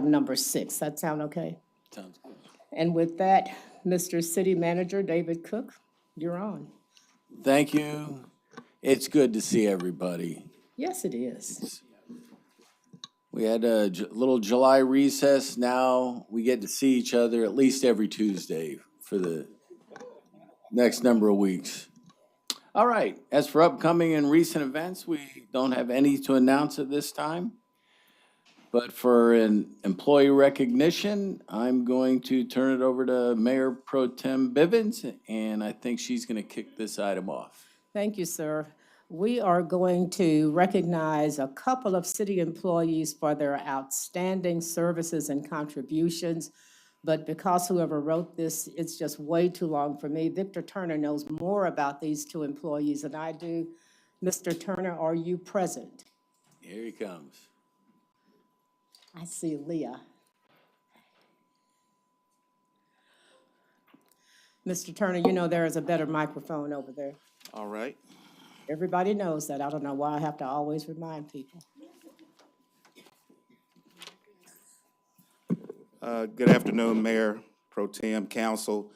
item number 6. That sound okay? Sounds good. And with that, Mr. City Manager David Cook, you're on. Thank you. It's good to see everybody. Yes, it is. We had a little July recess. Now we get to see each other at least every Tuesday for the next number of weeks. All right, as for upcoming and recent events, we don't have any to announce at this time. But for an employee recognition, I'm going to turn it over to Mayor Pro Tem Bivens, and I think she's going to kick this item off. Thank you, sir. We are going to recognize a couple of city employees for their outstanding services and contributions. But because whoever wrote this, it's just way too long for me. Victor Turner knows more about these two employees than I do. Mr. Turner, are you present? Here he comes. I see Leah. Mr. Turner, you know there is a better microphone over there. All right. Everybody knows that. I don't know why I have to always remind people. Good afternoon, Mayor, Pro Tem, Council.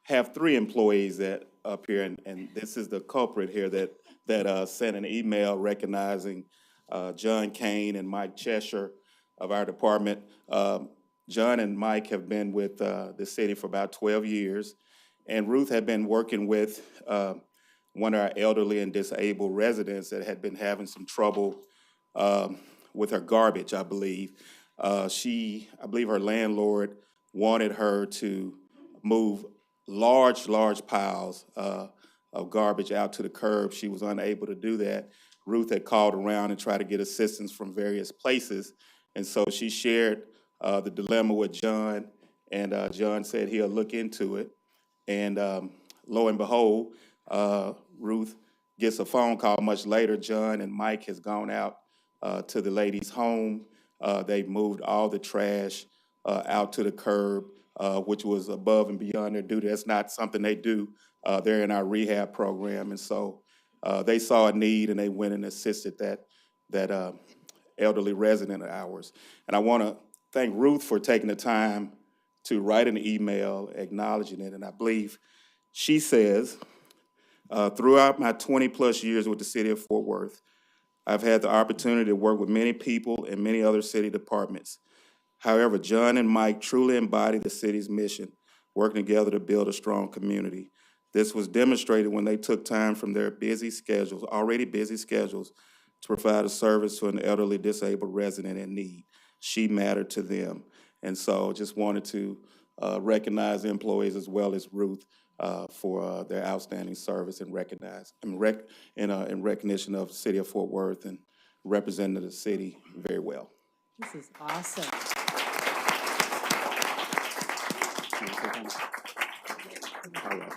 Have 3 employees that up here, and this is the culprit here that sent an email recognizing John Kane and Mike Cheshire of our department. John and Mike have been with the city for about 12 years, and Ruth had been working with one of our elderly and disabled residents that had been having some trouble with her garbage, I believe. I believe her landlord wanted her to move large piles of garbage out to the curb. She was unable to do that. Ruth had called around and tried to get assistance from various places. And so she shared the dilemma with John, and John said he'll look into it. And lo and behold, Ruth gets a phone call much later. John and Mike has gone out to the lady's home. They've moved all the trash out to the curb, which was above and beyond their duty. That's not something they do. They're in our rehab program. And so they saw a need and they went and assisted that elderly resident of ours. And I want to thank Ruth for taking the time to write an email acknowledging it. And I believe she says, throughout my 20 plus years with the city of Fort Worth, I've had the opportunity to work with many people in many other city departments. However, John and Mike truly embody the city's mission, working together to build a strong community. This was demonstrated when they took time from their already busy schedules, to provide a service to an elderly disabled resident in need. She mattered to them. And so just wanted to recognize the employees as well as Ruth for their outstanding service and in recognition of the city of Fort Worth and representing the city very well. This is awesome. All right.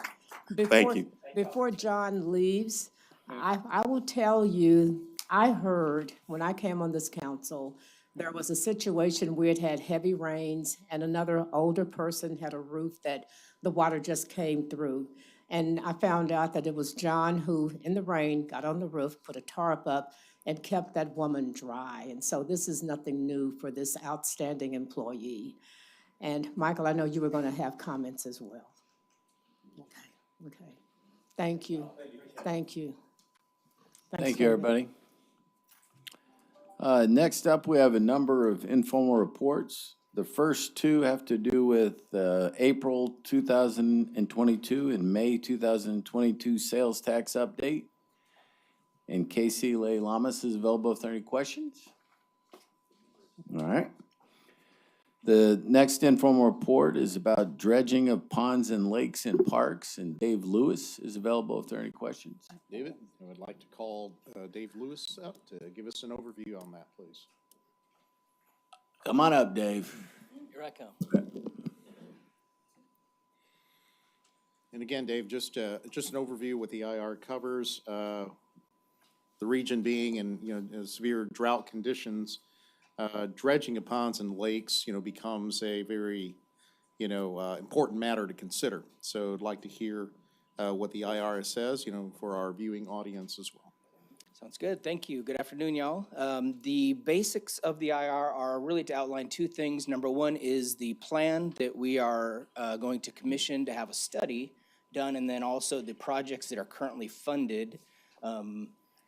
Thank you. Before John leaves, I will tell you, I heard when I came on this council, there was a situation where it had heavy rains and another older person had a roof that the water just came through. And I found out that it was John who, in the rain, got on the roof, put a tarp up, and kept that woman dry. And so this is nothing new for this outstanding employee. And Michael, I know you were going to have comments as well. Okay. Thank you. Thank you. Thank you, everybody. Next up, we have a number of informal reports. The first 2 have to do with April 2022 and May 2022 sales tax update. And Casey Lay Lamas is available if there are any questions. All right. The next informal report is about dredging of ponds and lakes and parks, and Dave Lewis is available if there are any questions. David, I would like to call Dave Lewis up to give us an overview on that, please. Come on up, Dave. Here I come. And again, Dave, just an overview what the IR covers. The region being in severe drought conditions, dredging of ponds and lakes, becomes a very, important matter to consider. So I'd like to hear what the IR says, for our viewing audience as well. Sounds good. Thank you. Good afternoon, y'all. The basics of the IR are really to outline two things. Number one is the plan that we are going to commission to have a study done, and then also the projects that are currently funded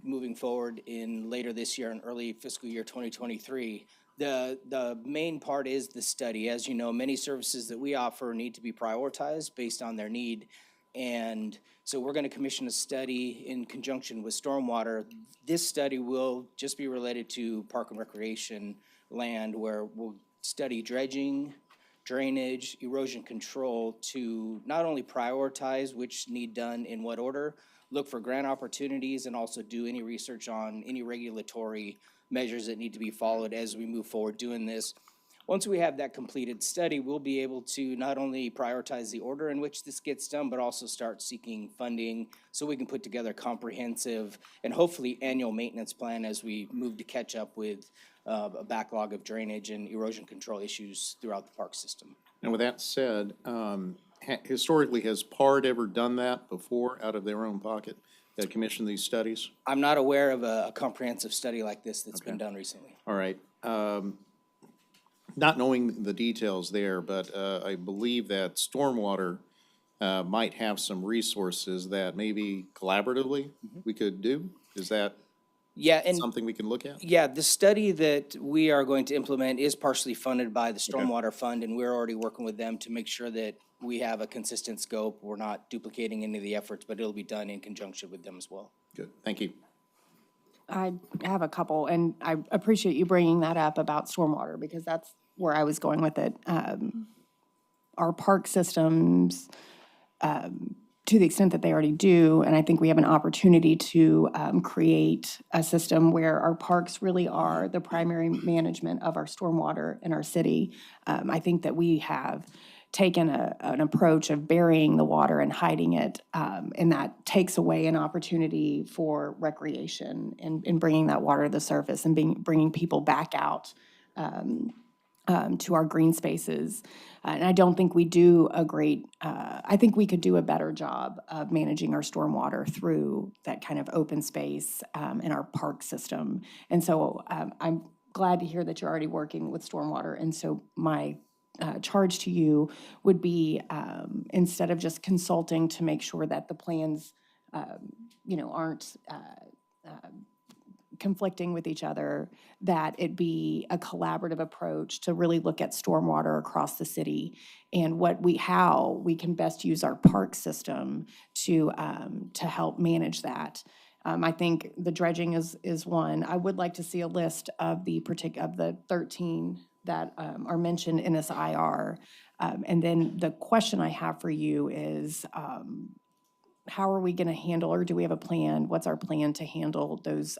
moving forward in later this year and early fiscal year 2023. The main part is the study. As you know, many services that we offer need to be prioritized based on their need. And so we're going to commission a study in conjunction with stormwater. This study will just be related to park and recreation land, where we'll study dredging, drainage, erosion control to not only prioritize which need done in what order, look for grant opportunities, and also do any research on any regulatory measures that need to be followed as we move forward doing this. Once we have that completed study, we'll be able to not only prioritize the order in which this gets done, but also start seeking funding so we can put together a comprehensive and hopefully annual maintenance plan as we move to catch up with a backlog of drainage and erosion control issues throughout the park system. And with that said, historically, has PARD ever done that before out of their own pocket, commissioned these studies? I'm not aware of a comprehensive study like this that's been done recently. All right. Not knowing the details there, but I believe that stormwater might have some resources that maybe collaboratively we could do. Is that Yeah, and something we can look at? yeah, the study that we are going to implement is partially funded by the Stormwater Fund, and we're already working with them to make sure that we have a consistent scope. We're not duplicating any of the efforts, but it'll be done in conjunction with them as well. Good, thank you. I have a couple, and I appreciate you bringing that up about stormwater, because that's where I was going with it. Our park systems, to the extent that they already do, and I think we have an opportunity to create a system where our parks really are the primary management of our stormwater in our city. I think that we have taken an approach of burying the water and hiding it, and that takes away an opportunity for recreation and bringing that water to the surface and bringing people back out to our green spaces. And I don't think we do a great, I think we could do a better job of managing our stormwater through that kind of open space in our park system. And so I'm glad to hear that you're already working with stormwater. And so my charge to you would be, instead of just consulting to make sure that the plans, aren't conflicting with each other, that it be a collaborative approach to really look at stormwater across the city and how we can best use our park system to help manage that. I think the dredging is one. I would like to see a list of the 13 that are mentioned in this IR. And then the question I have for you is, how are we going to handle, or do we have a plan? What's our plan to handle those?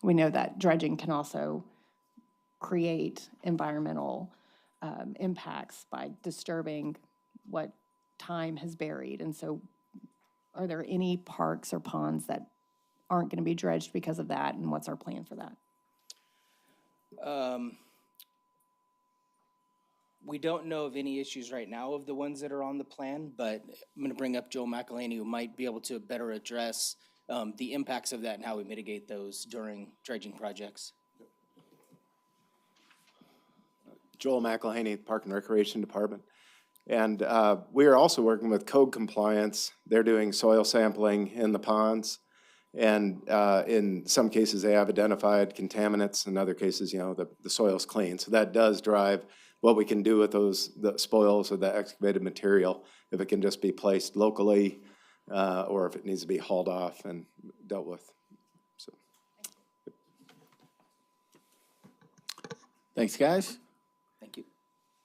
We know that dredging can also create environmental impacts by disturbing what time has buried. And so are there any parks or ponds that aren't going to be dredged because of that? And what's our plan for that? We don't know of any issues right now of the ones that are on the plan, but I'm going to bring up Joel McElhaney, who might be able to better address the impacts of that and how we mitigate those during dredging projects. Joel McElhaney, Park and Recreation Department. And we are also working with code compliance. They're doing soil sampling in the ponds. And in some cases, they have identified contaminants. In other cases, the soil's clean. So that does drive what we can do with the spoils or the excavated material, if it can just be placed locally or if it needs to be hauled off and dealt with. So. Thanks, guys. Thank you.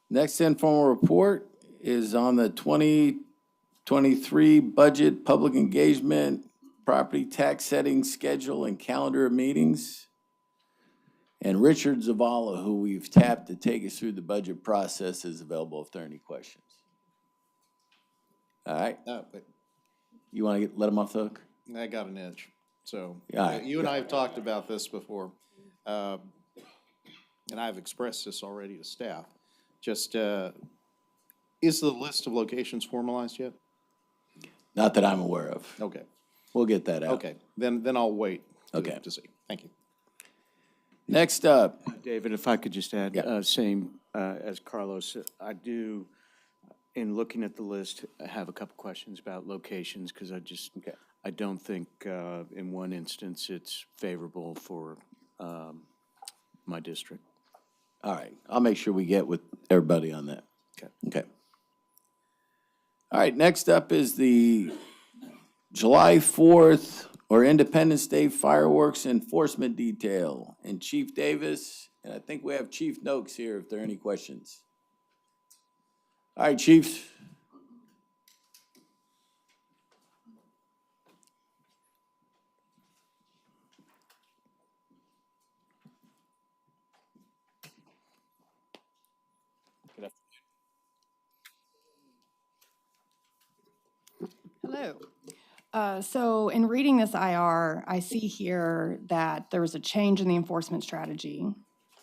Next informal report is on the 2023 budget, public engagement, property tax setting schedule, and calendar of meetings. And Richard Zavala, who we've tapped to take us through the budget process, is available if there are any questions. All right. But You want to let him off the hook? I got an edge. So Yeah. you and I have talked about this before. And I've expressed this already to staff. Just, is the list of locations formalized yet? Not that I'm aware of. Okay. We'll get that out. Okay, then I'll wait. Okay. To see. Thank you. Next up, David, if I could just add, Yeah. same as Carlos, I do, in looking at the list, I have a couple questions about locations, because I don't think in one instance it's favorable for my district. all right, I'll make sure we get with everybody on that. Okay. Okay. All right, next up is the July 4th or Independence Day fireworks enforcement detail. And Chief Davis, and I think we have Chief Noakes here if there are any questions. All right, chiefs. Hello. So in reading this IR, I see here that there was a change in the enforcement strategy.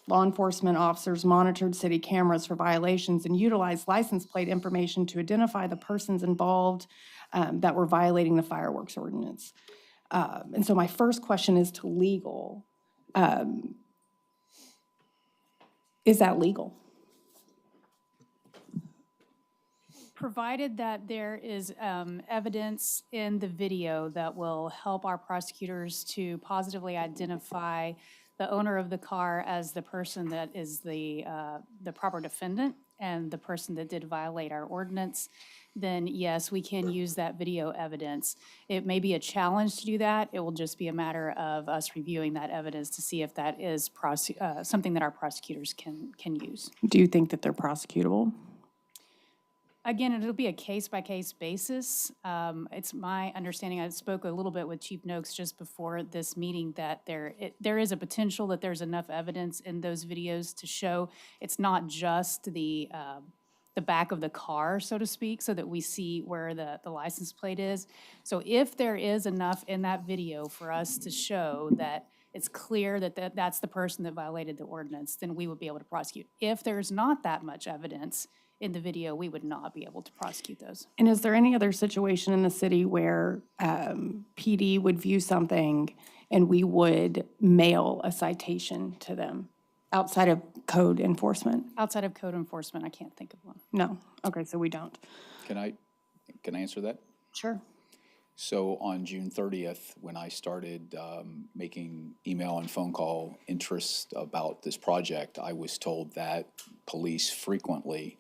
Law enforcement officers monitored city cameras for violations and utilized license plate information to identify the persons involved that were violating the fireworks ordinance. And so my first question is to legal. Is that legal? Provided that there is evidence in the video that will help our prosecutors to positively identify the owner of the car as the person that is the proper defendant and the person that did violate our ordinance, then yes, we can use that video evidence. It may be a challenge to do that. It will just be a matter of us reviewing that evidence to see if that is something that our prosecutors can use. Do you think that they're prosecutable? Again, it'll be a case-by-case basis. It's my understanding, I spoke a little bit with Chief Noakes just before this meeting, that there is a potential that there's enough evidence in those videos to show it's not just the back of the car, so to speak, so that we see where the license plate is. So if there is enough in that video for us to show that it's clear that that's the person that violated the ordinance, then we would be able to prosecute. If there's not that much evidence in the video, we would not be able to prosecute those. And is there any other situation in the city where PD would view something and we would mail a citation to them outside of code enforcement? Outside of code enforcement, I can't think of one. No. Okay, so we don't. Can I answer that? Sure. So on June 30th, when I started making email and phone call interest about this project, I was told that police frequently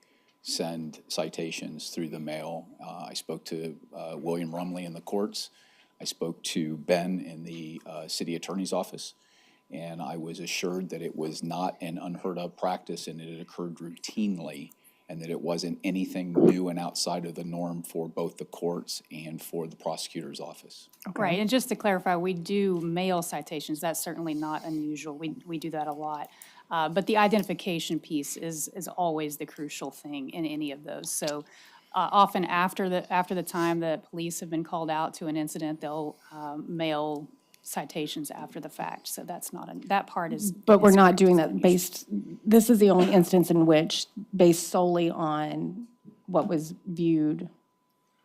send citations through the mail. I spoke to William Rumley in the courts. I spoke to Ben in the city attorney's office, and I was assured that it was not an unheard of practice and it occurred routinely, and that it wasn't anything new and outside of the norm for both the courts and for the prosecutor's office. Right, and just to clarify, we do mail citations. That's certainly not unusual. We do that a lot. But the identification piece is always the crucial thing in any of those. So often after the time that police have been called out to an incident, they'll mail citations after the fact. So that's not, that part is. But we're not doing that this is the only instance in which, based solely on what was viewed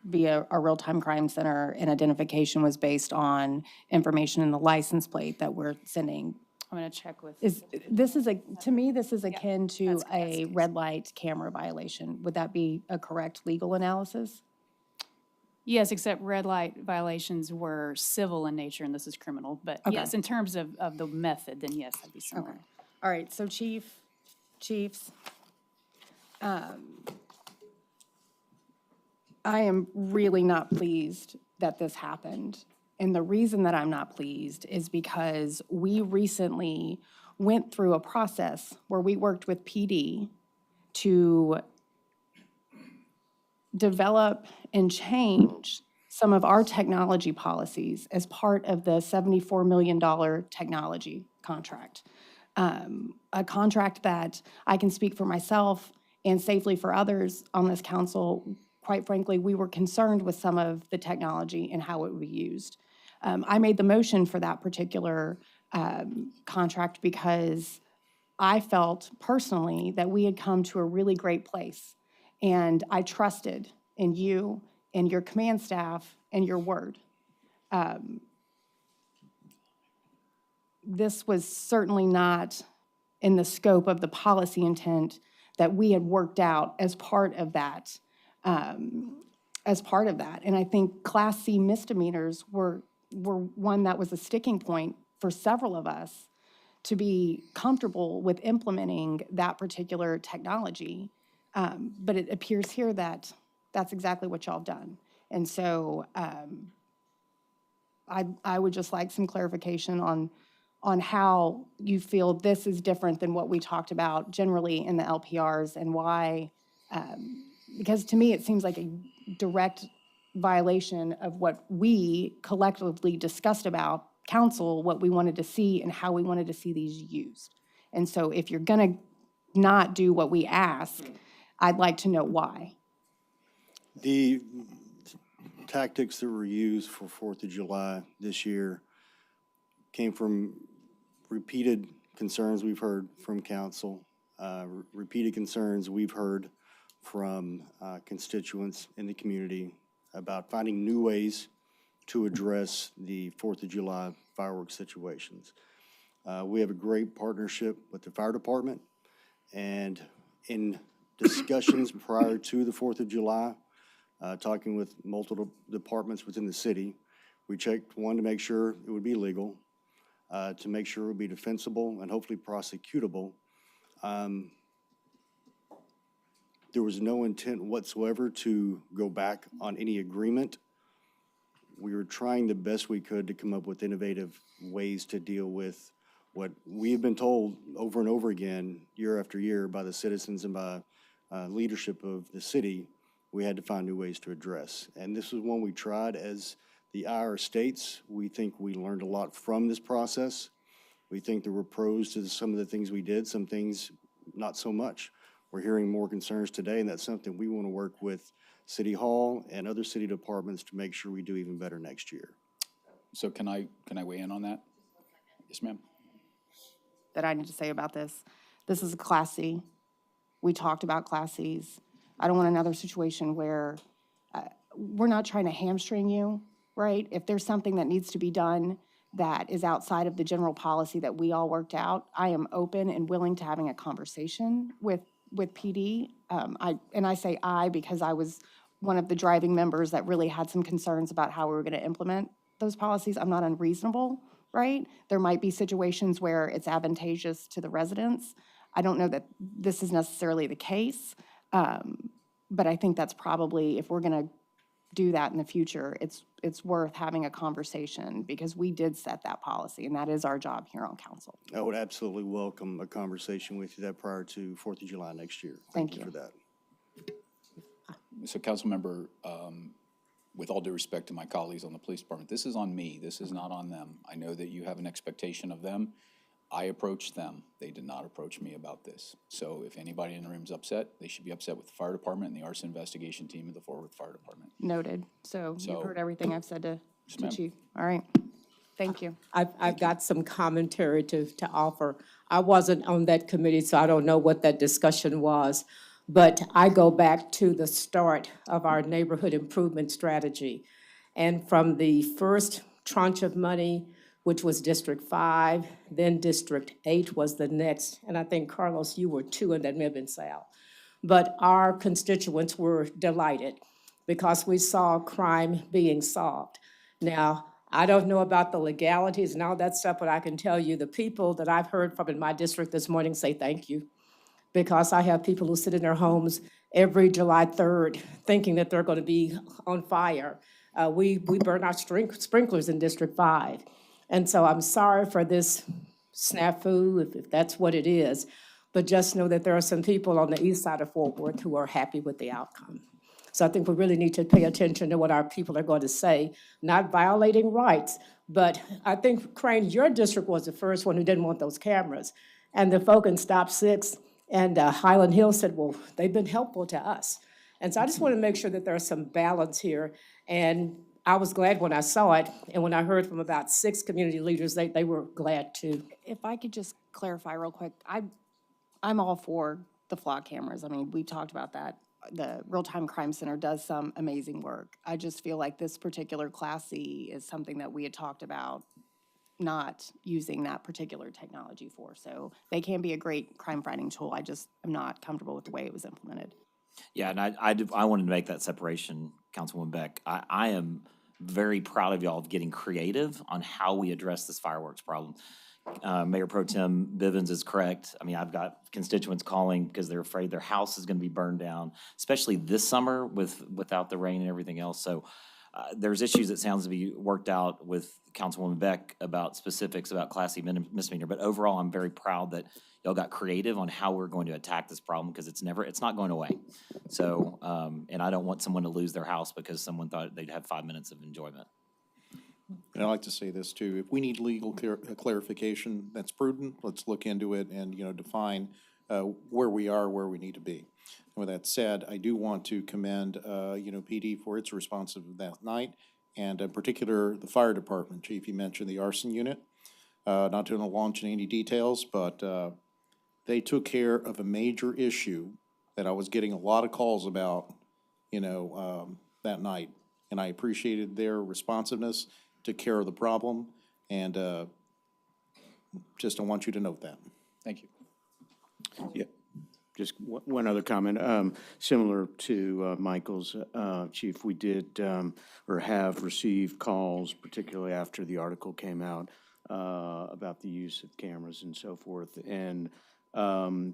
via a real-time crime center, and identification was based on information in the license plate that we're sending. I'm going to check with. To me, this is akin to that's the a case. red light camera violation. Would that be a correct legal analysis? Yes, except red light violations were civil in nature and this is criminal. But yes, in terms of the method, then yes, that'd be similar. All right, so chiefs, I am really not pleased that this happened. And the reason that I'm not pleased is because we recently went through a process where we worked with PD to develop and change some of our technology policies as part of the $74 million technology contract. A contract that I can speak for myself and safely for others on this council. Quite frankly, we were concerned with some of the technology and how it would be used. I made the motion for that particular contract because I felt personally that we had come to a really great place. And I trusted in you and your command staff and your word. this was certainly not in the scope of the policy intent that we had worked out as part of that. And I think Class C misdemeanors were one that was a sticking point for several of us to be comfortable with implementing that particular technology. But it appears here that that's exactly what y'all have done. And so I would just like some clarification on how you feel this is different than what we talked about generally in the LPRs and why, because to me, it seems like a direct violation of what we collectively discussed about council, what we wanted to see and how we wanted to see these used. And so if you're gonna not do what we ask, I'd like to know why. The tactics that were used for 4th of July this year came from repeated concerns we've heard from council, repeated concerns we've heard from constituents in the community about finding new ways to address the 4th of July fireworks situations. We have a great partnership with the fire department, and in discussions prior to the 4th of July, talking with multiple departments within the city, we checked, one, to make sure it would be legal, to make sure it would be defensible and hopefully prosecutable. There was no intent whatsoever to go back on any agreement. We were trying the best we could to come up with innovative ways to deal with what we have been told over and over again, year after year, by the citizens and by leadership of the city. We had to find new ways to address. And this was one we tried. As the IR states, we think we learned a lot from this process. We think there were pros to some of the things we did, some things not so much. We're hearing more concerns today, and that's something we want to work with City Hall and other city departments to make sure we do even better next year. So can I weigh in on that? Yes, ma'am. That I need to say about this. This is a Class C. We talked about Class Cs. I don't want another situation where we're not trying to hamstring you, right? If there's something that needs to be done that is outside of the general policy that we all worked out, I am open and willing to having a conversation with PD. I say I because I was one of the driving members that really had some concerns about how we were going to implement those policies. I'm not unreasonable, right? There might be situations where it's advantageous to the residents. I don't know that this is necessarily the case, but I think that's probably, if we're going to do that in the future, it's worth having a conversation because we did set that policy, and that is our job here on council. I would absolutely welcome a conversation with you that prior to 4th of July next year. Thank you for that. So Councilmember, with all due respect to my colleagues on the police department, this is on me. This is not on them. I know that you have an expectation of them. I approached them. They did not approach me about this. So if anybody in the room is upset, they should be upset with the fire department and the arson investigation team of the Fort Worth Fire Department. Noted. So you've So- heard everything I've said to ma'am. Chief. All right. Thank you. I've got some commentary to offer. I wasn't on that committee, so I don't know what that discussion was. But I go back to the start of our neighborhood improvement strategy. And from the first tranche of money, which was District 5, then District 8 was the next. And I think, Carlos, you were 2, and that may have been Sal. But our constituents were delighted because we saw crime being solved. Now, I don't know about the legalities and all that stuff, but I can tell you the people that I've heard from in my district this morning say thank you. Because I have people who sit in their homes every July 3rd thinking that they're going to be on fire. We burn our sprinklers in District 5. And so I'm sorry for this snafu, if that's what it is. But just know that there are some people on the east side of Fort Worth who are happy with the outcome. So I think we really need to pay attention to what our people are going to say, not violating rights. But I think, Crane, your district was the first one who didn't want those cameras. And the folk in Stop 6 and Highland Hill said, well, they've been helpful to us. And so I just want to make sure that there's some balance here. And I was glad when I saw it, and when I heard from about 6 community leaders, they were glad too. If I could just clarify real quick, I'm all for the flock cameras. I mean, we talked about that the Real-Time Crime Center does some amazing work. I just feel like this particular Class C is something that we had talked about not using that particular technology for. So they can be a great crime fighting tool. I just am not comfortable with the way it was implemented. Yeah, and I wanted to make that separation, Councilwoman Beck. I am very proud of y'all of getting creative on how we address this fireworks problem. Mayor Pro Tem Bivens is correct. I mean, I've got constituents calling because they're afraid their house is going to be burned down, especially this summer without the rain and everything else. So there's issues that sounds to be worked out with Councilwoman Beck about specifics about Class C misdemeanor. But overall, I'm very proud that y'all got creative on how we're going to attack this problem because it's not going away. So, and I don't want someone to lose their house because someone thought they'd have 5 minutes of enjoyment. And I'd like to say this too, if we need legal clarification, that's prudent, let's look into it and, define where we are, where we need to be. And with that said, I do want to commend, PD for its responsiveness that night, and in particular, the fire department. Chief, you mentioned the arson unit. Not to launch in any details, but they took care of a major issue that I was getting a lot of calls about, that night. And I appreciated their responsiveness, took care of the problem, and just I want you to note that. Thank you. Yeah, just one other comment, similar to Michael's, Chief, we did or have received calls, particularly after the article came out, about the use of cameras and so forth, and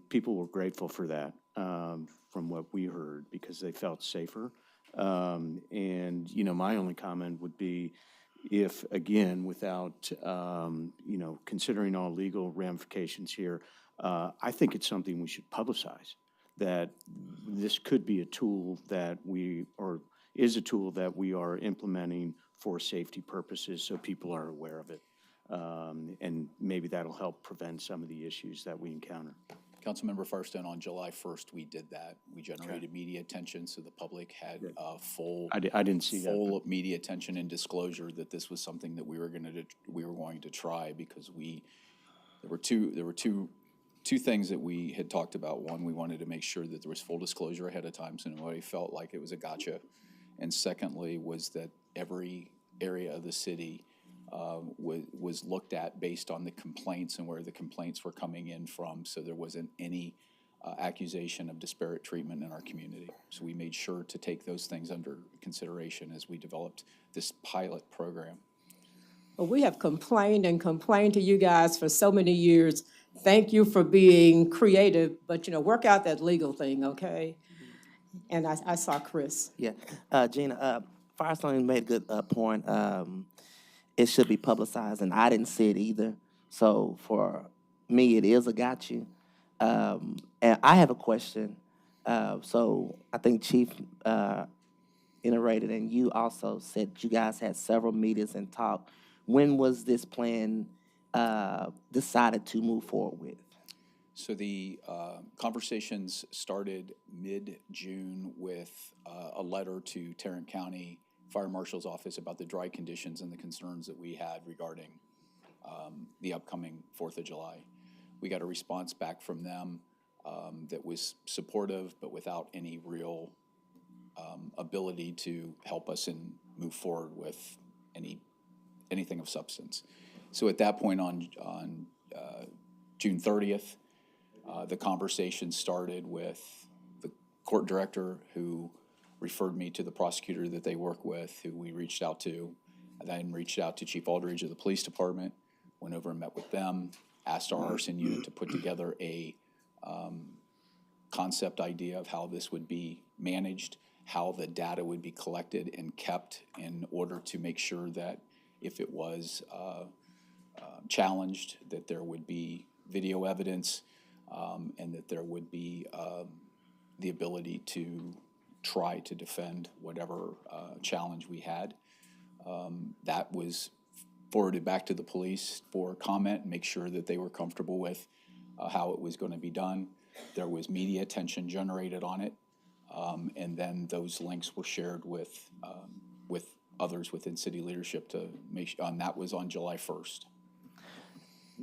people were grateful for that, from what we heard, because they felt safer. And, my only comment would be, if, again, without, considering all legal ramifications here, I think it's something we should publicize, that this could be a tool that is a tool that we are implementing for safety purposes, so people are aware of it. And maybe that'll help prevent some of the issues that we encounter. Councilmember Firestone, on July 1st, we did that. We generated media attention, so the public had full. I didn't see that. Full media attention and disclosure that this was something that we were going to try, because there were two things that we had talked about. One, we wanted to make sure that there was full disclosure ahead of time, so nobody felt like it was a gotcha. And secondly, was that every area of the city was looked at based on the complaints and where the complaints were coming in from, so there wasn't any accusation of disparate treatment in our community. So we made sure to take those things under consideration as we developed this pilot program. Well, we have complained and complained to you guys for so many years. Thank you for being creative, but, work out that legal thing, okay? And I saw Chris. Yeah, Gina, Firestone made a good point. It should be publicized, and I didn't see it either. So for me, it is a got you. And I have a question. So I think Chief iterated, and you also said you guys had several meetings and talk. When was this plan decided to move forward with? So the conversations started mid-June with a letter to Tarrant County Fire Marshal's office about the dry conditions and the concerns that we had regarding the upcoming 4th of July. We got a response back from them that was supportive, but without any real ability to help us and move forward with anything of substance. So at that point on June 30th, the conversation started with the court director, who referred me to the prosecutor that they work with, who we reached out to. I then reached out to Chief Aldridge of the police department, went over and met with them, asked our arson unit to put together a concept idea of how this would be managed, how the data would be collected and kept, in order to make sure that if it was challenged, that there would be video evidence, and that there would be the ability to try to defend whatever challenge we had. That was forwarded back to the police for comment, make sure that they were comfortable with how it was going to be done. There was media attention generated on it, and then those links were shared with others within city leadership to make sure, and that was on July 1st.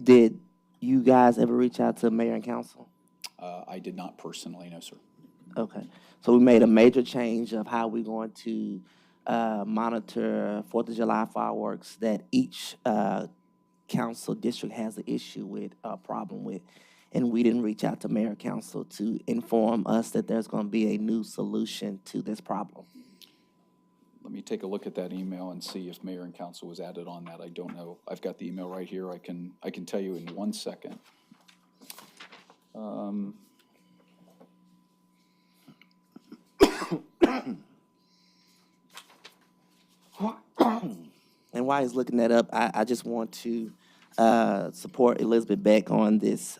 Did you guys ever reach out to mayor and council? I did not personally, no, sir. Okay, so we made a major change of how we're going to monitor Fourth of July fireworks that each council district has an issue with, a problem with. And we didn't reach out to mayor and council to inform us that there's going to be a new solution to this problem. Let me take a look at that email and see if mayor and council was added on that. I don't know. I've got the email right here. I can tell you in 1 second. And while he's looking that up, I just want to support Elizabeth Beck on this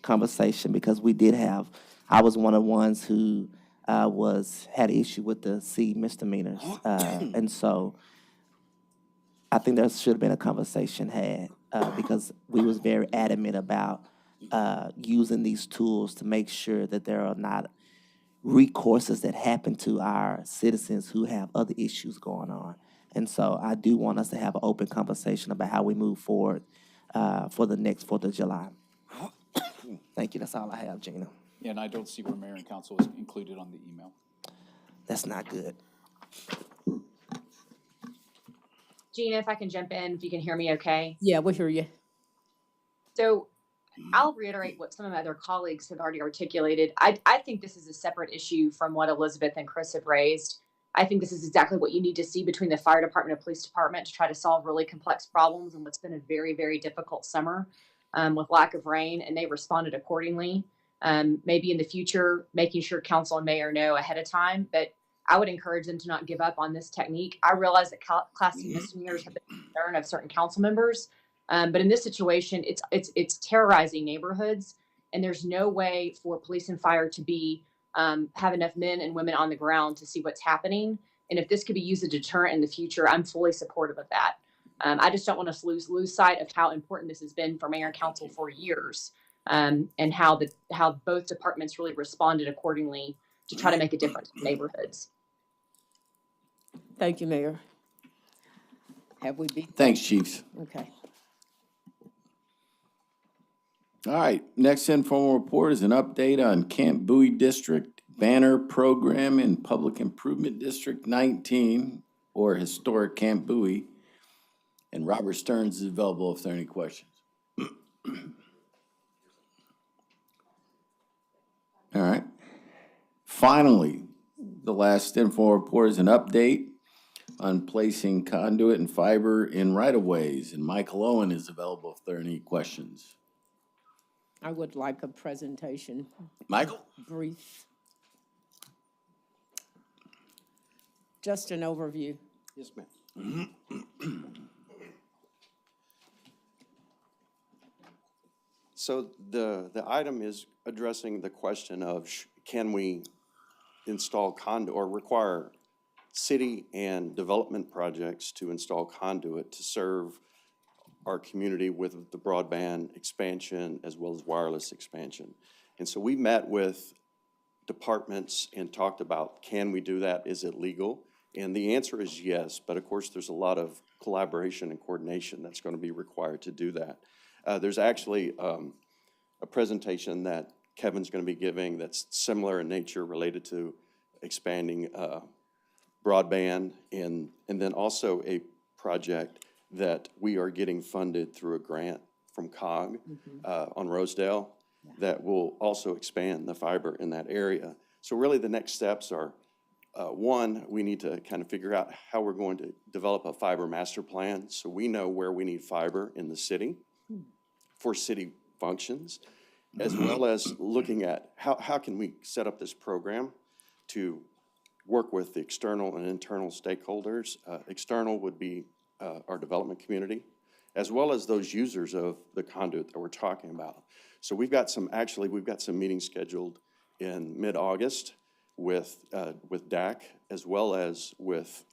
conversation because I was one of the ones who had an issue with the C misdemeanors. And so I think there should have been a conversation had because we was very adamant about using these tools to make sure that there are not recourses that happen to our citizens who have other issues going on. And so I do want us to have an open conversation about how we move forward for the next 4th of July. Thank you. That's all I have, Gina. And I don't see where mayor and council is included on the email. That's not good. Gina, if I can jump in, if you can hear me okay. Yeah, we'll hear you. So I'll reiterate what some of my other colleagues have already articulated. I think this is a separate issue from what Elizabeth and Chris have raised. I think this is exactly what you need to see between the fire department and police department to try to solve really complex problems in what's been a very, very difficult summer with lack of rain, and they responded accordingly. Maybe in the future, making sure council and mayor know ahead of time, but I would encourage them to not give up on this technique. I realize that Class C misdemeanors have been a concern of certain council members, but in this situation, it's terrorizing neighborhoods, and there's no way for police and fire to be have enough men and women on the ground to see what's happening. And if this could be used as a deterrent in the future, I'm fully supportive of that. I just don't want us to lose sight of how important this has been for mayor and council for years, and how both departments really responded accordingly to try to make a difference in neighborhoods. Thank you, Mayor. Have we beat? Thanks, chiefs. Okay. All right, next informal report is an update on Camp Bowie District Banner Program in Public Improvement District 19, or Historic Camp Bowie. And Robert Stearns is available if there are any questions. All right. Finally, the last info report is an update on placing conduit and fiber in right-of-ways, and Michael Owen is available if there are any questions. I would like a presentation. Michael? Brief. Just an overview. Yes, ma'am. So the item is addressing the question of can we install conduit or require city and development projects to install conduit to serve our community with the broadband expansion as well as wireless expansion. And so we met with departments and talked about, can we do that? Is it legal? And the answer is yes, but of course there's a lot of collaboration and coordination that's going to be required to do that. There's actually a presentation that Kevin's going to be giving that's similar in nature related to expanding broadband and then also a project that we are getting funded through a grant from COG on Rosedale that will also expand the fiber in that area. So really the next steps are, one, we need to kind of figure out how we're going to develop a fiber master plan so we know where we need fiber in the city for city functions, as well as looking at how can we set up this program to work with the external and internal stakeholders. External would be our development community, as well as those users of the conduit that we're talking about. So we've got some meetings scheduled in mid-August with DAC, as well as with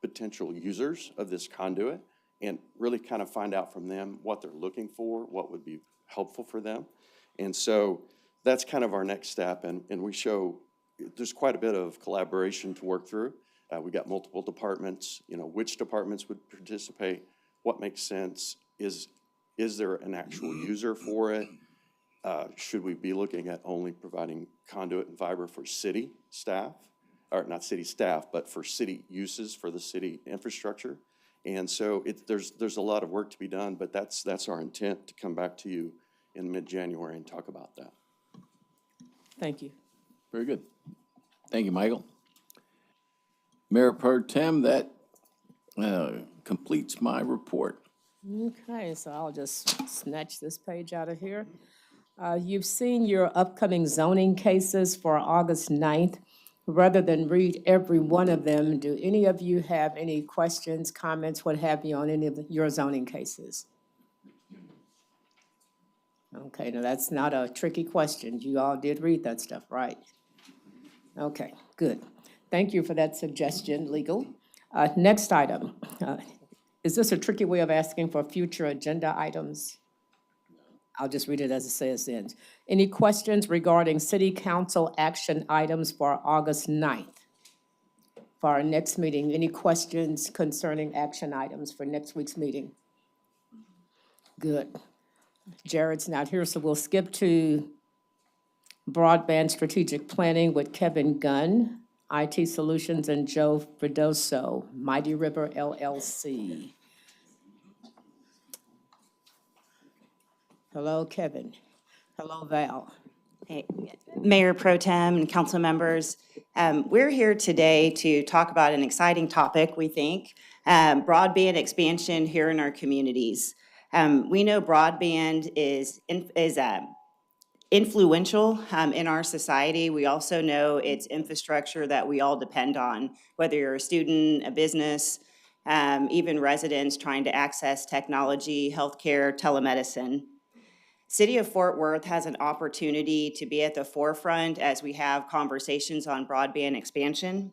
potential users of this conduit, and really kind of find out from them what they're looking for, what would be helpful for them. And so that's kind of our next step, and we show there's quite a bit of collaboration to work through. We got multiple departments, which departments would participate, what makes sense, is there an actual user for it? should we be looking at only providing conduit and fiber for city staff? Or not city staff, but for city uses for the city infrastructure? And so there's a lot of work to be done, but that's our intent, to come back to you in mid-January and talk about that. Thank you. Very good. Thank you, Michael. Mayor Pro Tem, that completes my report. Okay, so I'll just snatch this page out of here. You've seen your upcoming zoning cases for August 9th. Rather than read every one of them, do any of you have any questions, comments, what have you, on any of your zoning cases? Okay, now that's not a tricky question. You all did read that stuff, right? Okay, good. Thank you for that suggestion, legal. Next item. Is this a tricky way of asking for future agenda items? I'll just read it as it says then. Any questions regarding city council action items for August 9th? For our next meeting, any questions concerning action items for next week's meeting? Good. Jared's not here, so we'll skip to broadband strategic planning with Kevin Gunn, IT Solutions, and Joe Fredoso, Mighty River LLC. Hello, Kevin. Hello, Val. Hey, Mayor Pro Tem and council members, we're here today to talk about an exciting topic, we think, broadband expansion here in our communities. We know broadband is influential in our society. We also know it's infrastructure that we all depend on, whether you're a student, a business, even residents trying to access technology, healthcare, telemedicine. City of Fort Worth has an opportunity to be at the forefront as we have conversations on broadband expansion.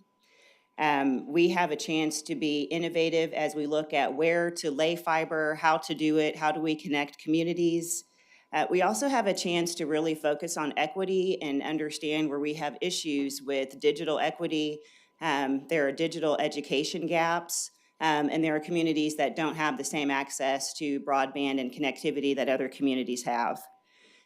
We have a chance to be innovative as we look at where to lay fiber, how to do it, how do we connect communities. We also have a chance to really focus on equity and understand where we have issues with digital equity. There are digital education gaps, and there are communities that don't have the same access to broadband and connectivity that other communities have.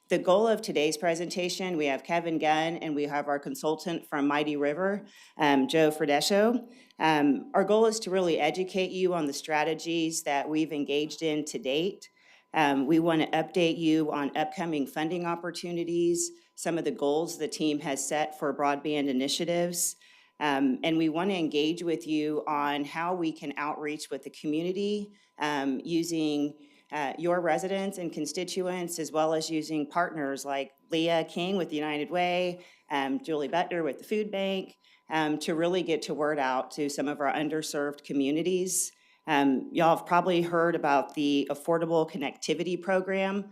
The goal of today's presentation, we have Kevin Gunn and we have our consultant from Mighty River, Joe Fredoso. Our goal is to really educate you on the strategies that we've engaged in to date. We want to update you on upcoming funding opportunities, some of the goals the team has set for broadband initiatives. And we want to engage with you on how we can outreach with the community using your residents and constituents, as well as using partners like Leah King with United Way, Julie Butler with the Food Bank, to really get to word out to some of our underserved communities. Y'all have probably heard about the Affordable Connectivity Program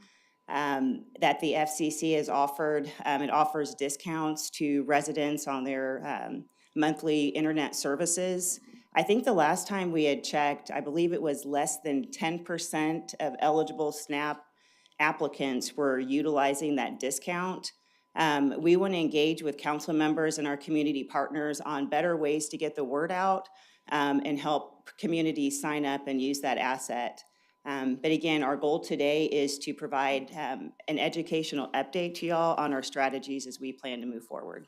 that the FCC has offered. It offers discounts to residents on their monthly internet services. I think the last time we had checked, I believe it was less than 10% of eligible SNAP applicants were utilizing that discount. We want to engage with council members and our community partners on better ways to get the word out and help communities sign up and use that asset. But again, our goal today is to provide an educational update to y'all on our strategies as we plan to move forward.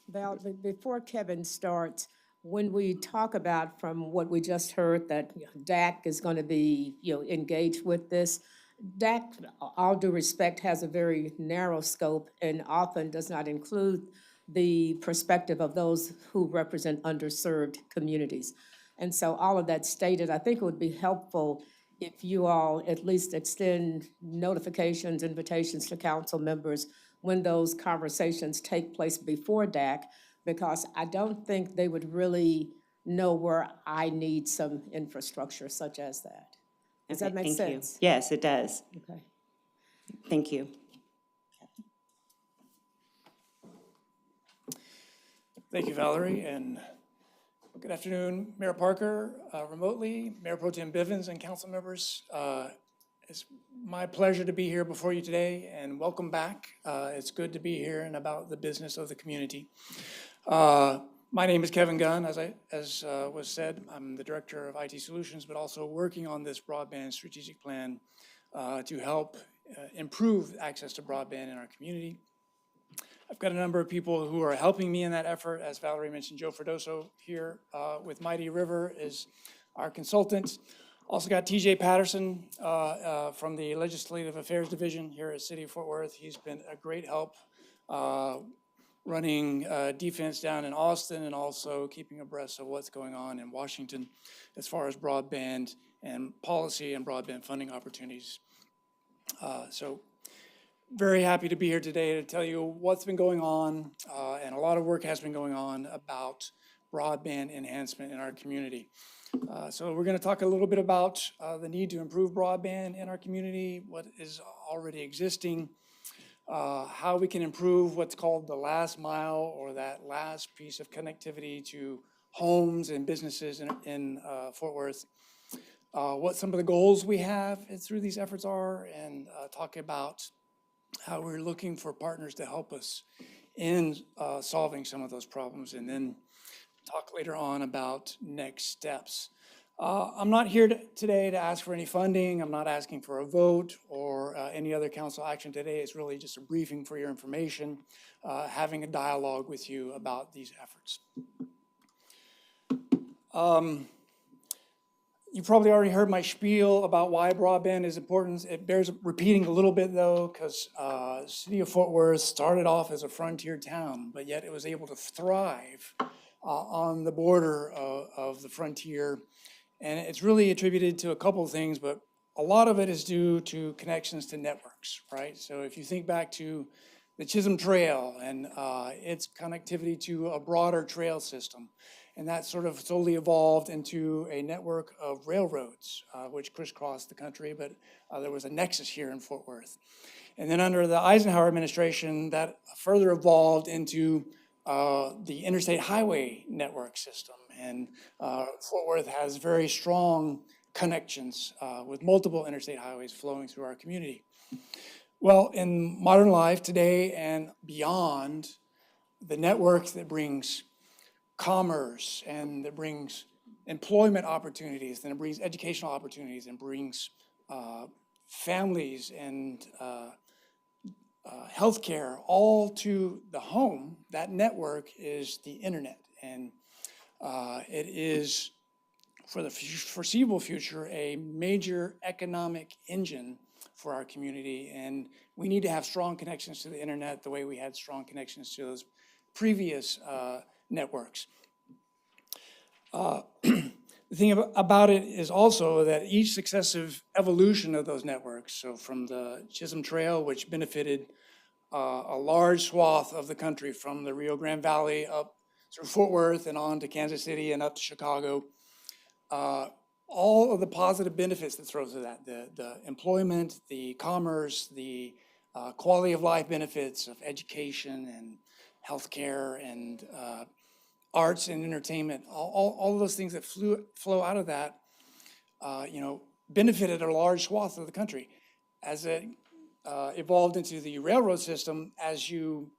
Val, before Kevin starts, when we talk about, from what we just heard, that DAC is going to be, engaged with this, DAC, all due respect, has a very narrow scope and often does not include the perspective of those who represent underserved communities. And so all of that stated, I think it would be helpful if you all at least extend notifications, invitations to council members when those conversations take place before DAC, because I don't think they would really know where I need some infrastructure such as that. Does that make sense? Yes, it does. Okay. Thank you. Thank you, Valerie, and good afternoon, Mayor Parker, remotely, Mayor Pro Tem Bivens, and council members. It's my pleasure to be here before you today, and welcome back. It's good to be here and about the business of the community. My name is Kevin Gunn, as was said. I'm the Director of IT Solutions, but also working on this broadband strategic plan to help improve access to broadband in our community. I've got a number of people who are helping me in that effort. As Valerie mentioned, Joe Fredoso here with Mighty River is our consultant. Also got TJ Patterson from the Legislative Affairs Division here at City of Fort Worth. He's been a great help running defense down in Austin and also keeping abreast of what's going on in Washington as far as broadband and policy and broadband funding opportunities. So very happy to be here today to tell you what's been going on, and a lot of work has been going on about broadband enhancement in our community. So we're going to talk a little bit about the need to improve broadband in our community, what is already existing, how we can improve what's called the last mile or that last piece of connectivity to homes and businesses in Fort Worth, what some of the goals we have through these efforts are, and talk about how we're looking for partners to help us in solving some of those problems, and then talk later on about next steps. I'm not here today to ask for any funding. I'm not asking for a vote or any other council action today. It's really just a briefing for your information, having a dialogue with you about these efforts. You probably already heard my spiel about why broadband is important. It bears repeating a little bit though, because City of Fort Worth started off as a frontier town, but yet it was able to thrive on the border of the frontier. And it's really attributed to a couple of things, but a lot of it is due to connections to networks, right? So if you think back to the Chisholm Trail and its connectivity to a broader trail system, and that sort of slowly evolved into a network of railroads, which crisscrossed the country, but there was a nexus here in Fort Worth. And then under the Eisenhower administration, that further evolved into the interstate highway network system. And Fort Worth has very strong connections with multiple interstate highways flowing through our community. Well, in modern life today and beyond, the network that brings commerce and that brings employment opportunities, and it brings educational opportunities, and brings families and healthcare all to the home. That network is the internet, and it is, for the foreseeable future, a major economic engine for our community, and we need to have strong connections to the internet the way we had strong connections to those previous networks. The thing about it is also that each successive evolution of those networks, so from the Chisholm Trail, which benefited a large swath of the country from the Rio Grande Valley up through Fort Worth and on to Kansas City and up to Chicago, all of the positive benefits that flow through that, the employment, the commerce, the quality of life benefits of education and healthcare and arts and entertainment, all of those things that flow out of that, benefited a large swath of the country. As it evolved into the railroad system, as you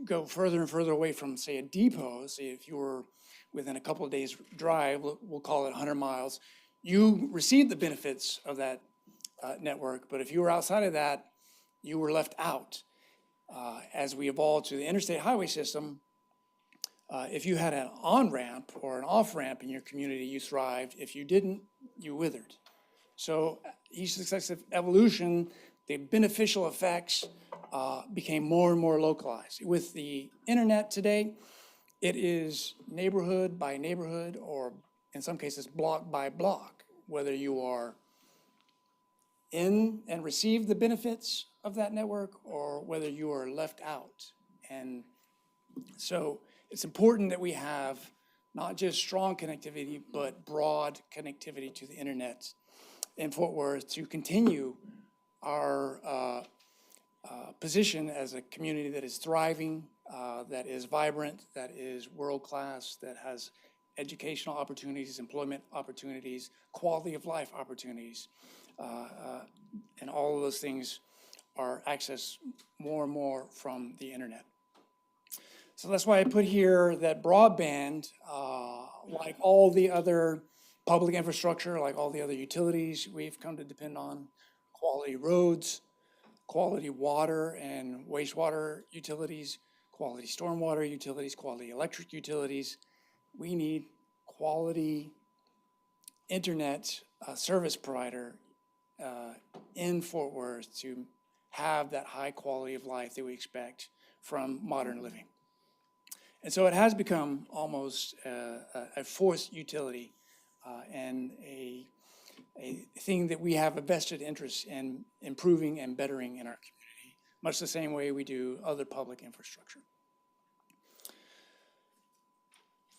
go further and further away from, say, a depot, say if you were within a couple of days' drive, we'll call it 100 miles, you received the benefits of that network, but if you were outside of that, you were left out. As we evolved to the interstate highway system, if you had an on-ramp or an off-ramp in your community, you thrived. If you didn't, you withered. So each successive evolution, the beneficial effects became more and more localized. With the internet today, it is neighborhood by neighborhood, or in some cases, block by block, whether you are in and receive the benefits of that network or whether you are left out. And so it's important that we have not just strong connectivity, but broad connectivity to the internet in Fort Worth to continue our position as a community that is thriving, that is vibrant, that is world-class, that has educational opportunities, employment opportunities, quality of life opportunities, and all of those things are accessed more and more from the internet. So that's why I put here that broadband, like all the other public infrastructure, like all the other utilities we've come to depend on, quality roads, quality water and wastewater utilities, quality stormwater utilities, quality electric utilities. We need quality internet service provider in Fort Worth to have that high quality of life that we expect from modern living. And so it has become almost a fourth utility and a thing that we have a vested interest in improving and bettering in our community, much the same way we do other public infrastructure.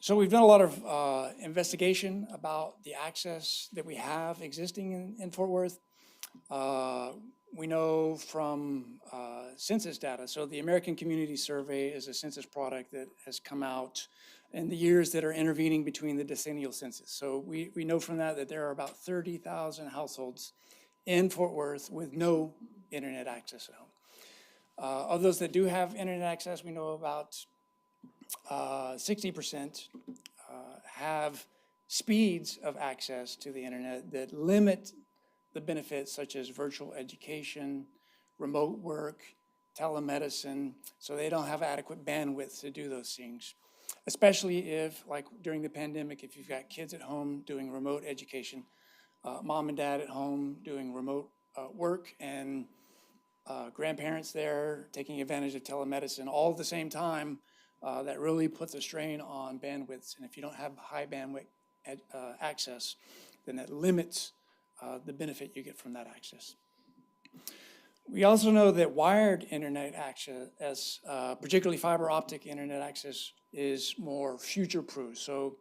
So we've done a lot of investigation about the access that we have existing in Fort Worth. We know from census data, so the American Community Survey is a census product that has come out in the years that are intervening between the decennial census. So we know from that there are about 30,000 households in Fort Worth with no internet access at home. Of those that do have internet access, we know about 60% have speeds of access to the internet that limit the benefits such as virtual education, remote work, telemedicine, so they don't have adequate bandwidth to do those things. Especially if, like during the pandemic, if you've got kids at home doing remote education, mom and dad at home doing remote work, and grandparents there taking advantage of telemedicine all at the same time, that really puts a strain on bandwidths. And if you don't have high bandwidth access, then that limits the benefit you get from that access. We also know that wired internet access, particularly fiber optic internet access, is more future-proof. So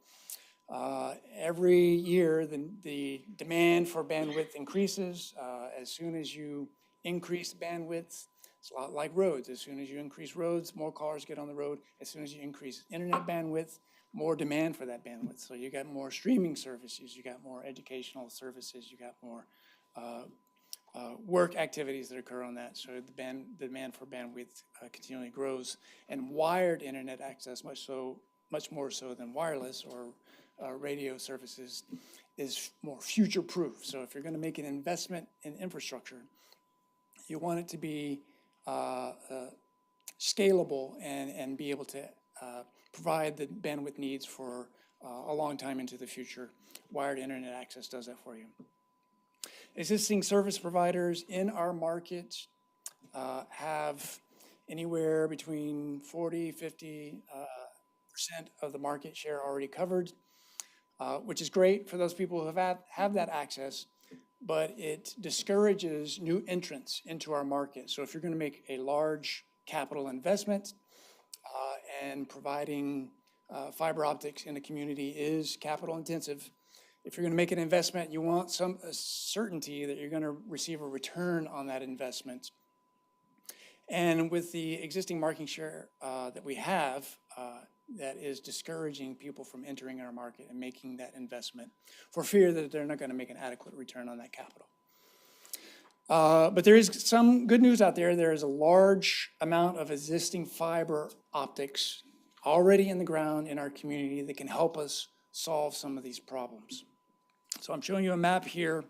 every year, the demand for bandwidth increases. As soon as you increase bandwidth, it's a lot like roads. As soon as you increase roads, more cars get on the road. As soon as you increase internet bandwidth, more demand for that bandwidth. So you got more streaming services, you got more educational services, you got more work activities that occur on that. So the demand for bandwidth continually grows, and wired internet access, much more so than wireless or radio services, is more future-proof. So if you're going to make an investment in infrastructure, you want it to be scalable and be able to provide the bandwidth needs for a long time into the future. Wired internet access does that for you. Existing service providers in our market have anywhere between 40-50% of the market share already covered, which is great for those people who have that access, but it discourages new entrants into our market. So if you're going to make a large capital investment, and providing fiber optics in a community is capital intensive, if you're going to make an investment, you want some certainty that you're going to receive a return on that investment. And with the existing market share that we have, that is discouraging people from entering our market and making that investment for fear that they're not going to make an adequate return on that capital. But there is some good news out there. There is a large amount of existing fiber optics already in the ground in our community that can help us solve some of these problems. So I'm showing you a map here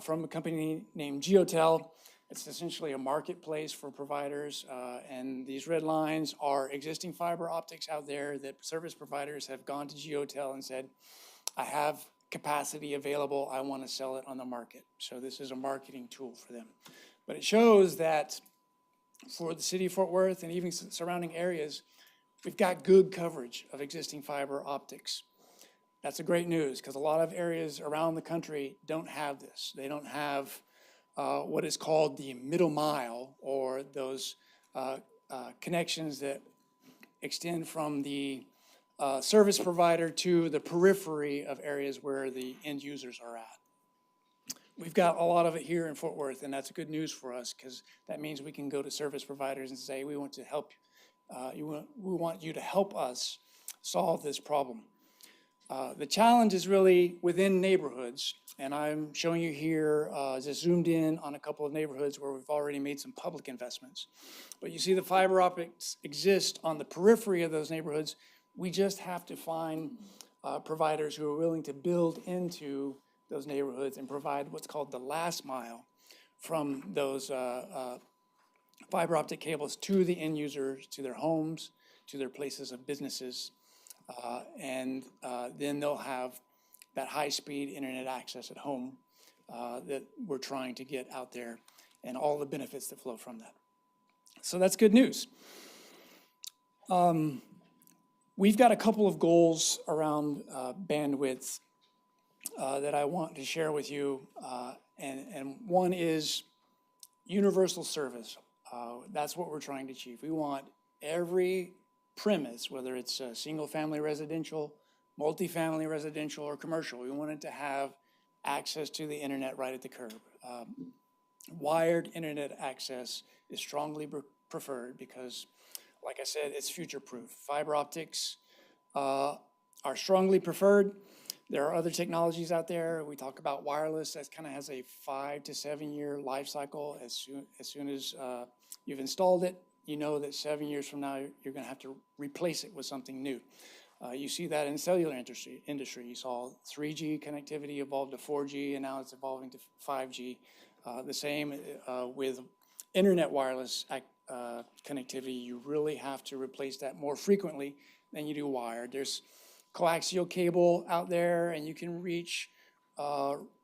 from a company named Geotel. It's essentially a marketplace for providers, and these red lines are existing fiber optics out there that service providers have gone to Geotel and said, I have capacity available, I want to sell it on the market. So this is a marketing tool for them. But it shows that for the city of Fort Worth and even surrounding areas, we've got good coverage of existing fiber optics. That's a great news, because a lot of areas around the country don't have this. They don't have what is called the middle mile, or those connections that extend from the service provider to the periphery of areas where the end users are at. We've got a lot of it here in Fort Worth, and that's good news for us, because that means we can go to service providers and say, we want to help we want you to help us solve this problem. The challenge is really within neighborhoods, and I'm showing you here, just zoomed in on a couple of neighborhoods where we've already made some public investments. But you see the fiber optics exist on the periphery of those neighborhoods. We just have to find providers who are willing to build into those neighborhoods and provide what's called the last mile, from those fiber optic cables to the end users, to their homes, to their places of businesses. And then they'll have that high-speed internet access at home that we're trying to get out there, and all the benefits that flow from that. So that's good news. We've got a couple of goals around bandwidth that I want to share with you. And one is universal service. That's what we're trying to achieve. We want every premise, whether it's a single-family residential, multifamily residential, or commercial, we want it to have access to the internet right at the curb. Wired internet access is strongly preferred because, like I said, it's future-proof. Fiber optics are strongly preferred. There are other technologies out there. We talk about wireless. That kind of has a 5 to 7 year life cycle. As soon as you've installed it, you know that 7 years from now, you're going to have to replace it with something new. You see that in the cellular industry. You saw 3G connectivity evolve to 4G, and now it's evolving to 5G. The same with internet wireless connectivity. You really have to replace that more frequently than you do wired. There's coaxial cable out there, and you can reach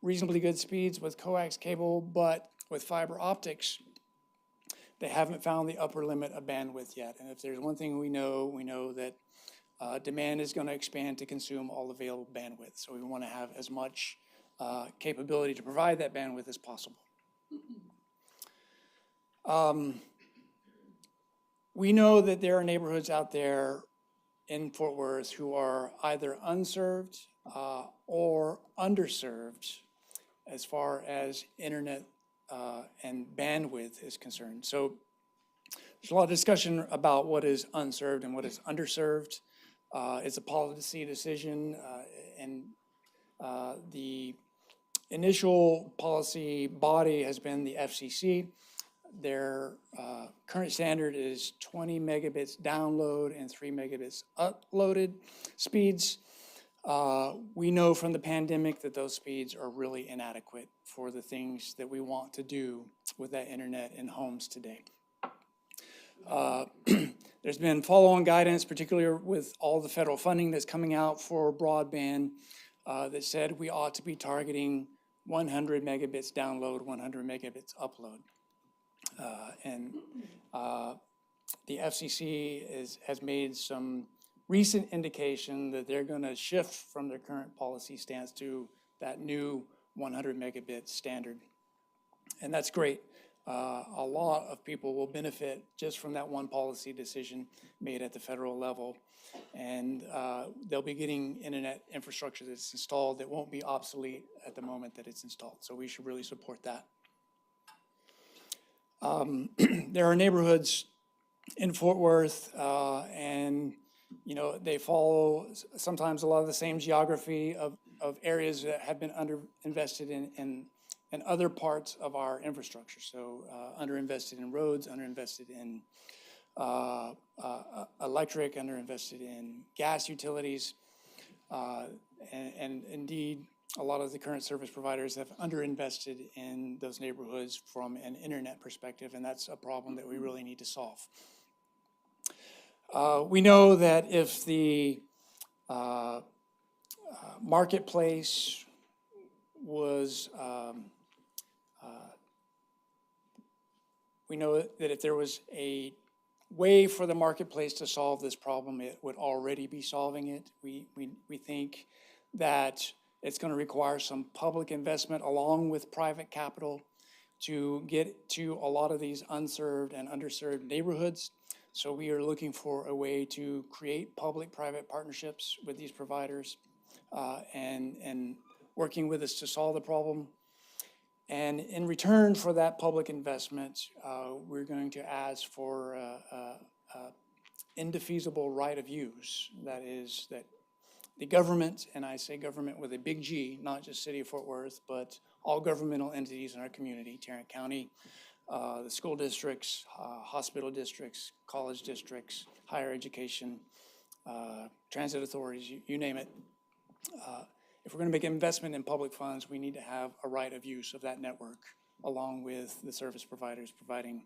reasonably good speeds with coax cable, but with fiber optics, they haven't found the upper limit of bandwidth yet. And if there's one thing we know that demand is going to expand to consume all available bandwidth. So we want to have as much capability to provide that bandwidth as possible. We know that there are neighborhoods out there in Fort Worth who are either unserved or underserved as far as internet and bandwidth is concerned. So there's a lot of discussion about what is unserved and what is underserved. It's a policy decision, and the initial policy body has been the FCC. Their current standard is 20 megabits download and 3 megabits uploaded speeds. We know from the pandemic that those speeds are really inadequate for the things that we want to do with that internet in homes today. There's been follow-on guidance, particularly with all the federal funding that's coming out for broadband, that said we ought to be targeting 100 megabits download, 100 megabits upload. The FCC has made some recent indication that they're going to shift from their current policy stance to that new 100 megabit standard. And that's great. A lot of people will benefit just from that one policy decision made at the federal level. And they'll be getting internet infrastructure that's installed that won't be obsolete at the moment that it's installed. So we should really support that. There are neighborhoods in Fort Worth, and they follow sometimes a lot of the same geography of areas that have been underinvested in other parts of our infrastructure. So underinvested in roads, underinvested in electric, underinvested in gas utilities, and indeed, a lot of the current service providers have underinvested in those neighborhoods from an internet perspective, and that's a problem that we really need to solve. We know that if the marketplace was, we know that if there was a way for the marketplace to solve this problem, it would already be solving it. We think that it's going to require some public investment along with private capital to get to a lot of these unserved and underserved neighborhoods. So we are looking for a way to create public-private partnerships with these providers and working with us to solve the problem. And in return for that public investment, we're going to ask for indefeasible right of use. That is that the government, and I say government with a big G, not just City of Fort Worth, but all governmental entities in our community, Tarrant County, the school districts, hospital districts, college districts, higher education, transit authorities, you name it. If we're going to make an investment in public funds, we need to have a right of use of that network along with the service providers providing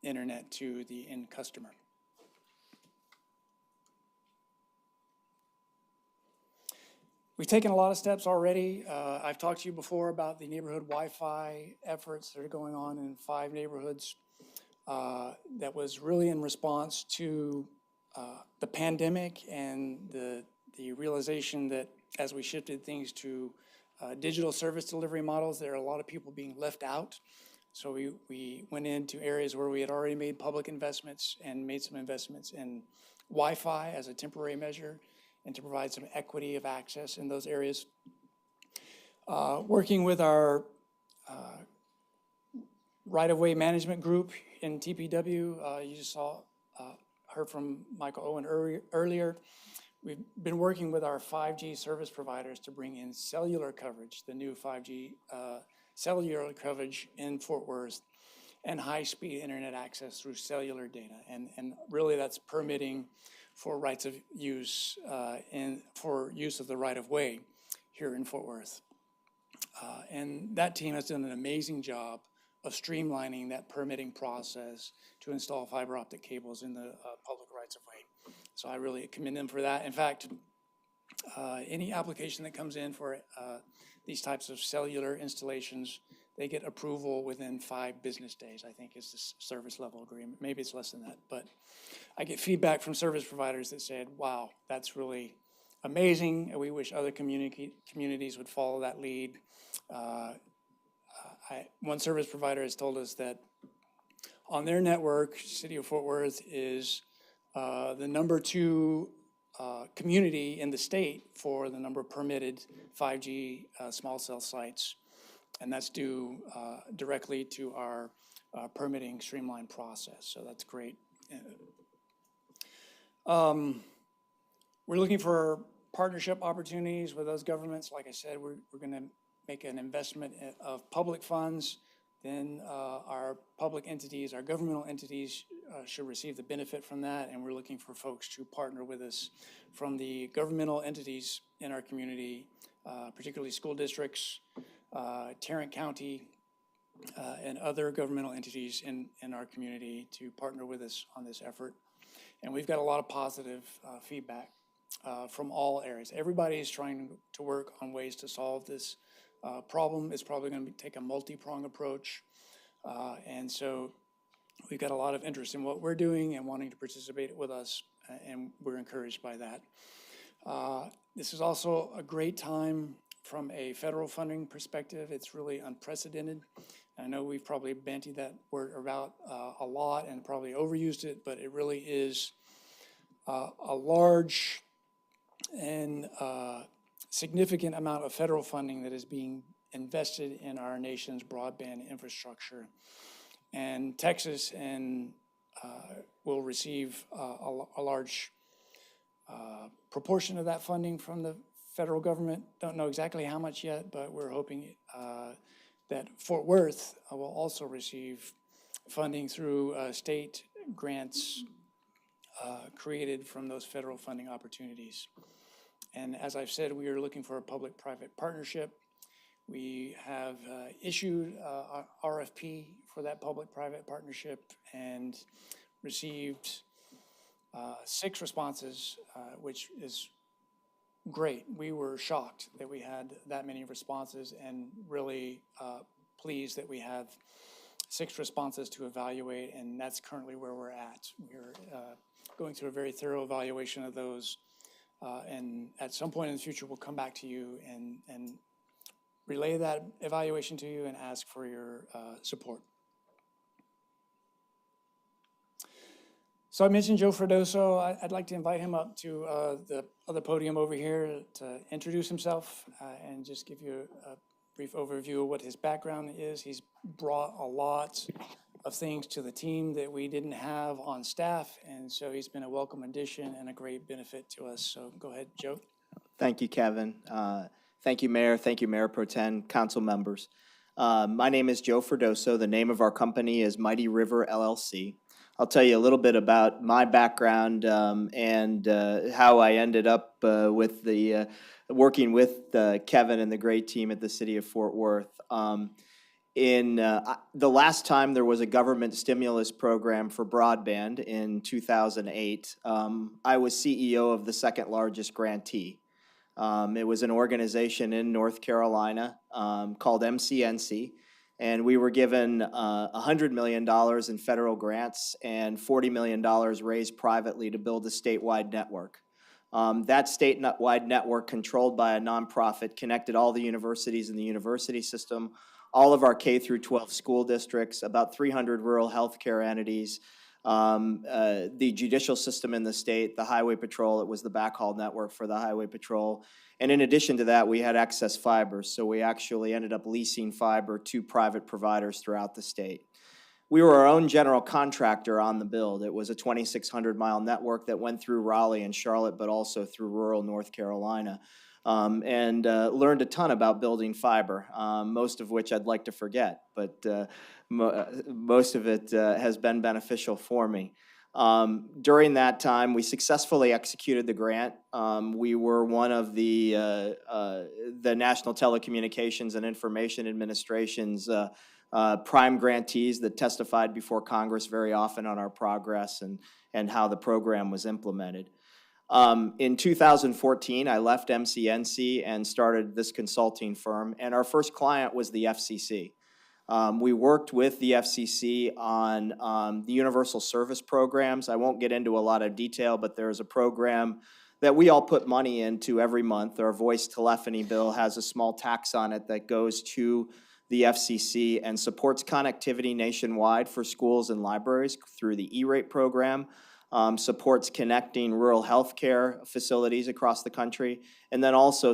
internet to the end customer. We've taken a lot of steps already. I've talked to you before about the neighborhood Wi-Fi efforts that are going on in 5 neighborhoods. That was really in response to the pandemic and the realization that as we shifted things to digital service delivery models, there are a lot of people being left out. So we went into areas where we had already made public investments and made some investments in Wi-Fi as a temporary measure and to provide some equity of access in those areas. Working with our right-of-way management group in TPW, you just heard from Michael Owen earlier. We've been working with our 5G service providers to bring in cellular coverage, the new 5G cellular coverage in Fort Worth, and high-speed internet access through cellular data. And really that's permitting for rights of use and for use of the right-of-way here in Fort Worth. And that team has done an amazing job of streamlining that permitting process to install fiber optic cables in the public rights-of-way. So I really commend them for that. In fact, any application that comes in for these types of cellular installations, they get approval within 5 business days, I think is the service level agreement. Maybe it's less than that, but I get feedback from service providers that said, wow, that's really amazing. And we wish other communities would follow that lead. One service provider has told us that on their network, City of Fort Worth is the number 2 community in the state for the number of permitted 5G small cell sites. And that's due directly to our permitting streamline process. So that's great. We're looking for partnership opportunities with those governments. Like I said, we're going to make an investment of public funds. Then our public entities, our governmental entities should receive the benefit from that. And we're looking for folks to partner with us from the governmental entities in our community, particularly school districts, Tarrant County, and other governmental entities in our community to partner with us on this effort. And we've got a lot of positive feedback from all areas. Everybody is trying to work on ways to solve this problem. It's probably going to take a multi-pronged approach. And so we've got a lot of interest in what we're doing and wanting to participate with us, and we're encouraged by that. This is also a great time from a federal funding perspective. It's really unprecedented. I know we've probably bandied that word about a lot and probably overused it, but it really is a large and significant amount of federal funding that is being invested in our nation's broadband infrastructure. And Texas will receive a large proportion of that funding from the federal government. Don't know exactly how much yet, but we're hoping that Fort Worth will also receive funding through state grants created from those federal funding opportunities. And as I've said, we are looking for a public-private partnership. We have issued a RFP for that public-private partnership and received 6 responses, which is great. We were shocked that we had that many responses and really pleased that we have 6 responses to evaluate, and that's currently where we're at. We're going through a very thorough evaluation of those, and at some point in the future, we'll come back to you and relay that evaluation to you and ask for your support. So I mentioned Joe Fredoso. I'd like to invite him up to the other podium over here to introduce himself and just give you a brief overview of what his background is. He's brought a lot of things to the team that we didn't have on staff, and so he's been a welcome addition and a great benefit to us. So go ahead, Joe. Thank you, Kevin. Thank you, Mayor. Thank you, Mayor Pro Tem, council members. My name is Joe Fredoso. The name of our company is Mighty River LLC. I'll tell you a little bit about my background and how I ended up with working with Kevin and the great team at the City of Fort Worth. The last time there was a government stimulus program for broadband in 2008, I was CEO of the second largest grantee. It was an organization in North Carolina called MCNC, and we were given $100 million in federal grants and $40 million raised privately to build a statewide network. That statewide network, controlled by a nonprofit, connected all the universities in the university system, all of our K through 12 school districts, about 300 rural healthcare entities, the judicial system in the state, the highway patrol. It was the backhaul network for the highway patrol. And in addition to that, we had excess fiber. So we actually ended up leasing fiber to private providers throughout the state. We were our own general contractor on the build. It was a 2,600-mile network that went through Raleigh and Charlotte, but also through rural North Carolina. And learned a ton about building fiber, most of which I'd like to forget, but most of it has been beneficial for me. During that time, we successfully executed the grant. We were one of the National Telecommunications and Information Administration's prime grantees that testified before Congress very often on our progress and how the program was implemented. In 2014, I left MCNC and started this consulting firm, and our first client was the FCC. We worked with the FCC on the universal service programs. I won't get into a lot of detail, but there's a program that we all put money into every month. Our voice telephony bill has a small tax on it that goes to the FCC and supports connectivity nationwide for schools and libraries through the E-rate program. Supports connecting rural healthcare facilities across the country, and then also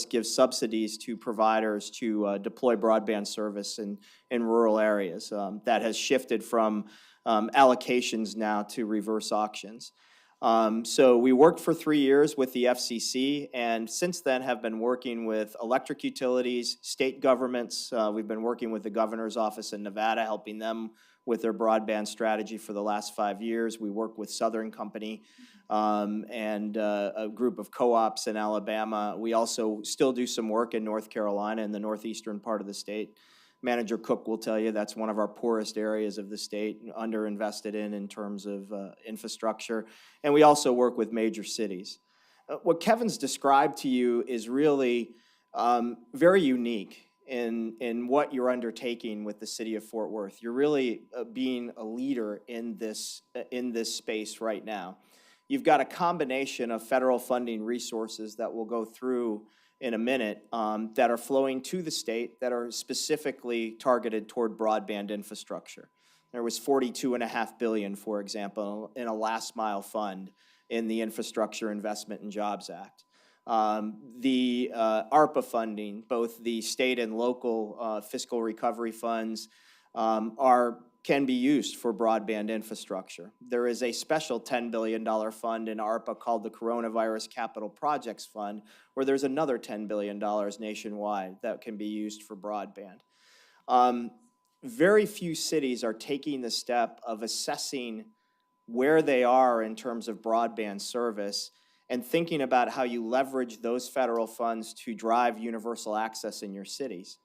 gives subsidies to providers to deploy broadband service in rural areas. That has shifted from allocations now to reverse auctions. So we worked for 3 years with the FCC, and since then have been working with electric utilities, state governments. We've been working with the governor's office in Nevada, helping them with their broadband strategy for the last 5 years. We work with Southern Company and a group of co-ops in Alabama. We also still do some work in North Carolina in the northeastern part of the state. Manager Cook will tell you that's one of our poorest areas of the state, underinvested in terms of infrastructure. And we also work with major cities. What Kevin's described to you is really very unique in what you're undertaking with the city of Fort Worth. You're really being a leader in this space right now. You've got a combination of federal funding resources that we'll go through in a minute that are flowing to the state that are specifically targeted toward broadband infrastructure. There was $42.5 billion, for example, in a last mile fund in the Infrastructure Investment and Jobs Act. The ARPA funding, both the state and local fiscal recovery funds, can be used for broadband infrastructure. There is a special $10 billion fund in ARPA called the Coronavirus Capital Projects Fund, where there's another $10 billion nationwide that can be used for broadband. Very few cities are taking the step of assessing where they are in terms of broadband service and thinking about how you leverage those federal funds to drive universal access in your cities.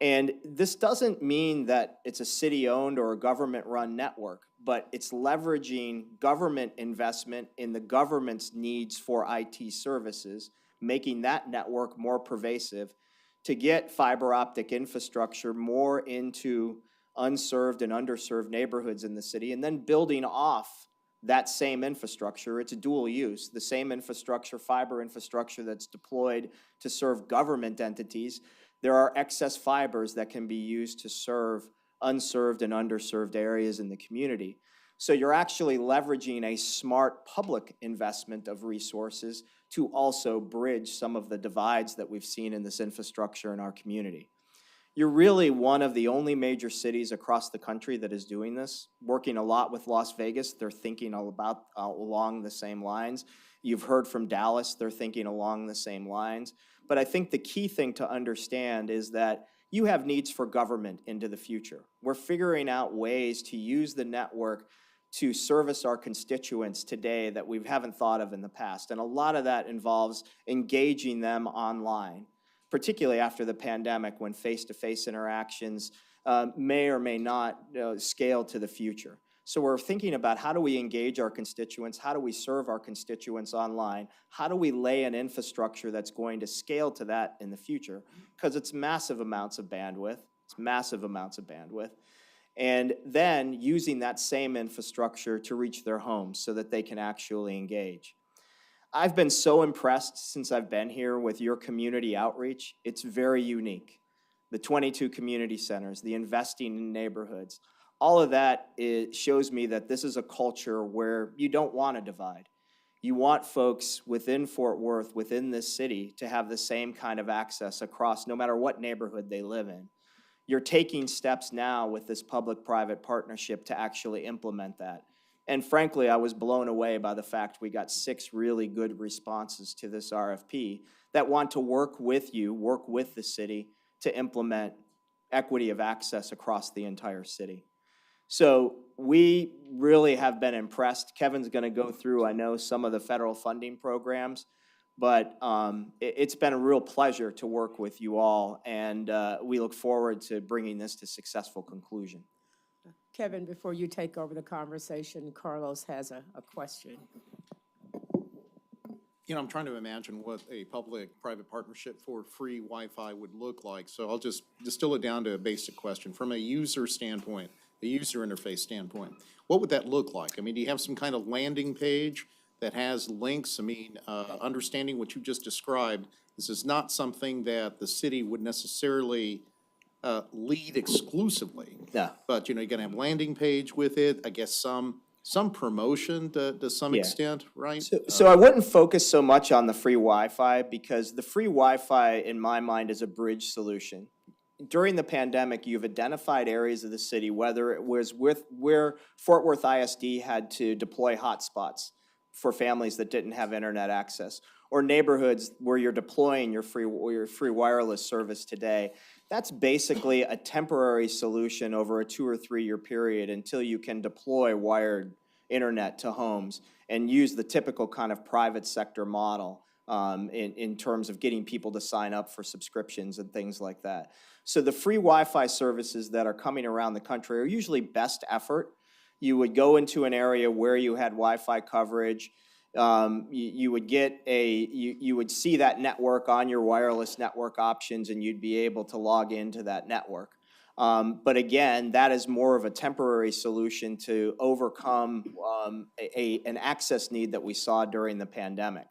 And this doesn't mean that it's a city-owned or a government-run network, but it's leveraging government investment in the government's needs for IT services, making that network more pervasive to get fiber optic infrastructure more into unserved and underserved neighborhoods in the city, and then building off that same infrastructure. It's a dual use. The same infrastructure, fiber infrastructure that's deployed to serve government entities, there are excess fibers that can be used to serve unserved and underserved areas in the community. So you're actually leveraging a smart public investment of resources to also bridge some of the divides that we've seen in this infrastructure in our community. You're really one of the only major cities across the country that is doing this, working a lot with Las Vegas. They're thinking along the same lines. You've heard from Dallas, they're thinking along the same lines. But I think the key thing to understand is that you have needs for government into the future. We're figuring out ways to use the network to service our constituents today that we haven't thought of in the past. And a lot of that involves engaging them online, particularly after the pandemic when face-to-face interactions may or may not scale to the future. So we're thinking about how do we engage our constituents? How do we serve our constituents online? How do we lay an infrastructure that's going to scale to that in the future? Because it's massive amounts of bandwidth. It's massive amounts of bandwidth. And then using that same infrastructure to reach their homes so that they can actually engage. I've been so impressed since I've been here with your community outreach. It's very unique. The 22 community centers, the investing in neighborhoods, all of that shows me that this is a culture where you don't want to divide. You want folks within Fort Worth, within this city, to have the same kind of access across no matter what neighborhood they live in. You're taking steps now with this public-private partnership to actually implement that. And frankly, I was blown away by the fact we got 6 really good responses to this RFP that want to work with you, work with the city to implement equity of access across the entire city. So we really have been impressed. Kevin's going to go through, I know, some of the federal funding programs, but it's been a real pleasure to work with you all, and we look forward to bringing this to successful conclusion. Kevin, before you take over the conversation, Carlos has a question. You know, I'm trying to imagine what a public-private partnership for free Wi-Fi would look like. So I'll just distill it down to a basic question. From a user standpoint, the user interface standpoint, what would that look like? I mean, do you have some kind of landing page that has links? I mean, understanding what you just described, this is not something that the city would necessarily lead exclusively. Yeah. But, you know, you're gonna have landing page with it, I guess some promotion to some Yeah. extent, right? So I wouldn't focus so much on the free Wi-Fi because the free Wi-Fi, in my mind, is a bridge solution. During the pandemic, you've identified areas of the city, whether it was where Fort Worth ISD had to deploy hotspots for families that didn't have internet access, or neighborhoods where you're deploying your free wireless service today. That's basically a temporary solution over a 2 or 3 year period until you can deploy wired internet to homes and use the typical kind of private sector model in terms of getting people to sign up for subscriptions and things like that. So the free Wi-Fi services that are coming around the country are usually best effort. You would go into an area where you had Wi-Fi coverage. You would get you would see that network on your wireless network options, and you'd be able to log into that network. But again, that is more of a temporary solution to overcome an access need that we saw during the pandemic.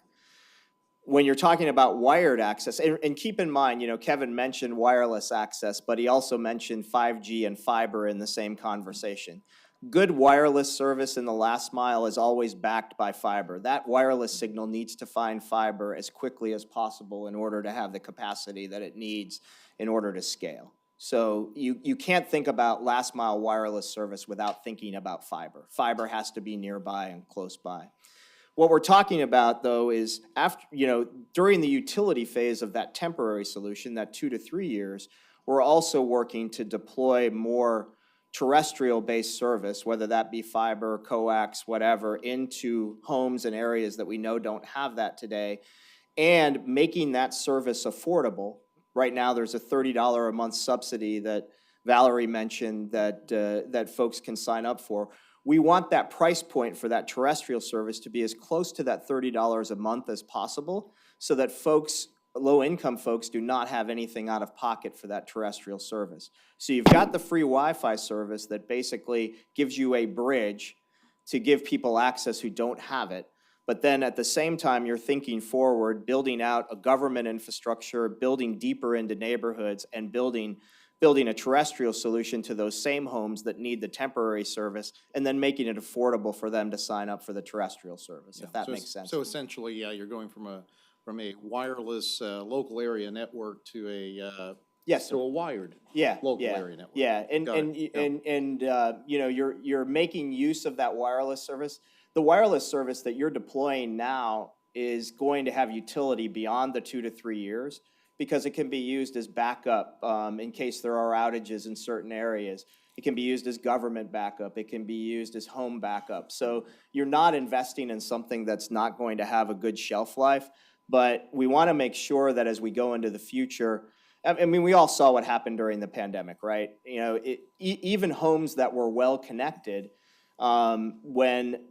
When you're talking about wired access, and keep in mind, you know, Kevin mentioned wireless access, but he also mentioned 5G and fiber in the same conversation. Good wireless service in the last mile is always backed by fiber. That wireless signal needs to find fiber as quickly as possible in order to have the capacity that it needs in order to scale. So you can't think about last mile wireless service without thinking about fiber. Fiber has to be nearby and close by. What we're talking about, though, is after, you know, during the utility phase of that temporary solution, that 2 to 3 years, we're also working to deploy more terrestrial-based service, whether that be fiber, coax, whatever, into homes and areas that we know don't have that today, and making that service affordable. Right now, there's a $30 a month subsidy that Valerie mentioned that folks can sign up for. We want that price point for that terrestrial service to be as close to that $30 a month as possible so that folks, low-income folks, do not have anything out of pocket for that terrestrial service. So you've got the free Wi-Fi service that basically gives you a bridge to give people access who don't have it. But then at the same time, you're thinking forward, building out a government infrastructure, building deeper into neighborhoods, and building a terrestrial solution to those same homes that need the temporary service, and then making it affordable for them to sign up for the terrestrial service, if that makes sense. So essentially, yeah, you're going from a wireless local area network to a yes, to a wired local area network. Yeah, and you know, you're making use of that wireless service. The wireless service that you're deploying now is going to have utility beyond the 2 to 3 years because it can be used as backup in case there are outages in certain areas. It can be used as government backup. It can be used as home backup. So you're not investing in something that's not going to have a good shelf life, but we want to make sure that as we go into the future, I mean, we all saw what happened during the pandemic, right? You know, even homes that were well connected, when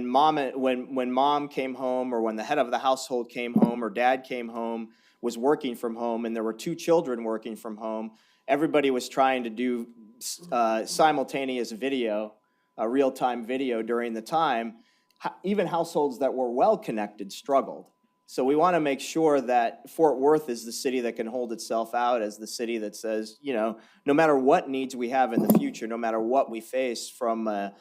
mom came home, or when the head of the household came home, or dad came home, was working from home, and there were two children working from home, everybody was trying to do simultaneous video, real-time video during the time. Even households that were well connected struggled. So we want to make sure that Fort Worth is the city that can hold itself out as the city that says, you know, no matter what needs we have in the future, no matter what we face from a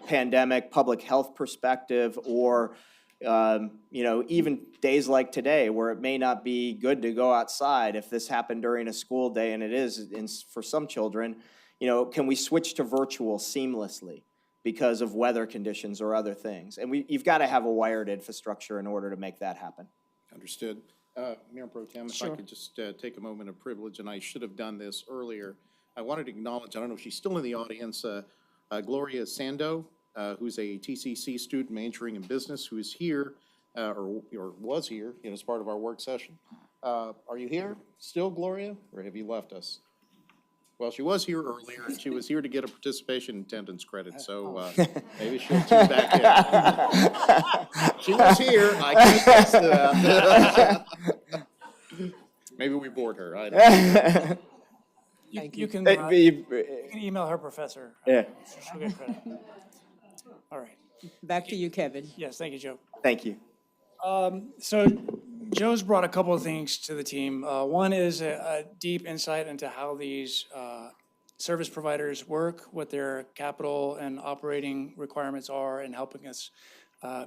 pandemic, public health perspective, or you know, even days like today where it may not be good to go outside if this happened during a school day, and it is for some children, you know, can we switch to virtual seamlessly because of weather conditions or other things? And you've got to have a wired infrastructure in order to make that happen. Understood. Mayor Pro Tem, if I could just take a moment of privilege, and I should have done this earlier. I wanted to acknowledge, I don't know if she's still in the audience, Gloria Sando, who's a TCC student majoring in business, who is here, or was here, you know, as part of our work session. Are you here still, Gloria, or have you left us? Well, she was here earlier, and she was here to get a participation attendance credit, so maybe she'll tune back in. She was here, I can attest to that. Maybe we bored her, I don't know. You can email her, Professor. Yeah. She'll get credit. All right. Back to you, Kevin. Yes, thank you, Joe. Thank you. So Joe's brought a couple of things to the team. One is a deep insight into how these service providers work, what their capital and operating requirements are, and helping us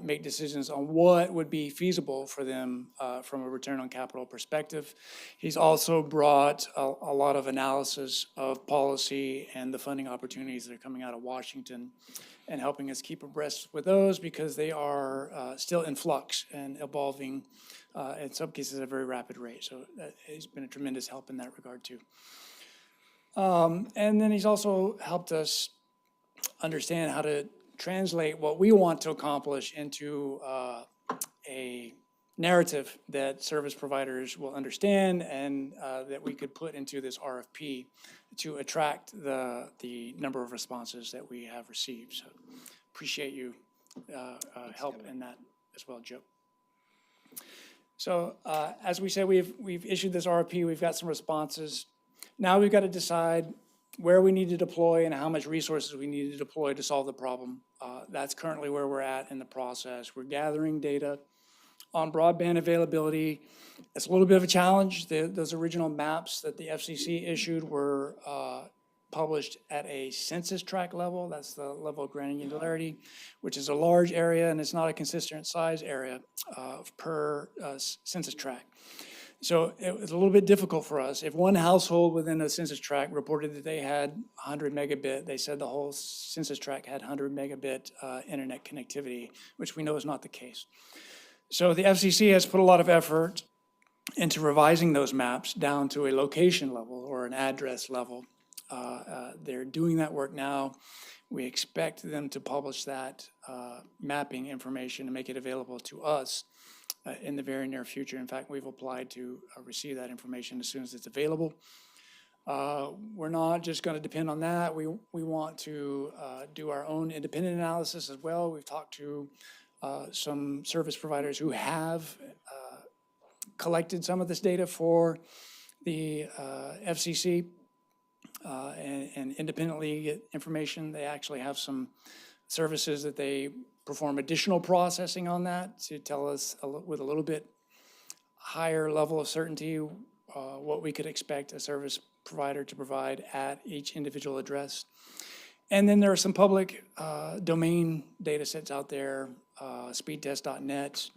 make decisions on what would be feasible for them from a return on capital perspective. He's also brought a lot of analysis of policy and the funding opportunities that are coming out of Washington, and helping us keep abreast with those, because they are still in flux and evolving in some cases at a very rapid rate. So he's been a tremendous help in that regard too. And then he's also helped us understand how to translate what we want to accomplish into a narrative that service providers will understand, and that we could put into this RFP to attract the number of responses that we have received. So appreciate you help in that as well, Joe. So as we said, we've issued this RFP, we've got some responses. Now we've got to decide where we need to deploy and how much resources we need to deploy to solve the problem. That's currently where we're at in the process. We're gathering data on broadband availability. It's a little bit of a challenge. Those original maps that the FCC issued were published at a census tract level. That's the level of granularity, which is a large area, and it's not a consistent size area per census tract. So it was a little bit difficult for us. If one household within a census tract reported that they had 100 megabit, they said the whole census tract had 100 megabit internet connectivity, which we know is not the case. So the FCC has put a lot of effort into revising those maps down to a location level or an address level. They're doing that work now. We expect them to publish that mapping information and make it available to us in the very near future. In fact, we've applied to receive that information as soon as it's available. We're not just going to depend on that. We want to do our own independent analysis as well. We've talked to some service providers who have collected some of this data for the FCC and independently get information. They actually have some services that they perform additional processing on that to tell us with a little bit higher level of certainty what we could expect a service provider to provide at each individual address. And then there are some public domain data sets out there. Speedtest.net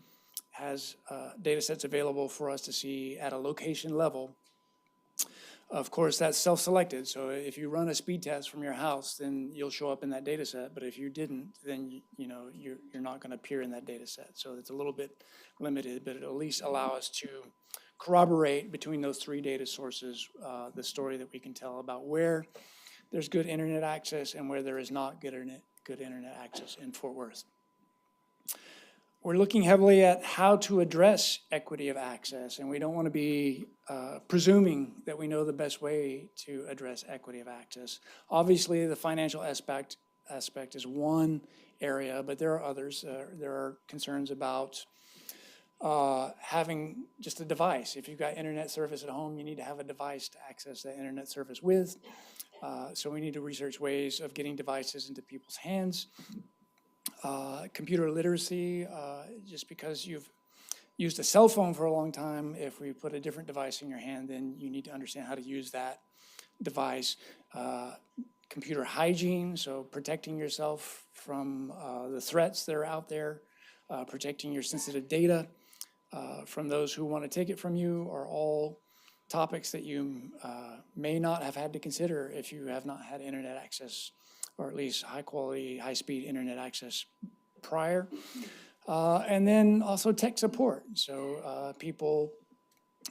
has data sets available for us to see at a location level. Of course, that's self-selected. So if you run a speed test from your house, then you'll show up in that data set. But if you didn't, then you're not going to appear in that data set. So it's a little bit limited, but it'll at least allow us to corroborate between those three data sources the story that we can tell about where there's good internet access and where there is not good internet access in Fort Worth. we're looking heavily at how to address equity of access, and we don't want to be presuming that we know the best way to address equity of access. Obviously, the financial aspect is one area, but there are others. There are concerns about having just a device. If you've got internet service at home, you need to have a device to access that internet service with. So we need to research ways of getting devices into people's hands. Computer literacy, just because you've used a cell phone for a long time, if we put a different device in your hand, then you need to understand how to use that device. Computer hygiene, so protecting yourself from the threats that are out there, protecting your sensitive data from those who want to take it from you, are all topics that you may not have had to consider if you have not had internet access, or at least high quality, high speed internet access prior. And then also tech support. So people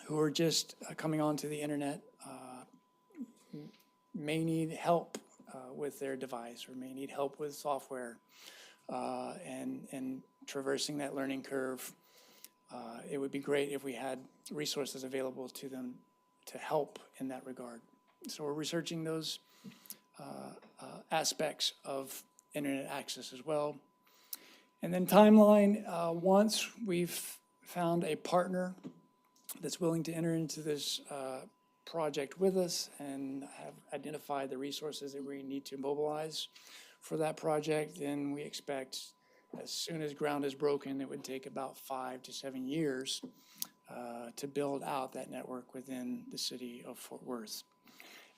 who are just coming onto the internet may need help with their device, or may need help with software and traversing that learning curve. It would be great if we had resources available to them to help in that regard. So we're researching those aspects of internet access as well. And then timeline, once we've found a partner that's willing to enter into this project with us and have identified the resources that we need to mobilize for that project, then we expect as soon as ground is broken, it would take about 5 to 7 years to build out that network within the city of Fort Worth.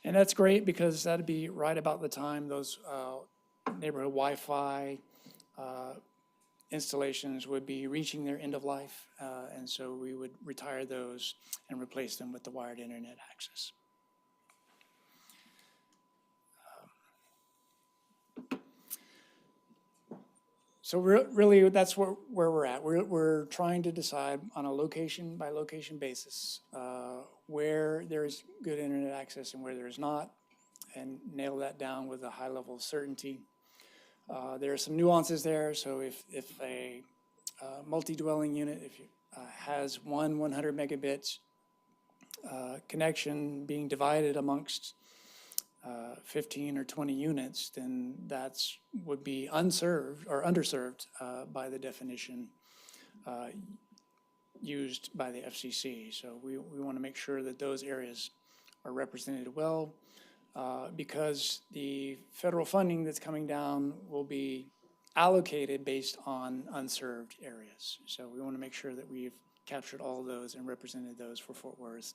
And that's great because that'd be right about the time those neighborhood Wi-Fi installations would be reaching their end of life. And so we would retire those and replace them with the wired internet access. So really, that's where we're at. We're trying to decide on a location by location basis where there's good internet access and where there's not, and nail that down with a high level of certainty. There are some nuances there. So if a multi-dwelling unit has one 100 megabit connection being divided amongst 15 or 20 units, then that's would be unserved or underserved by the definition used by the FCC. So we want to make sure that those areas are represented well, because the federal funding that's coming down will be allocated based on unserved areas. So we want to make sure that we've captured all of those and represented those for Fort Worth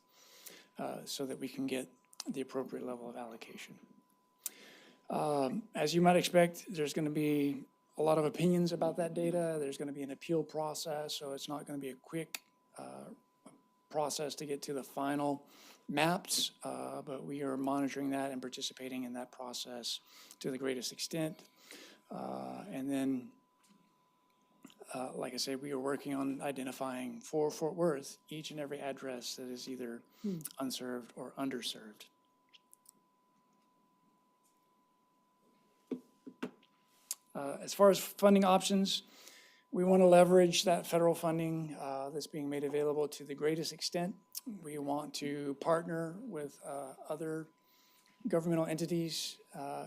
so that we can get the appropriate level of allocation. As you might expect, there's going to be a lot of opinions about that data. There's going to be an appeal process, so it's not going to be a quick process to get to the final maps, but we are monitoring that and participating in that process to the greatest extent. And then, like I said, we are working on identifying for Fort Worth each and every address that is either unserved or underserved. As far as funding options, we want to leverage that federal funding that's being made available to the greatest extent. We want to partner with other governmental entities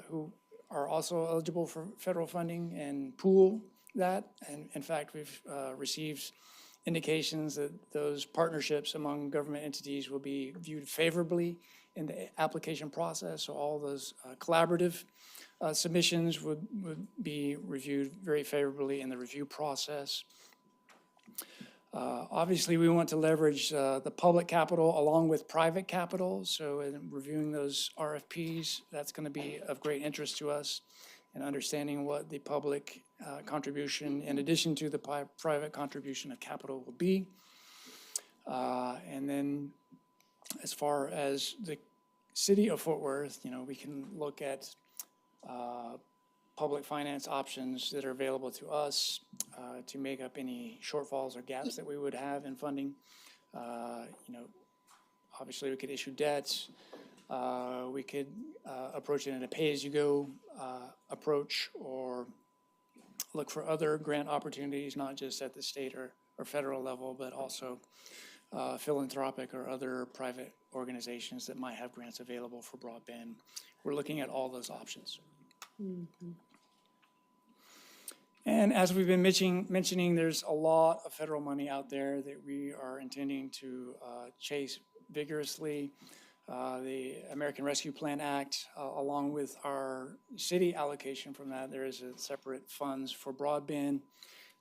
who are also eligible for federal funding and pool that. And in fact, we've received indications that those partnerships among government entities will be viewed favorably in the application process. So all those collaborative submissions would be reviewed very favorably in the review process. Obviously, we want to leverage the public capital along with private capital. So in reviewing those RFPs, that's going to be of great interest to us, and understanding what the public contribution in addition to the private contribution of capital will be. And then as far as the city of Fort Worth, we can look at public finance options that are available to us to make up any shortfalls or gaps that we would have in funding. Obviously we could issue debts. We could approach it in a pay-as-you-go approach, or look for other grant opportunities, not just at the state or federal level, but also philanthropic or other private organizations that might have grants available for broadband. We're looking at all those options. And as we've been mentioning, there's a lot of federal money out there that we are intending to chase vigorously. The American Rescue Plan Act, along with our city allocation from that, there is a separate funds for broadband.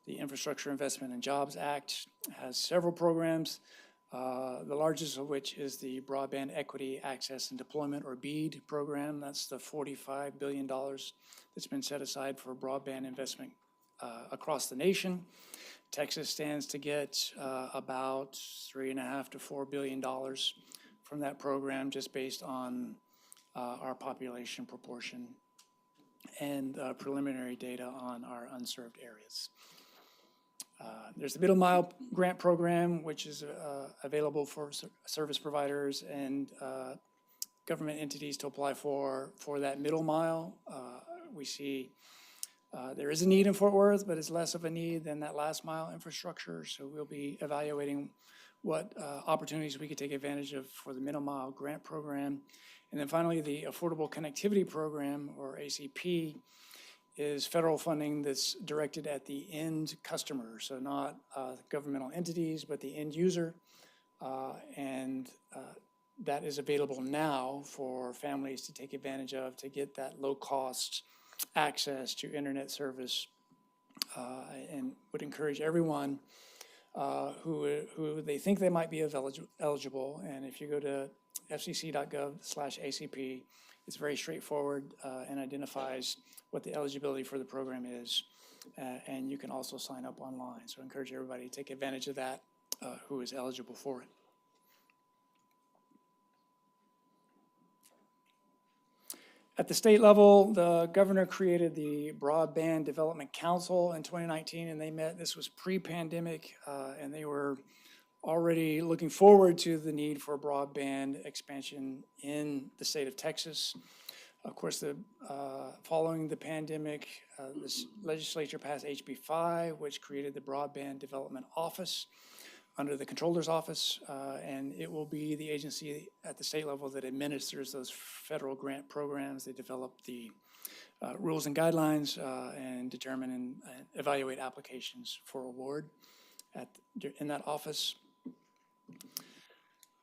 The Infrastructure Investment and Jobs Act has several programs, the largest of which is the Broadband Equity Access and Deployment, or BEAD program. That's the $45 billion that's been set aside for broadband investment across the nation. Texas stands to get about $3.5 to $4 billion from that program, just based on our population proportion and preliminary data on our unserved areas. There's the Middle Mile Grant Program, which is available for service providers and government entities to apply for that middle mile. We see there is a need in Fort Worth, but it's less of a need than that last mile infrastructure. So we'll be evaluating what opportunities we could take advantage of for the Middle Mile Grant Program. And then finally, the Affordable Connectivity Program, or ACP, is federal funding that's directed at the end customer, so not governmental entities, but the end user. And that is available now for families to take advantage of, to get that low-cost access to internet service, and would encourage everyone who they think they might be eligible. And if you go to fcc.gov/ACP, it's very straightforward and identifies what the eligibility for the program is. And you can also sign up online. So I encourage everybody to take advantage of that who is eligible for it. At the state level, the governor created the Broadband Development Council in 2019, and they met. This was pre-pandemic, and they were already looking forward to the need for broadband expansion in the state of Texas. Of course, following the pandemic, this legislature passed HB 5, which created the Broadband Development Office under the Controller's Office, and it will be the agency at the state level that administers those federal grant programs. They develop the rules and guidelines and determine and evaluate applications for award in that office.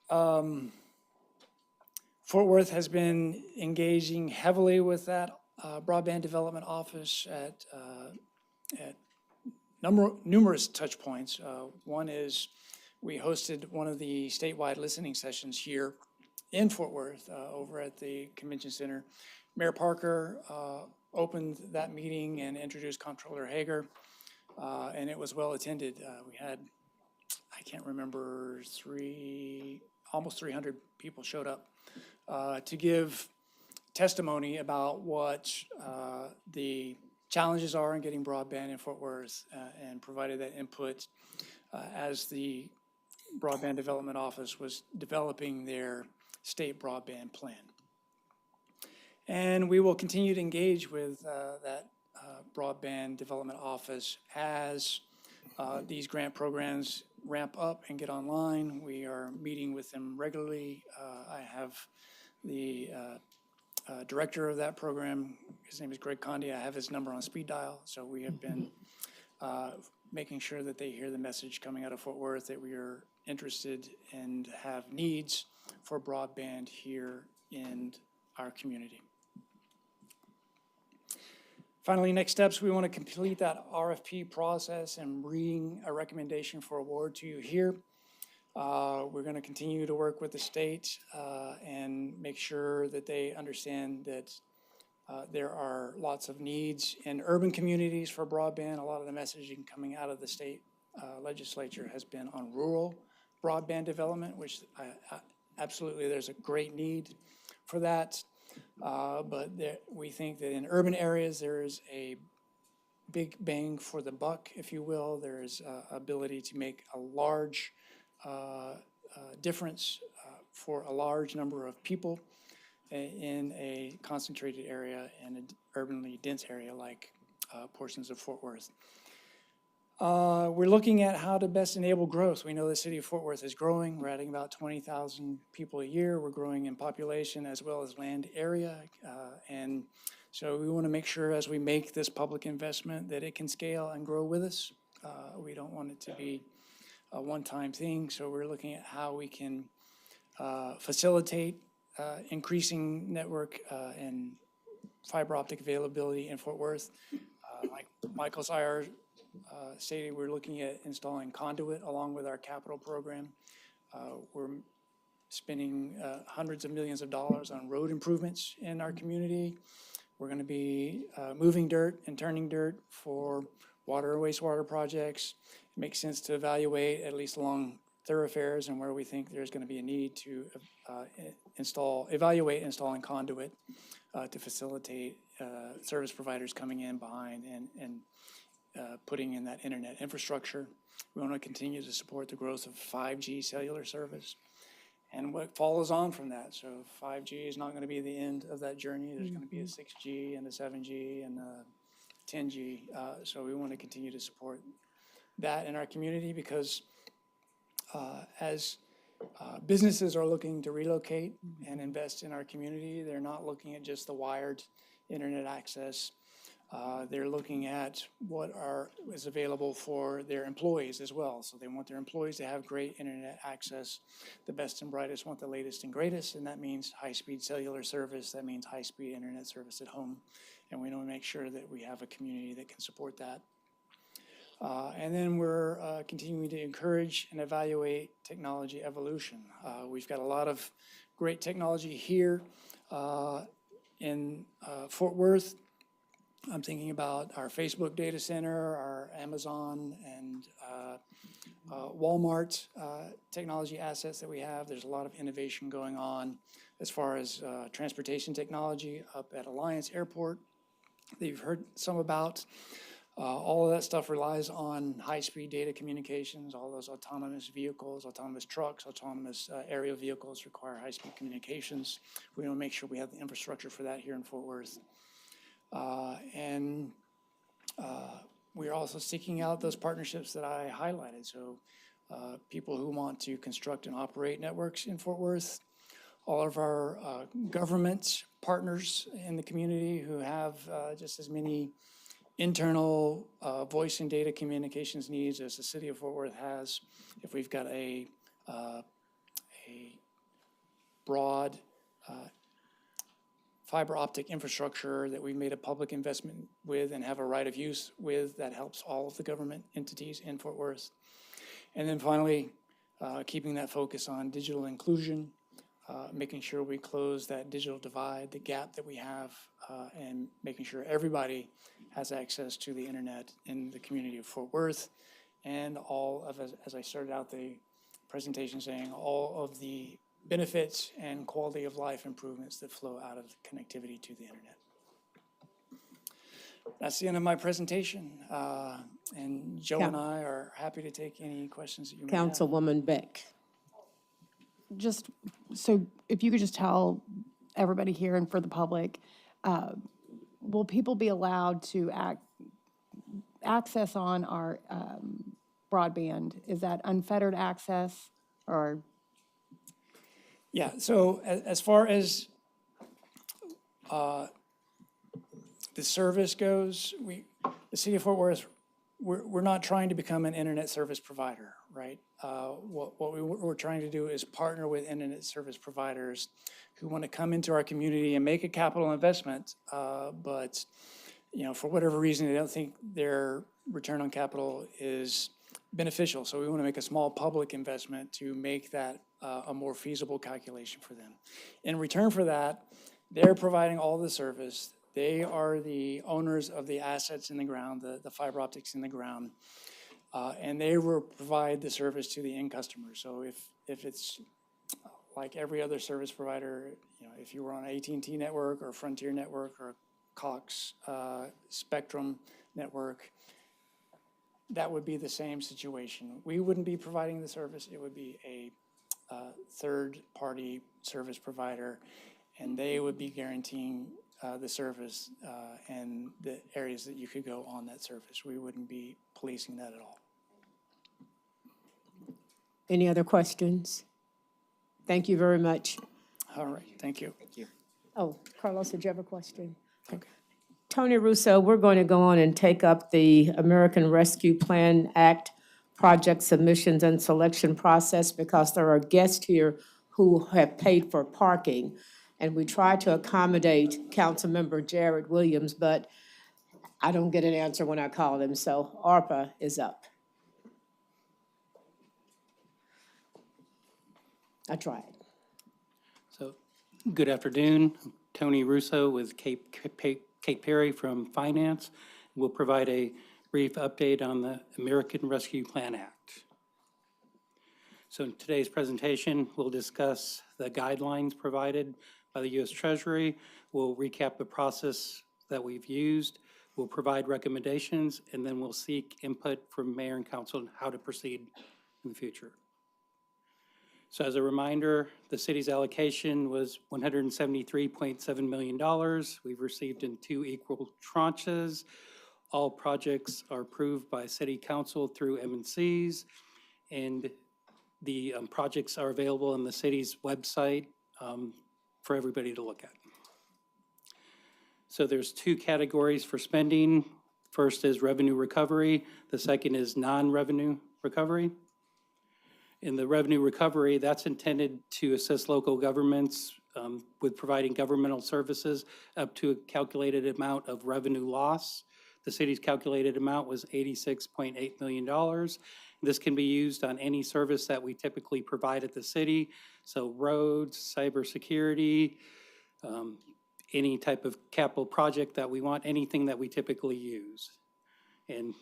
Fort Worth has been engaging heavily with that Broadband Development Office at numerous touch points. One is we hosted one of the statewide listening sessions here in Fort Worth over at the Convention Center. Mayor Parker opened that meeting and introduced Comptroller Hager, and it was well attended. We had, I can't remember, almost 300 people showed up to give testimony about what the challenges are in getting broadband in Fort Worth, and provided that input as the Broadband Development Office was developing their state broadband plan. And we will continue to engage with that Broadband Development Office as these grant programs ramp up and get online. We are meeting with them regularly. I have the director of that program, his name is Greg Condi. I have his number on speed dial. So we have been making sure that they hear the message coming out of Fort Worth that we are interested and have needs for broadband here in our community. Finally, next steps, we want to complete that RFP process and bring a recommendation for award to you here. We're going to continue to work with the state and make sure that they understand that there are lots of needs in urban communities for broadband. A lot of the messaging coming out of the state legislature has been on rural broadband development, which absolutely there's a great need for that. But we think that in urban areas, there is a big bang for the buck, if you will. There is ability to make a large difference for a large number of people in a concentrated area, in an urbanly dense area like portions of Fort Worth. We're looking at how to best enable growth. We know the city of Fort Worth is growing. We're adding about 20,000 people a year. We're growing in population as well as land area. And so we want to make sure as we make this public investment that it can scale and grow with us. We don't want it to be a one-time thing. So we're looking at how we can facilitate increasing network and fiber optic availability in Fort Worth. Like Michael Sire stated, we're looking at installing conduit along with our capital program. We're spending hundreds of millions of dollars on road improvements in our community. We're going to be moving dirt and turning dirt for water and wastewater projects. It makes sense to evaluate, at least along thoroughfares and where we think there's going to be a need to evaluate installing conduit to facilitate service providers coming in behind and putting in that internet infrastructure. We want to continue to support the growth of 5G cellular service and what follows on from that. So 5G is not going to be the end of that journey. There's going to be a 6G and a 7G and a 10G. So we want to continue to support that in our community because as businesses are looking to relocate and invest in our community, they're not looking at just the wired internet access. They're looking at what is available for their employees as well. So they want their employees to have great internet access. The best and brightest want the latest and greatest, and that means high-speed cellular service. That means high-speed internet service at home. And we want to make sure that we have a community that can support that. And then we're continuing to encourage and evaluate technology evolution. We've got a lot of great technology here in Fort Worth. I'm thinking about our Facebook data center, our Amazon and Walmart technology assets that we have. There's a lot of innovation going on as far as transportation technology up at Alliance Airport that you've heard some about. All of that stuff relies on high-speed data communications. All those autonomous vehicles, autonomous trucks, autonomous aerial vehicles require high-speed communications. We want to make sure we have the infrastructure for that here in Fort Worth. And we're also seeking out those partnerships that I highlighted. So people who want to construct and operate networks in Fort Worth, all of our government partners in the community who have just as many internal voice and data communications needs as the city of Fort Worth has. If we've got a broad fiber optic infrastructure that we've made a public investment with and have a right of use with, that helps all of the government entities in Fort Worth. And then finally, keeping that focus on digital inclusion, making sure we close that digital divide, the gap that we have, and making sure everybody has access to the internet in the community of Fort Worth, and all of, as I started out the presentation saying, all of the benefits and quality of life improvements that flow out of connectivity to the internet. That's the end of my presentation, and Joe and I are happy to take any questions that you may have. Councilwoman Beck. Just, so if you could just tell everybody here and for the public, will people be allowed to access on our broadband? Is that unfettered access or? Yeah, so as far as the service goes, the city of Fort Worth, we're not trying to become an internet service provider, right? What we're trying to do is partner with internet service providers who want to come into our community and make a capital investment, but for whatever reason, they don't think their return on capital is beneficial. So we want to make a small public investment to make that a more feasible calculation for them. In return for that, they're providing all the service. They are the owners of the assets in the ground, the fiber optics in the ground, and they will provide the service to the end customer. So if it's like every other service provider, if you were on an AT&T network or a Frontier network or a Cox Spectrum network, that would be the same situation. We wouldn't be providing the service. It would be a third-party service provider, and they would be guaranteeing the surface and the areas that you could go on that surface. We wouldn't be policing that at all. Any other questions? Thank you very much. All right, thank you. Oh, Carlos, did you have a question? Okay. Tony Russo, we're going to go on and take up the American Rescue Plan Act project submissions and selection process because there are guests here who have paid for parking. And we try to accommodate Councilmember Jared Williams, but I don't get an answer when I call him, so ARPA is up. I tried. So, good afternoon. I'm Tony Russo with Kate Perry from Finance. We'll provide a brief update on the American Rescue Plan Act. So in today's presentation, we'll discuss the guidelines provided by the U.S. Treasury. We'll recap the process that we've used. We'll provide recommendations, and then we'll seek input from Mayor and Council on how to proceed in the future. So as a reminder, the city's allocation was $173.7 million. We've received in 2 equal tranches. All projects are approved by City Council through M&Cs, and the projects are available on the city's website for everybody to look at. So there's 2 categories for spending. First is revenue recovery. The second is non-revenue recovery. In the revenue recovery, that's intended to assist local governments with providing governmental services up to a calculated amount of revenue loss. The city's calculated amount was $86.8 million. This can be used on any service that we typically provide at the city. So roads, cybersecurity, any type of capital project that we want, anything that we typically use. And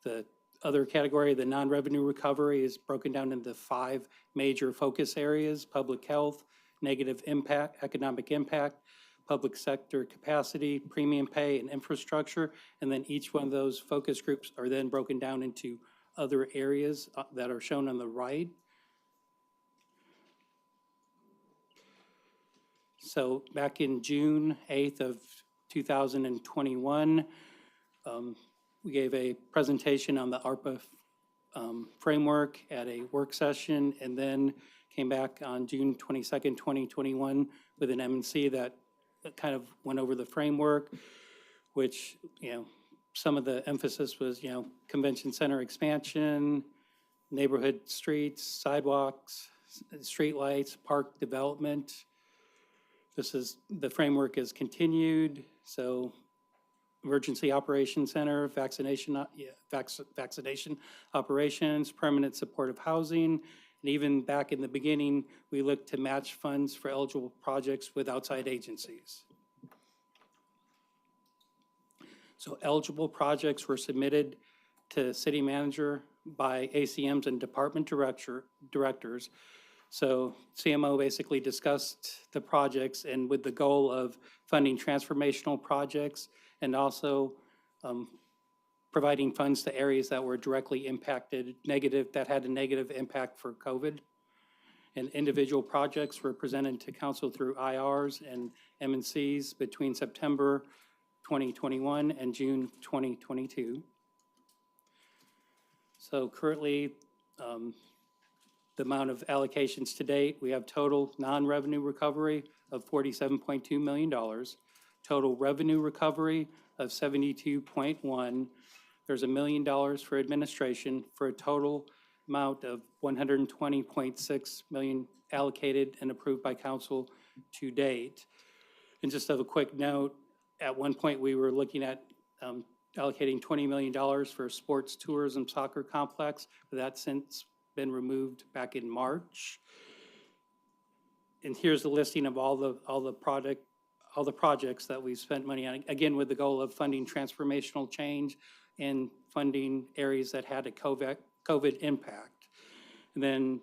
the other category, the non-revenue recovery, is broken down into 5 major focus areas: public health, negative impact, economic impact, public sector capacity, premium pay, and infrastructure. And then each one of those focus groups are then broken down into other areas that are shown on the right. So back in June 8th of 2021, we gave a presentation on the ARPA framework at a work session, and then came back on June 22nd, 2021 with an M&C that kind of went over the framework, which, some of the emphasis was, convention center expansion, neighborhood streets, sidewalks, streetlights, park development. The framework is continued, so Emergency Operations Center, vaccination operations, permanent supportive housing, and even back in the beginning, we looked to match funds for eligible projects with outside agencies. So eligible projects were submitted to city manager by ACMs and department directors. So CMO basically discussed the projects, and with the goal of funding transformational projects and also providing funds to areas that were directly impacted, that had a negative impact for COVID. And individual projects were presented to council through IRs and M&Cs between September 2021 and June 2022. So currently, the amount of allocations to date, we have total non-revenue recovery of $47.2 million, total revenue recovery of $72.1. There's $1 million for administration for a total amount of $120.6 million allocated and approved by council to date. And just of a quick note, at one point we were looking at allocating $20 million for a sports tourism soccer complex, but that's since been removed back in March. And here's the listing of all the projects that we've spent money on, again, with the goal of funding transformational change and funding areas that had a COVID impact. And then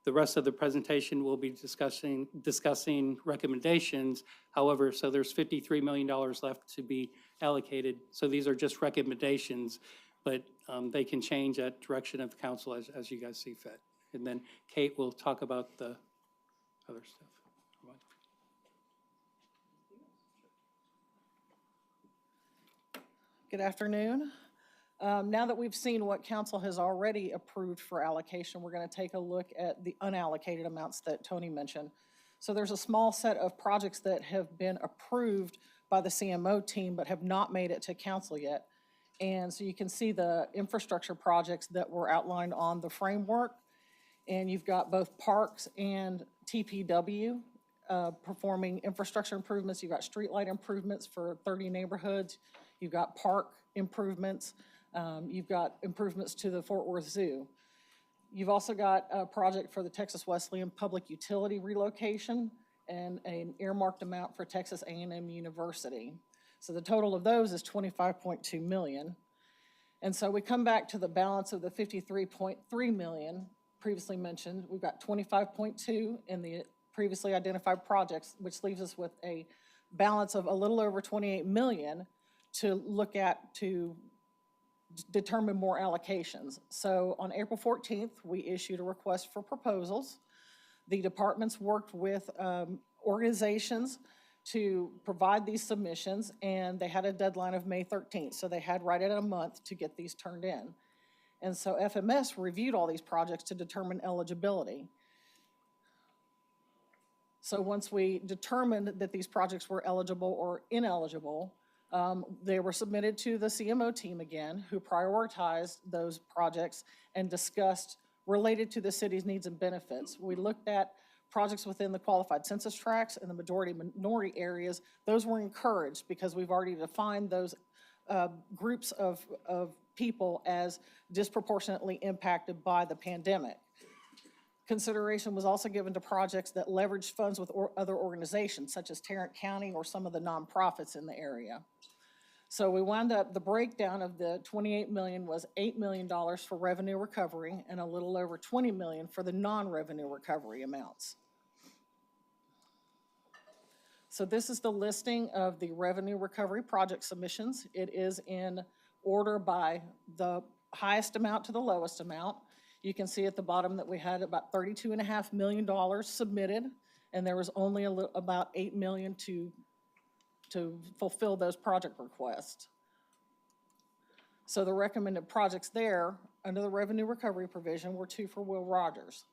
the rest of the presentation will be discussing recommendations. However, so there's $53 million left to be allocated. So these are just recommendations, but they can change at direction of council as you guys see fit. And then Kate will talk about the other stuff. Good afternoon. Now that we've seen what council has already approved for allocation, we're going to take a look at the unallocated amounts that Tony mentioned. So there's a small set of projects that have been approved by the CMO team but have not made it to council yet. And so you can see the infrastructure projects that were outlined on the framework. And you've got both parks and TPW performing infrastructure improvements. You've got streetlight improvements for 30 neighborhoods. You've got park improvements. You've got improvements to the Fort Worth Zoo. You've also got a project for the Texas Wesleyan Public Utility relocation and an earmarked amount for Texas A&M University. So the total of those is $25.2 million. And so we come back to the balance of the $53.3 million previously mentioned. We've got 25.2 in the previously identified projects, which leaves us with a balance of a little over 28 million to look at to determine more allocations. So on April 14th, we issued a request for proposals. The departments worked with organizations to provide these submissions, and they had a deadline of May 13th. So they had right at a month to get these turned in. And so FMS reviewed all these projects to determine eligibility. So once we determined that these projects were eligible or ineligible, they were submitted to the CMO team again, who prioritized those projects and discussed related to the city's needs and benefits. We looked at projects within the qualified census tracts and the majority minority areas. Those were encouraged because we've already defined those groups of people as disproportionately impacted by the pandemic. Consideration was also given to projects that leveraged funds with other organizations, such as Tarrant County or some of the nonprofits in the area. So we wound up, the breakdown of the 28 million was $8 million for revenue recovery and a little over 20 million for the non-revenue recovery amounts. So this is the listing of the revenue recovery project submissions. It is in order by the highest amount to the lowest amount. You can see at the bottom that we had about $32.5 million submitted, and there was only about 8 million to fulfill those project requests. So the recommended projects there under the revenue recovery provision were two for Will Rogers,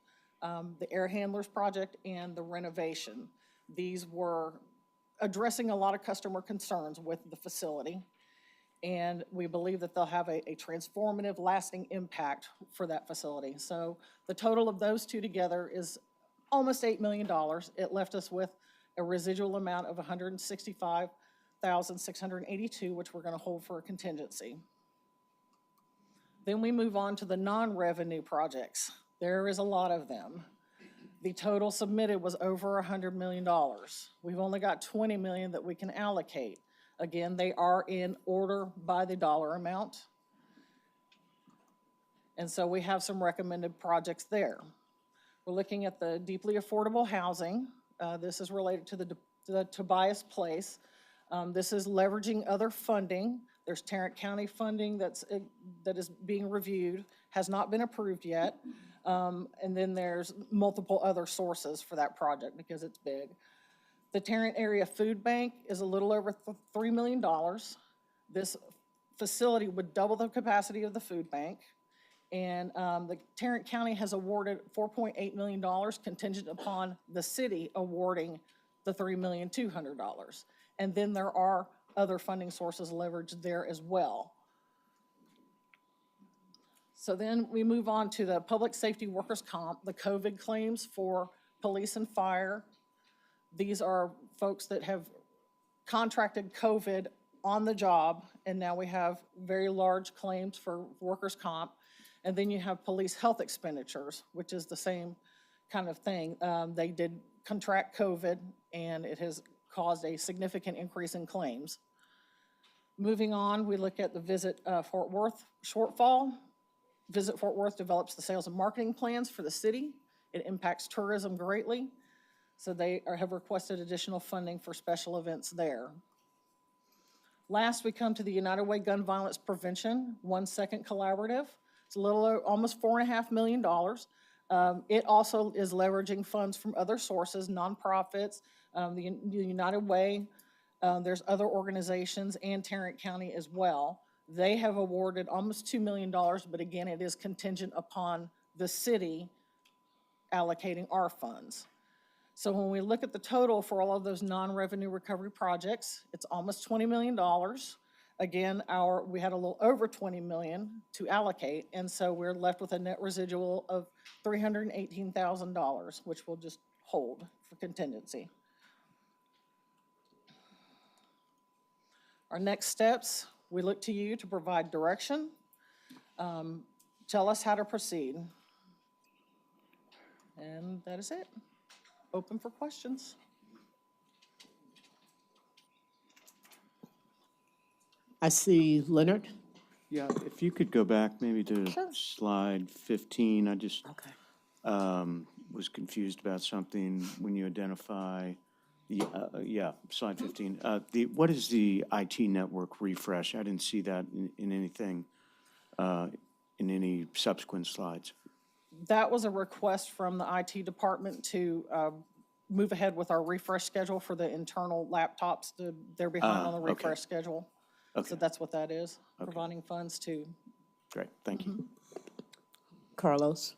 the air handlers project and the renovation. These were addressing a lot of customer concerns with the facility, and we believe that they'll have a transformative, lasting impact for that facility. So the total of those two together is almost $8 million. It left us with a residual amount of $165,682, which we're going to hold for a contingency. Then we move on to the non-revenue projects. There is a lot of them. The total submitted was over $100 million. We've only got 20 million that we can allocate. Again, they are in order by the dollar amount. And so we have some recommended projects there. We're looking at the deeply affordable housing. This is related to the Tobias Place. This is leveraging other funding. There's Tarrant County funding that is being reviewed, has not been approved yet. And then there's multiple other sources for that project because it's big. The Tarrant Area Food Bank is a little over $3 million. This facility would double the capacity of the food bank. And the Tarrant County has awarded $4.8 million contingent upon the city awarding the $3,200,000. And then there are other funding sources leveraged there as well. So then we move on to the public safety workers' comp, the COVID claims for police and fire. These are folks that have contracted COVID on the job, and now we have very large claims for workers' comp. And then you have police health expenditures, which is the same kind of thing. They did contract COVID, and it has caused a significant increase in claims. Moving on, we look at the Visit Fort Worth shortfall. Visit Fort Worth develops the sales and marketing plans for the city. It impacts tourism greatly. So they have requested additional funding for special events there. Last, we come to the United Way Gun Violence Prevention 1 Second Collaborative. It's a little, almost $4.5 million. It also is leveraging funds from other sources, nonprofits, the United Way. There's other organizations and Tarrant County as well. They have awarded almost $2 million, but again, it is contingent upon the city allocating our funds. So when we look at the total for all of those non-revenue recovery projects, it's almost $20 million. Again, we had a little over 20 million to allocate, and so we're left with a net residual of $318,000, which we'll just hold for contingency. Our next steps, we look to you to provide direction. Tell us how to proceed. And that is it. Open for questions. I see Leonard. Yeah, if you could go back maybe to Sure. slide 15, I just was confused about something when you identify the, slide 15. What is the IT network refresh? I didn't see that in anything, in any subsequent slides. That was a request from the IT department to move ahead with our refresh schedule for the internal laptops. They're behind on the Okay. refresh schedule. Okay. So that's what that is, Okay. providing funds to. Great, thank you. Carlos.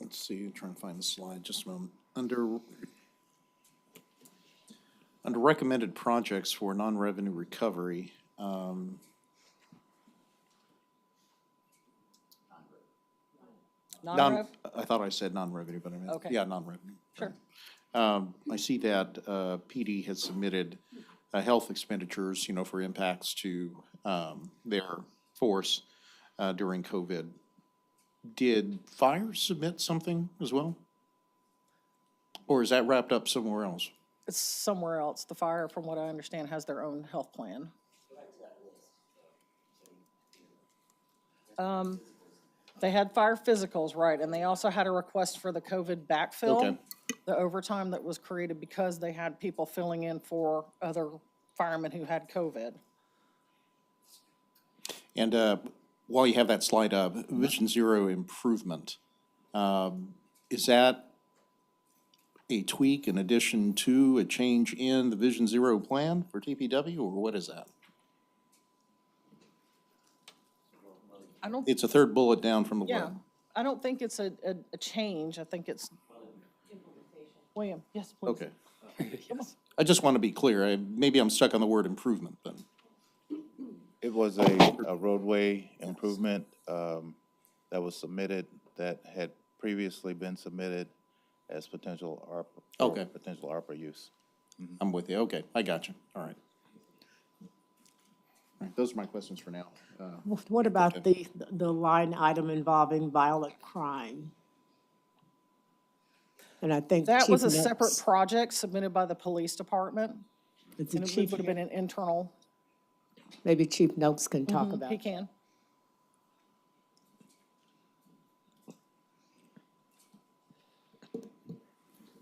Let's see, I'm trying to find the slide, just a moment. Under recommended projects for non-revenue recovery, Non-rev? I thought I said non-revenue, but I meant, Okay. yeah, non-revenue. Sure. I see that PD has submitted health expenditures, for impacts to their force during COVID. Did fire submit something as well? Or is that wrapped up somewhere else? It's somewhere else. The fire, from what I understand, has their own health plan. They had fire physicals, right, and they also had a request for the COVID backfill. Okay. The overtime that was created because they had people filling in for other firemen who had COVID. And while you have that slide up, Vision Zero improvement, is that a tweak in addition to a change in the Vision Zero plan for TPW, or what is that? I don't, It's a third bullet down from the yeah, web. I don't think it's a change. I think it's. William, yes, please. Okay. I just want to be clear. Maybe I'm stuck on the word improvement, but. It was a roadway improvement that was submitted, that had previously been submitted as potential ARPA. Okay. Potential ARPA use. I'm with you. Okay, I got you. All right. All right, those are my questions for now. What about the line item involving violent crime? And I think That was a Chief separate Nix- project submitted by the police department. It's a And it chief would have been an internal. Maybe Chief Noakes can talk about. He can.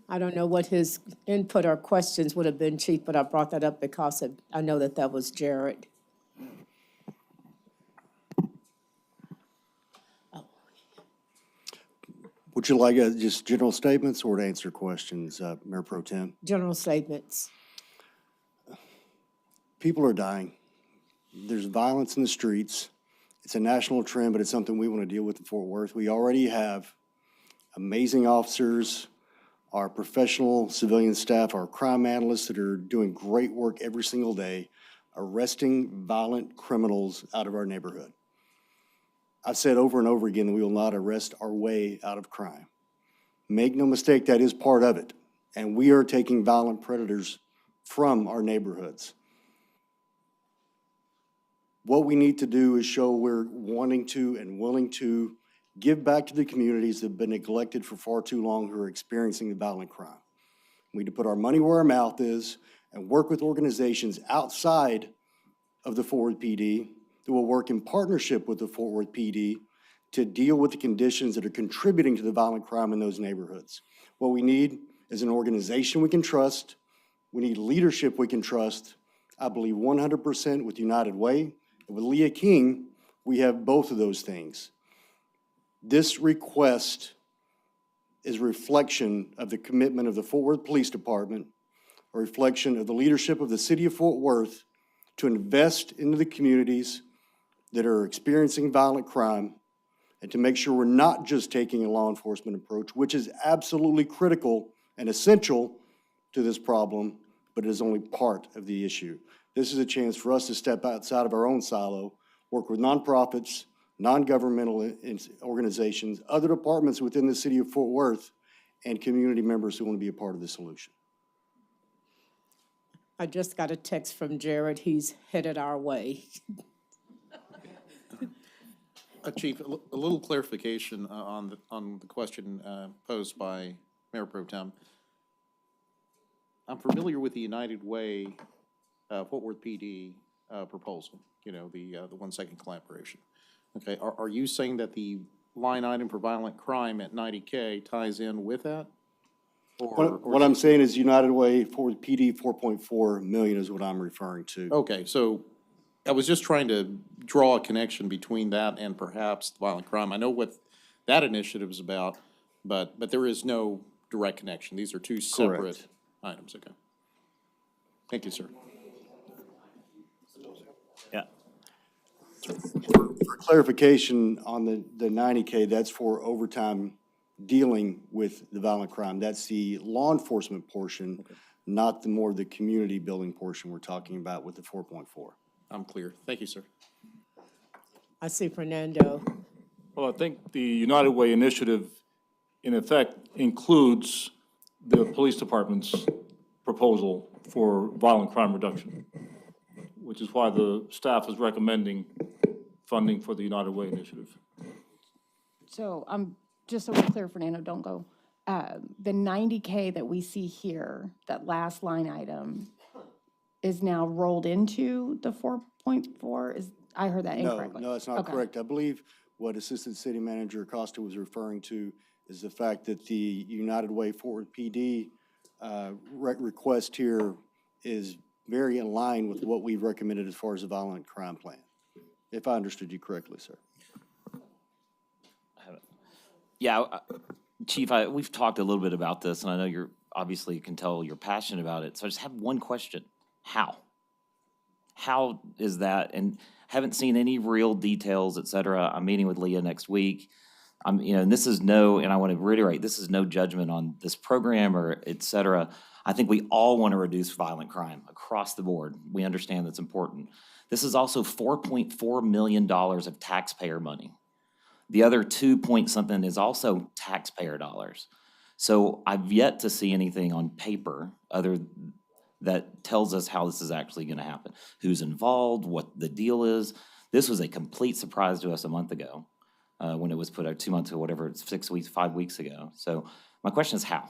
I don't know what his input or questions would have been, Chief, but I brought that up because I know that was Jared. Would you like just general statements or to answer questions, Mayor Pro Tem? General statements. People are dying. There's violence in the streets. It's a national trend, but it's something we want to deal with in Fort Worth. We already have amazing officers, our professional civilian staff, our crime analysts that are doing great work every single day, arresting violent criminals out of our neighborhood. I've said over and over again that we will not arrest our way out of crime. Make no mistake, that is part of it. And we are taking violent predators from our neighborhoods. What we need to do is show we're wanting to and willing to give back to the communities that have been neglected for far too long who are experiencing the violent crime. We need to put our money where our mouth is and work with organizations outside of the Fort Worth PD that will work in partnership with the Fort Worth PD to deal with the conditions that are contributing to the violent crime in those neighborhoods. What we need is an organization we can trust. We need leadership we can trust. I believe 100% with United Way. And with Leah King, we have both of those things. This request is a reflection of the commitment of the Fort Worth Police Department, a reflection of the leadership of the city of Fort Worth to invest into the communities that are experiencing violent crime and to make sure we're not just taking a law enforcement approach, which is absolutely critical and essential to this problem, but it is only part of the issue. This is a chance for us to step outside of our own silo, work with nonprofits, non-governmental organizations, other departments within the city of Fort Worth, and community members who want to be a part of the solution. I just got a text from Jared. He's headed our way. Chief, a little clarification on the question posed by Mayor Pro Tem. I'm familiar with the United Way Fort Worth PD proposal, you know, the 1 second collaboration. Okay, are you saying that the line item for violent crime at 90K ties in with that? What I'm saying is United Way for PD 4.4 million is what I'm referring to. Okay, so I was just trying to draw a connection between that and perhaps violent crime. I know what that initiative is about, but there is no direct connection. These are two separate items. Okay. Thank you, sir. Yeah. For clarification on the 90K, that's for overtime dealing with the violent crime. That's the law enforcement portion, not the more the community building portion we're talking about with the 4.4. I'm clear. Thank you, sir. I see Fernando. Well, I think the United Way initiative, in effect, includes the police department's proposal for violent crime reduction, which is why the staff is recommending funding for the United Way initiative. So just so we're clear, Fernando, don't go. The 90K that we see here, that last line item, is now rolled into the 4.4? I heard that incorrectly? No, that's not Okay. correct. I believe what Assistant City Manager Acosta was referring to is the fact that the United Way Fort Worth PD request here is very in line with what we've recommended as far as the violent crime plan, if I understood you correctly, sir. Yeah, Chief, we've talked a little bit about this, and I know you're, obviously you can tell you're passionate about it. So I just have one question. How? How is that? And haven't seen any real details, et cetera. I'm meeting with Leah next week. And this is and I want to reiterate, this is no judgment on this program or et cetera. I think we all want to reduce violent crime across the board. We understand that's important. This is also $4.4 million of taxpayer money. The other 2 point something is also taxpayer dollars. So I've yet to see anything on paper that tells us how this is actually going to happen. Who's involved, what the deal is. This was a complete surprise to us a month ago when it was put out 2 months or whatever, it's 6 weeks, 5 weeks ago. So my question is how?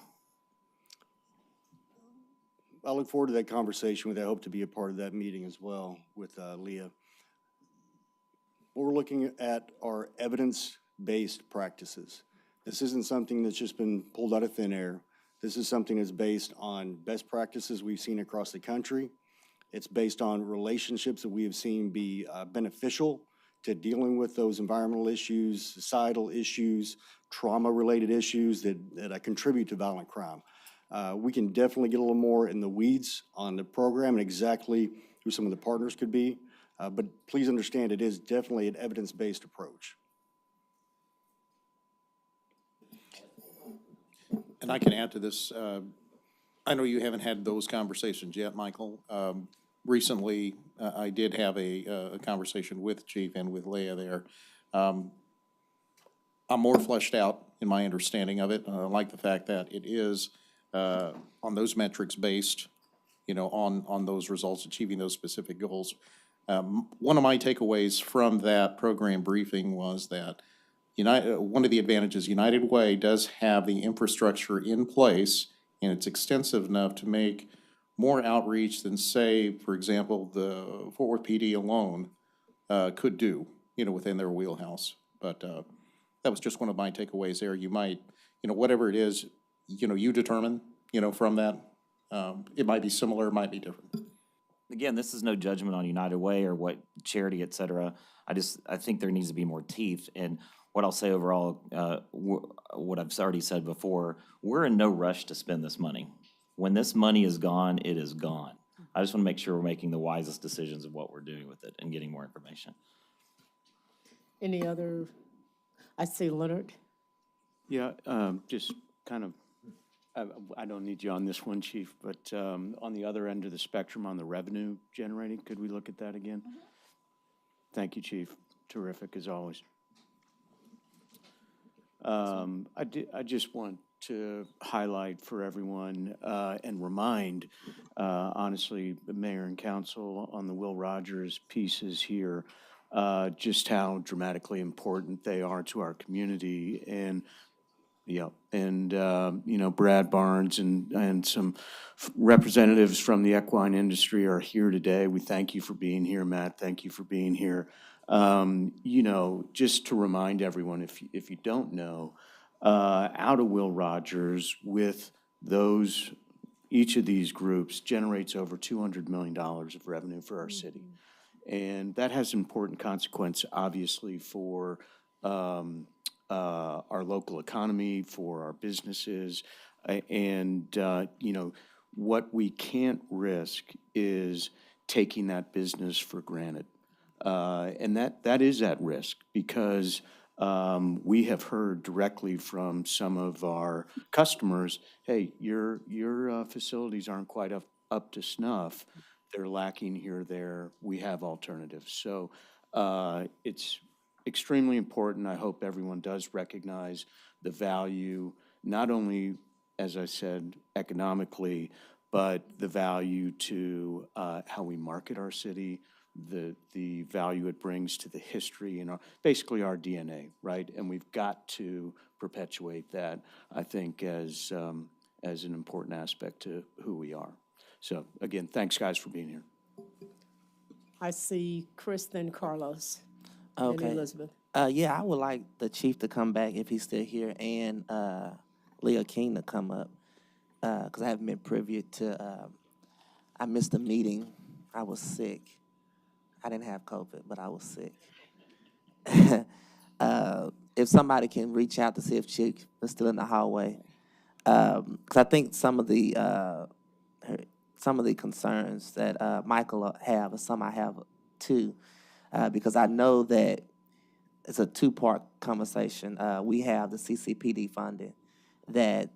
I look forward to that conversation with, I hope to be a part of that meeting as well with Leah. What we're looking at are evidence-based practices. This isn't something that's just been pulled out of thin air. This is something that's based on best practices we've seen across the country. It's based on relationships that we have seen be beneficial to dealing with those environmental issues, societal issues, trauma-related issues that contribute to violent crime. We can definitely get a little more in the weeds on the program and exactly who some of the partners could be. But please understand, it is definitely an evidence-based approach. And I can add to this. I know you haven't had those conversations yet, Michael. Recently, I did have a conversation with Chief and with Leah there. I'm more fleshed out in my understanding of it. I like the fact that it is on those metrics based, on those results, achieving those specific goals. One of my takeaways from that program briefing was that one of the advantages United Way does have the infrastructure in place, and it's extensive enough to make more outreach than, say, for example, the Fort Worth PD alone could do, within their wheelhouse. But that was just one of my takeaways there. You might, whatever it is, you determine, from that. It might be similar, it might be different. Again, this is no judgment on United Way or what charity, et cetera. I think there needs to be more teeth. And what I'll say overall, what I've already said before, we're in no rush to spend this money. When this money is gone, it is gone. I just want to make sure we're making the wisest decisions of what we're doing with it and getting more information. Any other, I see Leonard. Yeah, just kind of, I don't need you on this one, Chief, but on the other end of the spectrum, on the revenue generating, could we look at that again? Thank you, Chief. Terrific, as always. I just want to highlight for everyone and remind, honestly, the mayor and council on the Will Rogers pieces here, just how dramatically important they are to our community. And yeah, and you know, Brad Barnes and some representatives from the equine industry are here today. We thank you for being here, Matt. Thank you for being here. You know, just to remind everyone, if you don't know, out of Will Rogers with those, each of these groups generates over $200 million of revenue for our city. And that has important consequence, obviously, for our local economy, for our businesses. And, you know, what we can't risk is taking that business for granted. And that is at risk because we have heard directly from some of our customers, hey, your facilities aren't quite up to snuff. They're lacking here or there. We have alternatives. So it's extremely important. I hope everyone does recognize the value, not only, as I said, economically, but the value to how we market our city, the value it brings to the history and basically our DNA, right? And we've got to perpetuate that, I think, as an important aspect to who we are. So again, thanks guys for being here. I see Chris, then Carlos, and Okay. Elizabeth. Yeah, I would like the chief to come back if he's still here and Leah King to come up because I haven't been privy to, I missed a meeting. I was sick. I didn't have COVID, but I was sick. If somebody can reach out to see if Chief is still in the hallway. Because I think some of the concerns that Michael have, or some I have too, because I know that it's a two-part conversation. We have the CCPD funding that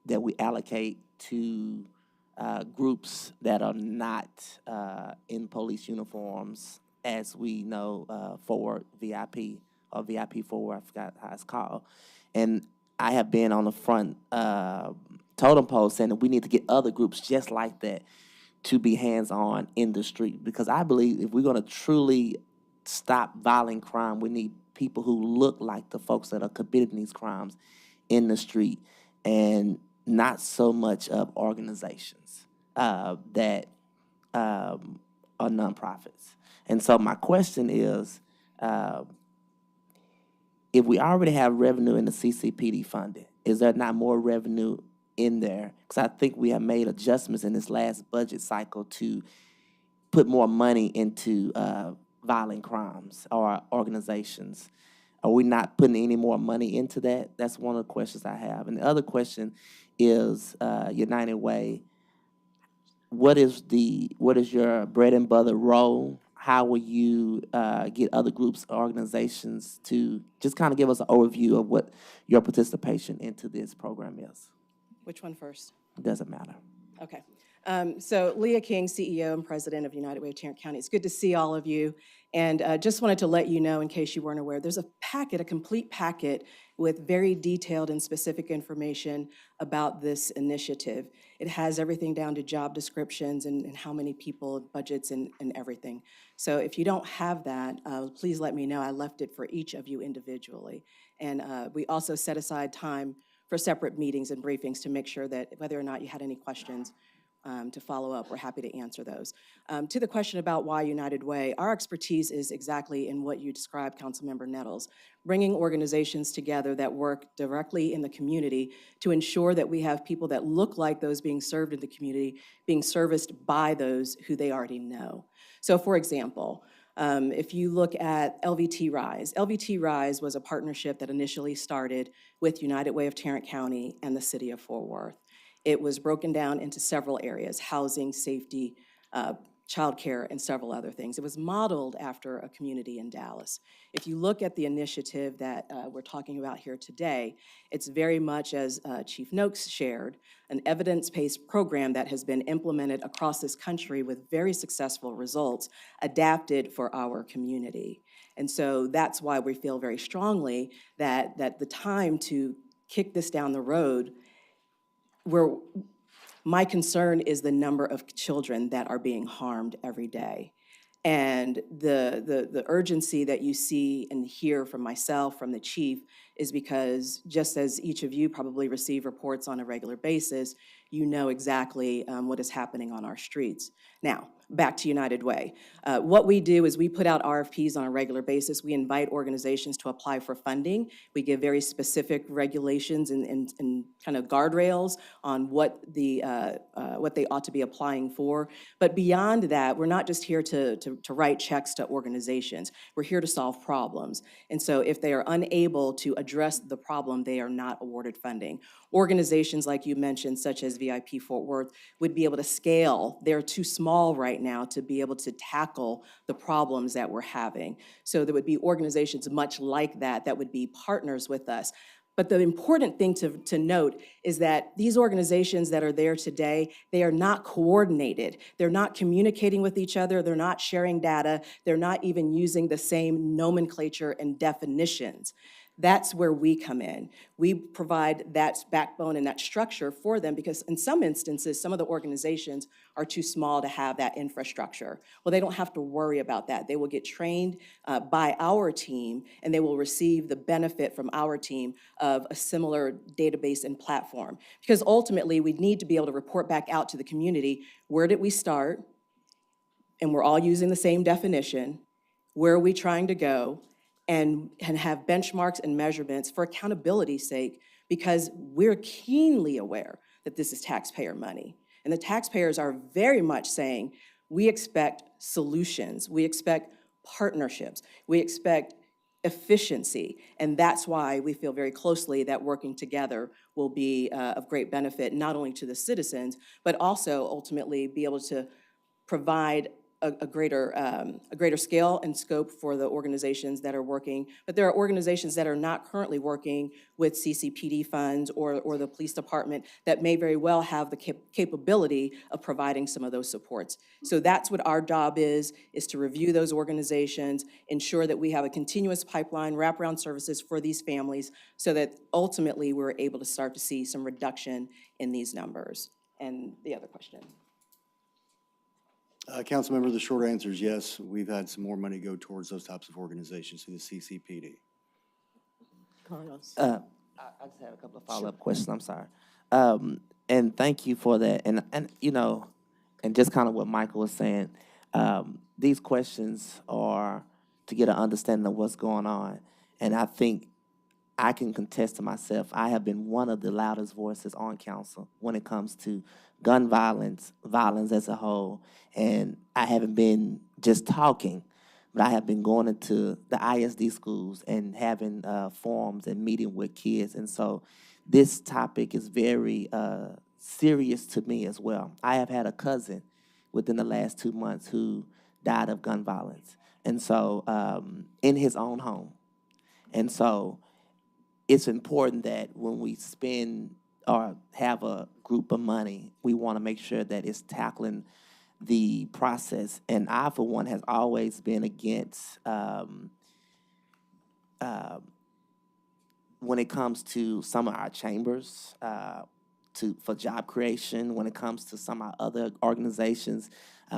that we allocate to groups that are not in police uniforms, as we know, Forward VIP or VIP Forward, I forgot how it's called. And I have been on the front totem pole saying that we need to get other groups just like that to be hands-on in the street. Because I believe if we're going to truly stop violent crime, we need people who look like the folks that are committing these crimes in the street, and not so much of organizations that are nonprofits. And so my question is, if we already have revenue in the CCPD funding, is there not more revenue in there? Because I think we have made adjustments in this last budget cycle to put more money into violent crimes or organizations. Are we not putting any more money into that? That's one of the questions I have. And the other question is United Way. What is your bread and butter role? How will you get other groups, organizations to just kind of give us an overview of what your participation into this program is? Which one first? It doesn't matter. Okay. So Leah King, CEO and President of United Way of Tarrant County. It's good to see all of you. And just wanted to let you know, in case you weren't aware, there's a packet, a complete packet with very detailed and specific information about this initiative. It has everything down to job descriptions and how many people, budgets, and everything. So if you don't have that, please let me know. I left it for each of you individually. And we also set aside time for separate meetings and briefings to make sure that whether or not you had any questions, to follow up, we're happy to answer those. To the question about why United Way, our expertise is exactly in what you described, Councilmember Nettles, bringing organizations together that work directly in the community to ensure that we have people that look like those being served in the community, being serviced by those who they already know. So for example, if you look at LVT Rise was a partnership that initially started with United Way of Tarrant County and the city of Fort Worth. It was broken down into several areas: housing, safety, childcare, and several other things. It was modeled after a community in Dallas. If you look at the initiative that we're talking about here today, it's very much, as Chief Noakes shared, an evidence-based program that has been implemented across this country with very successful results, adapted for our community. And so that's why we feel very strongly that the time to kick this down the road, my concern is the number of children that are being harmed every day. And the urgency that you see and hear from myself, from the chief, is because just as each of you probably receive reports on a regular basis, you know exactly what is happening on our streets. Now, back to United Way. What we do is we put out RFPs on a regular basis. We invite organizations to apply for funding. We give very specific regulations and kind of guardrails on what they ought to be applying for. But beyond that, we're not just here to write checks to organizations. We're here to solve problems. And so if they are unable to address the problem, they are not awarded funding. Organizations like you mentioned, such as VIP Fort Worth, would be able to scale. They're too small right now to be able to tackle the problems that we're having. So there would be organizations much like that that would be partners with us. But the important thing to note is that these organizations that are there today, they are not coordinated. They're not communicating with each other. They're not sharing data. They're not even using the same nomenclature and definitions. That's where we come in. We provide that backbone and that structure for them because in some instances, some of the organizations are too small to have that infrastructure. Well, they don't have to worry about that. They will get trained by our team and they will receive the benefit from our team of a similar database and platform. Because ultimately, we need to be able to report back out to the community, where did we start? And we're all using the same definition. Where are we trying to go? And have benchmarks and measurements for accountability's sake, because we're keenly aware that this is taxpayer money. And the taxpayers are very much saying, we expect solutions, we expect partnerships, we expect efficiency. And that's why we feel very closely that working together will be of great benefit, not only to the citizens, but also ultimately be able to provide a greater scale and scope for the organizations that are working. But there are organizations that are not currently working with CCPD funds or the police department that may very well have the capability of providing some of those supports. So that's what our job is to review those organizations, ensure that we have a continuous pipeline, wraparound services for these families, so that ultimately we're able to start to see some reduction in these numbers. And the other question. Councilmember, the short answer is yes. We've had some more money go towards those types of organizations through the CCPD. Carlos. I just have a couple of follow-up questions, I'm sorry. And thank you for that. And you know, and just kind of what Michael was saying, these questions are to get an understanding of what's going on. And I think I can contest to myself, I have been one of the loudest voices on council when it comes to gun violence, violence as a whole. And I haven't been just talking, but I have been going into the ISD schools and having forums and meeting with kids. And so this topic is very serious to me as well. I have had a cousin within the last 2 months who died of gun violence. And so in his own home. And so it's important that when we spend or have a group of money, we want to make sure that it's tackling the process. And I, for one, has always been against when it comes to some of our chambers for job creation, when it comes to some of our other organizations,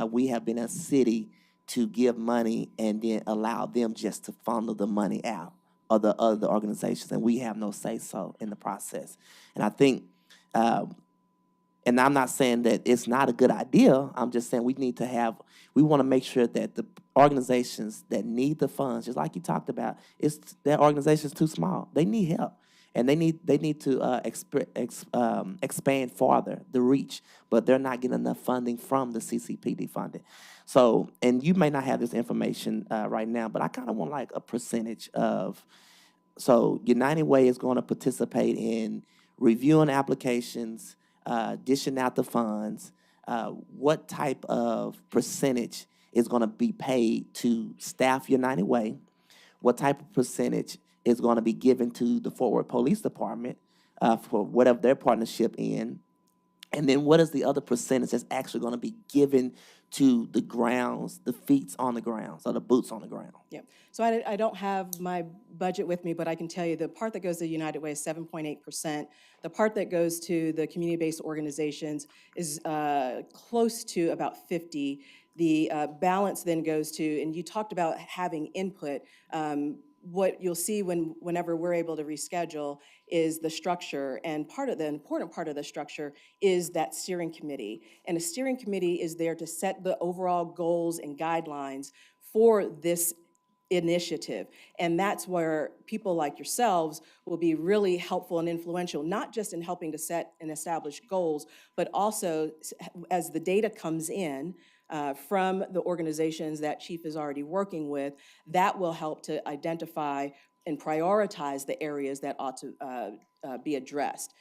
we have been a city to give money and then allow them just to funnel the money out of the other organizations, and we have no say-so in the process. And I think, and I'm not saying that it's not a good idea, I'm just saying we want to make sure that the organizations that need the funds, just like you talked about, their organization's too small. They need help. And they need to expand farther, the reach, but they're not getting enough funding from the CCPD funding. So, and you may not have this information right now, but I kind of want like a percentage of, so United Way is going to participate in reviewing applications, dishing out the funds, what type of percentage is going to be paid to staff United Way? What type of percentage is going to be given to the Fort Worth Police Department for whatever their partnership in? And then what is the other percentage that's actually going to be given to the grounds, the feet on the grounds, or the boots on the ground? Yeah, so I don't have my budget with me, but I can tell you the part that goes to United Way is 7.8%. The part that goes to the community-based organizations is close to about 50. The balance then goes to, and you talked about having input. What you'll see whenever we're able to reschedule is the structure, and the important part of the structure is that steering committee. And a steering committee is there to set the overall goals and guidelines for this initiative. And that's where people like yourselves will be really helpful and influential, not just in helping to set and establish goals, but also as the data comes in, from the organizations that Chief is already working with, that will help to identify and prioritize the areas that ought to be addressed.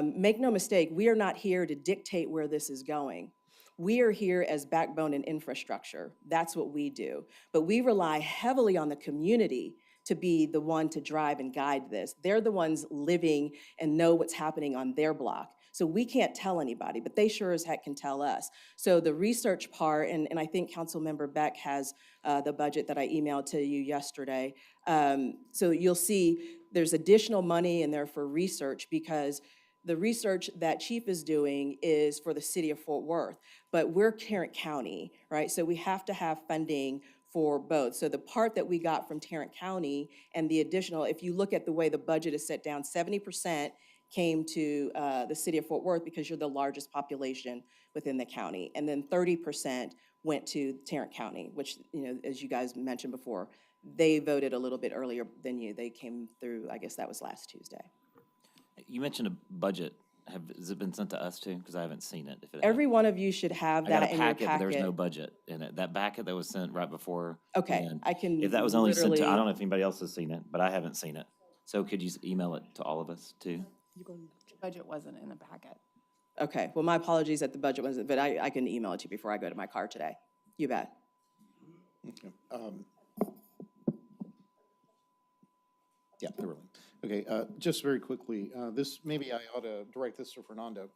Make no mistake, we are not here to dictate where this is going. We are here as backbone and infrastructure. That's what we do. But we rely heavily on the community to be the one to drive and guide this. They're the ones living and know what's happening on their block. So we can't tell anybody, but they sure as heck can tell us. So the research part, and I think Councilmember Beck has the budget that I emailed to you yesterday. So you'll see there's additional money in there for research, because the research that Chief is doing is for the city of Fort Worth, but we're Tarrant County, right? So we have to have funding for both. So the part that we got from Tarrant County and the additional, if you look at the way the budget is set down, 70% came to the city of Fort Worth because you're the largest population within the county. And then 30% went to Tarrant County, which, you know, as you guys mentioned before, they voted a little bit earlier than you. They came through, I guess that was last Tuesday. You mentioned a budget. Has it been sent to us too? Because I haven't seen it. If it Every one of you should have I got that a in your packet, but there was packet. no budget in it. That packet that was sent right before. Okay, and I can If that was only sent to, I literally- don't know if anybody else has seen it, but I haven't seen it. So could you email it to all of us too? Budget wasn't in the packet. Okay, well, my apologies that the budget wasn't, but I can email it to you before I go to my car today. You bet. Yeah, they were. Okay, just very quickly, maybe I ought to direct this to Fernando,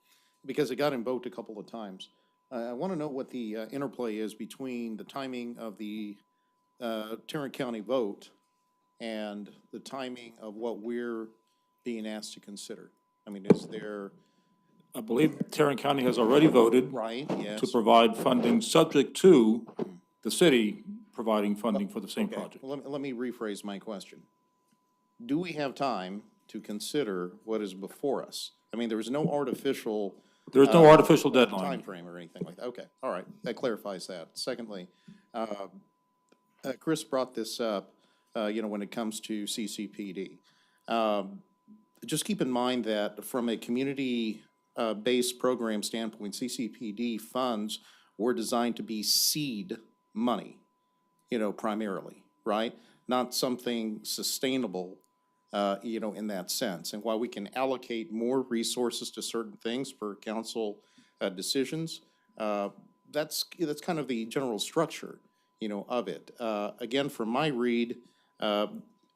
because it got invoked a couple of times. I want to know what the interplay is between the timing of the Tarrant County vote and the timing of what we're being asked to consider. I mean, is there? I believe Tarrant County has already voted. Right, yes. To provide funding, subject to the city providing funding for the same Okay, project. well, let me rephrase my question. Do we have time to consider what is before us? I mean, there is no artificial. There's no artificial deadline. Timeframe or anything like that. Okay, all right, that clarifies that. Secondly, Chris brought this up, when it comes to CCPD. Just keep in mind that from a community-based program standpoint, CCPD funds were designed to be seed money, primarily, right? Not something sustainable, in that sense. And while we can allocate more resources to certain things for council decisions, that's kind of the general structure, of it. Again, from my read,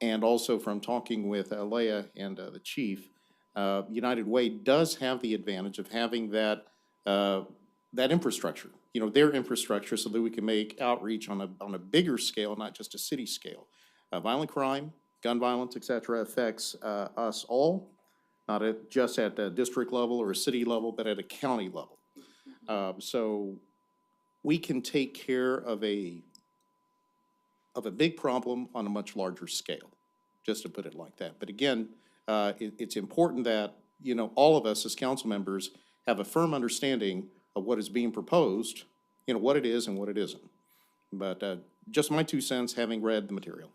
and also from talking with Leah and the chief, United Way does have the advantage of having that infrastructure, their infrastructure, so that we can make outreach on a bigger scale, not just a city scale. Violent crime, gun violence, et cetera, affects us all, not just at the district level or a city level, but at a county level. So we can take care of a big problem on a much larger scale, just to put it like that. But again, it's important that, all of us as council members have a firm understanding of what is being proposed, what it is and what it isn't. But just my 2 cents, having read the material.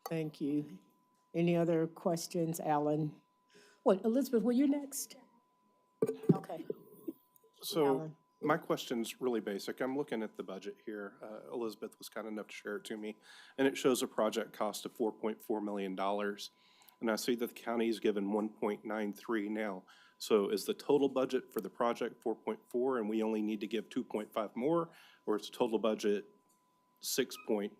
Thank you. Any other questions, Alan? What, Elizabeth, were you next? Okay. So Alan. my question's really basic. I'm looking at the budget here. Elizabeth was kind enough to share it to me, and it shows a project cost of $4.4 million. And I see that the county is given 1.93 now. So is the total budget for the project 4.4 and we only need to give 2.5 more, or is the total budget 6.3?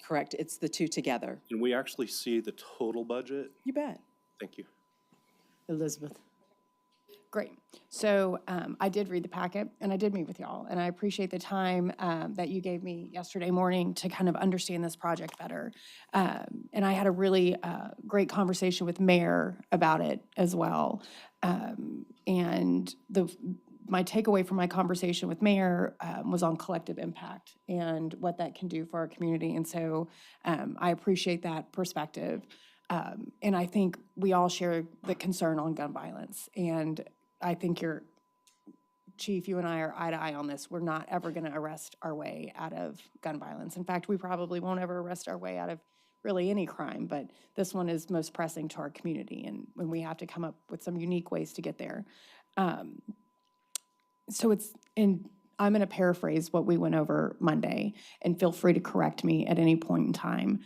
Correct, it's the two together. Can we actually see the total budget? You bet. Thank you. Elizabeth. Great. So I did read the packet, and I did meet with y'all, and I appreciate the time that you gave me yesterday morning to kind of understand this project better. And I had a really great conversation with Mayor about it as well. And my takeaway from my conversation with Mayor was on collective impact and what that can do for our community. And so I appreciate that perspective. And I think we all share the concern on gun violence. And I think Chief, you and I are eye to eye on this. We're not ever going to arrest our way out of gun violence. In fact, we probably won't ever arrest our way out of really any crime, but this one is most pressing to our community, and when we have to come up with some unique ways to get there. I'm going to paraphrase what we went over Monday, and feel free to correct me at any point in time.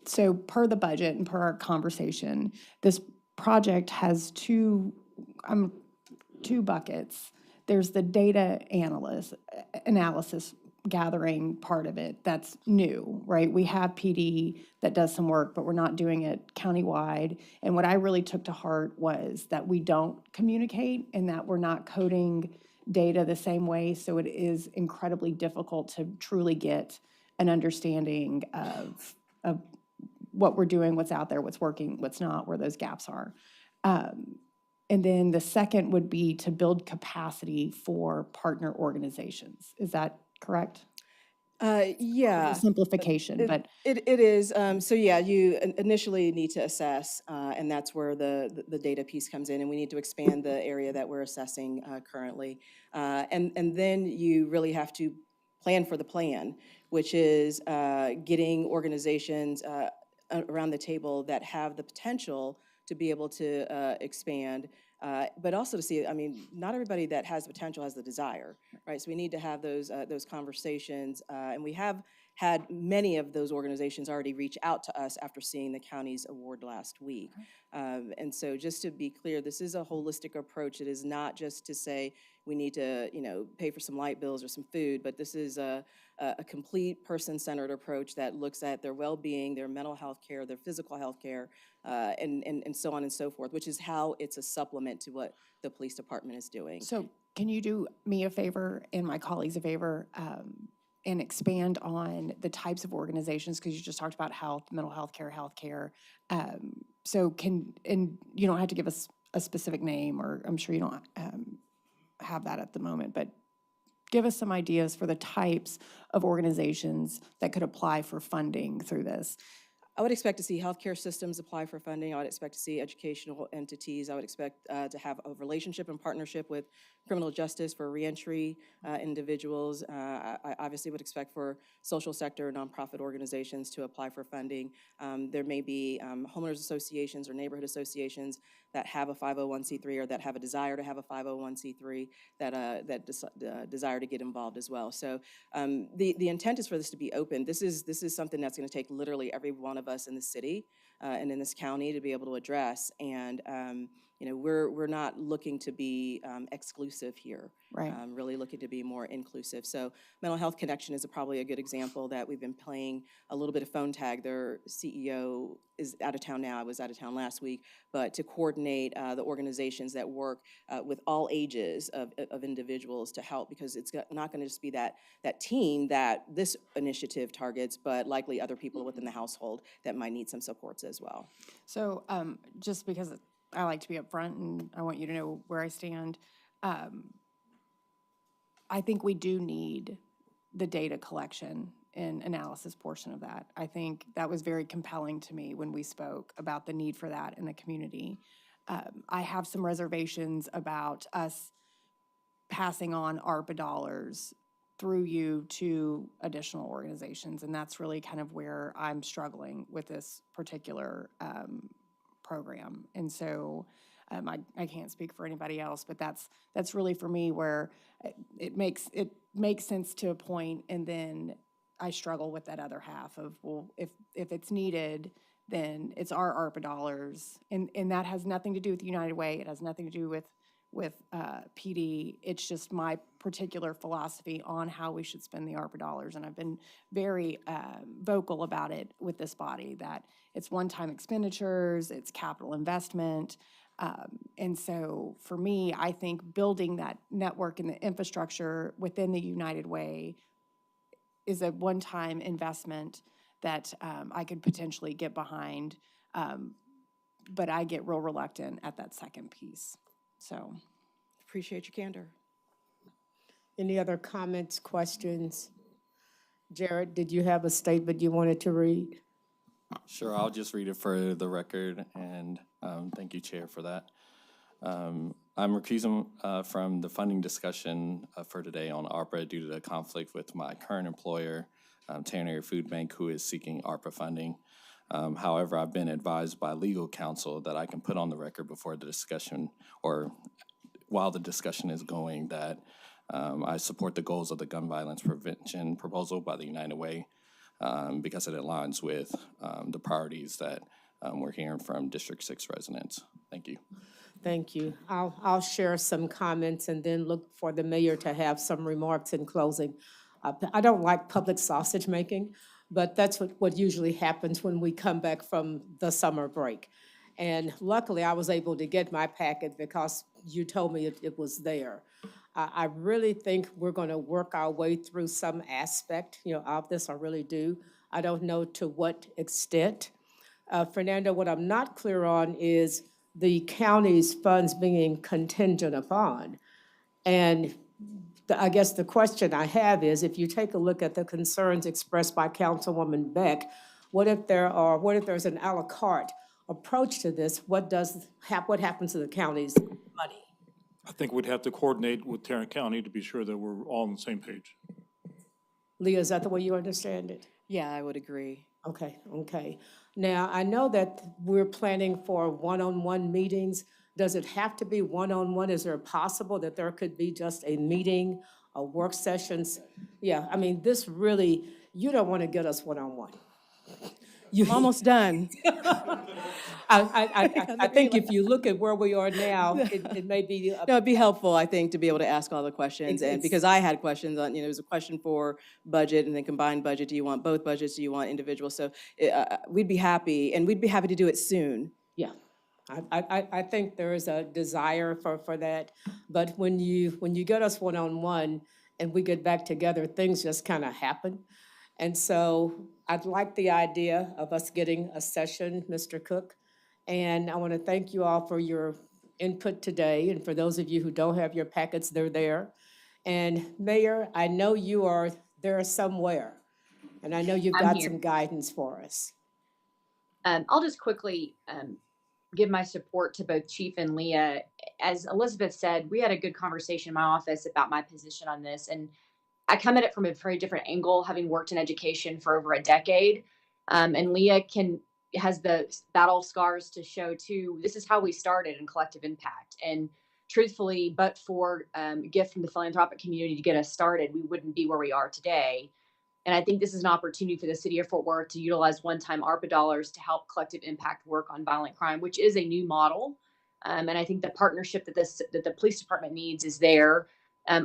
So per the budget and per our conversation, this project has two buckets. There's the data analysis gathering part of it that's new, right? We have PD that does some work, but we're not doing it countywide. And what I really took to heart was that we don't communicate and that we're not coding data the same way. So it is incredibly difficult to truly get an understanding of what we're doing, what's out there, what's working, what's not, where those gaps are. And then the second would be to build capacity for partner organizations. Is that correct? Yeah. Simplification, but. It is. So yeah, you initially need to assess, and that's where the data piece comes in, and we need to expand the area that we're assessing currently. And then you really have to plan for the plan, which is getting organizations around the table that have the potential to be able to expand, but also to see, I mean, not everybody that has the potential has the desire, right? So we need to have those conversations, and we have had many of those organizations already reach out to us after seeing the county's award last week. And so just to be clear, this is a holistic approach. It is not just to say we need to, pay for some light bills or some food, but this is a complete person-centered approach that looks at their well-being, their mental health care, their physical health care, and so on and so forth, which is how it's a supplement to what the police department is doing. So can you do me a favor and my colleagues a favor and expand on the types of organizations, because you just talked about health, mental health care. So and you don't have to give us a specific name, or I'm sure you don't have that at the moment, but give us some ideas for the types of organizations that could apply for funding through this. I would expect to see healthcare systems apply for funding. I would expect to see educational entities. I would expect to have a relationship and partnership with criminal justice for reentry individuals. I obviously would expect for social sector nonprofit organizations to apply for funding. There may be homeowners associations or neighborhood associations that have a 501c3 or that have a desire to have a 501c3 that desire to get involved as well. So the intent is for this to be open. This is something that's going to take literally every one of us in the city and in this county to be able to address. And we're not looking to be exclusive here. Right. Really looking to be more inclusive. So Mental Health Connection is probably a good example that we've been playing a little bit of phone tag. Their CEO is out of town now. I was out of town last week, but to coordinate the organizations that work with all ages of individuals to help, because it's not going to just be that team that this initiative targets, but likely other people within the household that might need some supports as well. So just because I like to be upfront and I want you to know where I stand, I think we do need the data collection and analysis portion of that. I think that was very compelling to me when we spoke about the need for that in the community. I have some reservations about us passing on ARPA dollars through you to additional organizations, and that's really kind of where I'm struggling with this particular program. And so I can't speak for anybody else, but that's really for me where it makes sense to a point, and then I struggle with that other half of, well, if it's needed, then it's our ARPA dollars. And that has nothing to do with United Way. It has nothing to do with PD. It's just my particular philosophy on how we should spend the ARPA dollars. And I've been very vocal about it with this body, that it's one-time expenditures, it's capital investment. And so for me, I think building that network and the infrastructure within the United Way is a one-time investment that I could potentially get behind. But I get real reluctant at that second piece. So, Appreciate your candor. Any other comments, questions? Jared, did you have a statement you wanted to read? Sure, I'll just read it for the record, and thank you, Chair, for that. I'm recusing from the funding discussion for today on ARPA due to the conflict with my current employer, Tanner Food Bank, who is seeking ARPA funding. However, I've been advised by legal counsel that I can put on the record before the discussion, or while the discussion is going, that I support the goals of the gun violence prevention proposal by the United Way because it aligns with the priorities that we're hearing from District 6 residents. Thank you. Thank you. I'll share some comments and then look for the mayor to have some remarks in closing. I don't like public sausage making, but that's what usually happens when we come back from the summer break. And luckily, I was able to get my packet because you told me it was there. I really think we're going to work our way through some aspect, of this. I really do. I don't know to what extent. Fernando, what I'm not clear on is the county's funds being contingent upon. And I guess the question I have is, if you take a look at the concerns expressed by Councilwoman Beck, what if there's an a la carte approach to this? What happens to the county's money? I think we'd have to coordinate with Tarrant County to be sure that we're all on the same page. Leah, is that the way you understand it? Yeah, I would agree. Okay. Now, I know that we're planning for one-on-one meetings. Does it have to be one-on-one? Is there possible that there could be just a meeting, a work sessions? Yeah, I mean, this really, you don't want to get us one-on-one. You're almost done. I think if you look at where we are now, it may be. No, it'd be helpful, I think, to be able to ask all the questions. And because I had questions on, there was a question for budget and then combined budget. Do you want both budgets? Do you want individual? So we'd be happy, and we'd be happy to do it soon. Yeah. I think there is a desire for that, but when you get us one-on-one and we get back together, things just kind of happen. And so I'd like the idea of us getting a session, Mr. Cook, and I want to thank you all for your input today, and for those of you who don't have your packets, they're there. And Mayor, I know you are there somewhere, and I know you've got some guidance for us. I'll just quickly give my support to both Chief and Leah. As Elizabeth said, we had a good conversation in my office about my position on this, and I come at it from a very different angle, having worked in education for over a decade. And Leah has the battle scars to show too. This is how we started in collective impact. And truthfully, but for a gift from the philanthropic community to get us started, we wouldn't be where we are today. And I think this is an opportunity for the city of Fort Worth to utilize one-time ARPA dollars to help collective impact work on violent crime, which is a new model. And I think the partnership that the police department needs is there.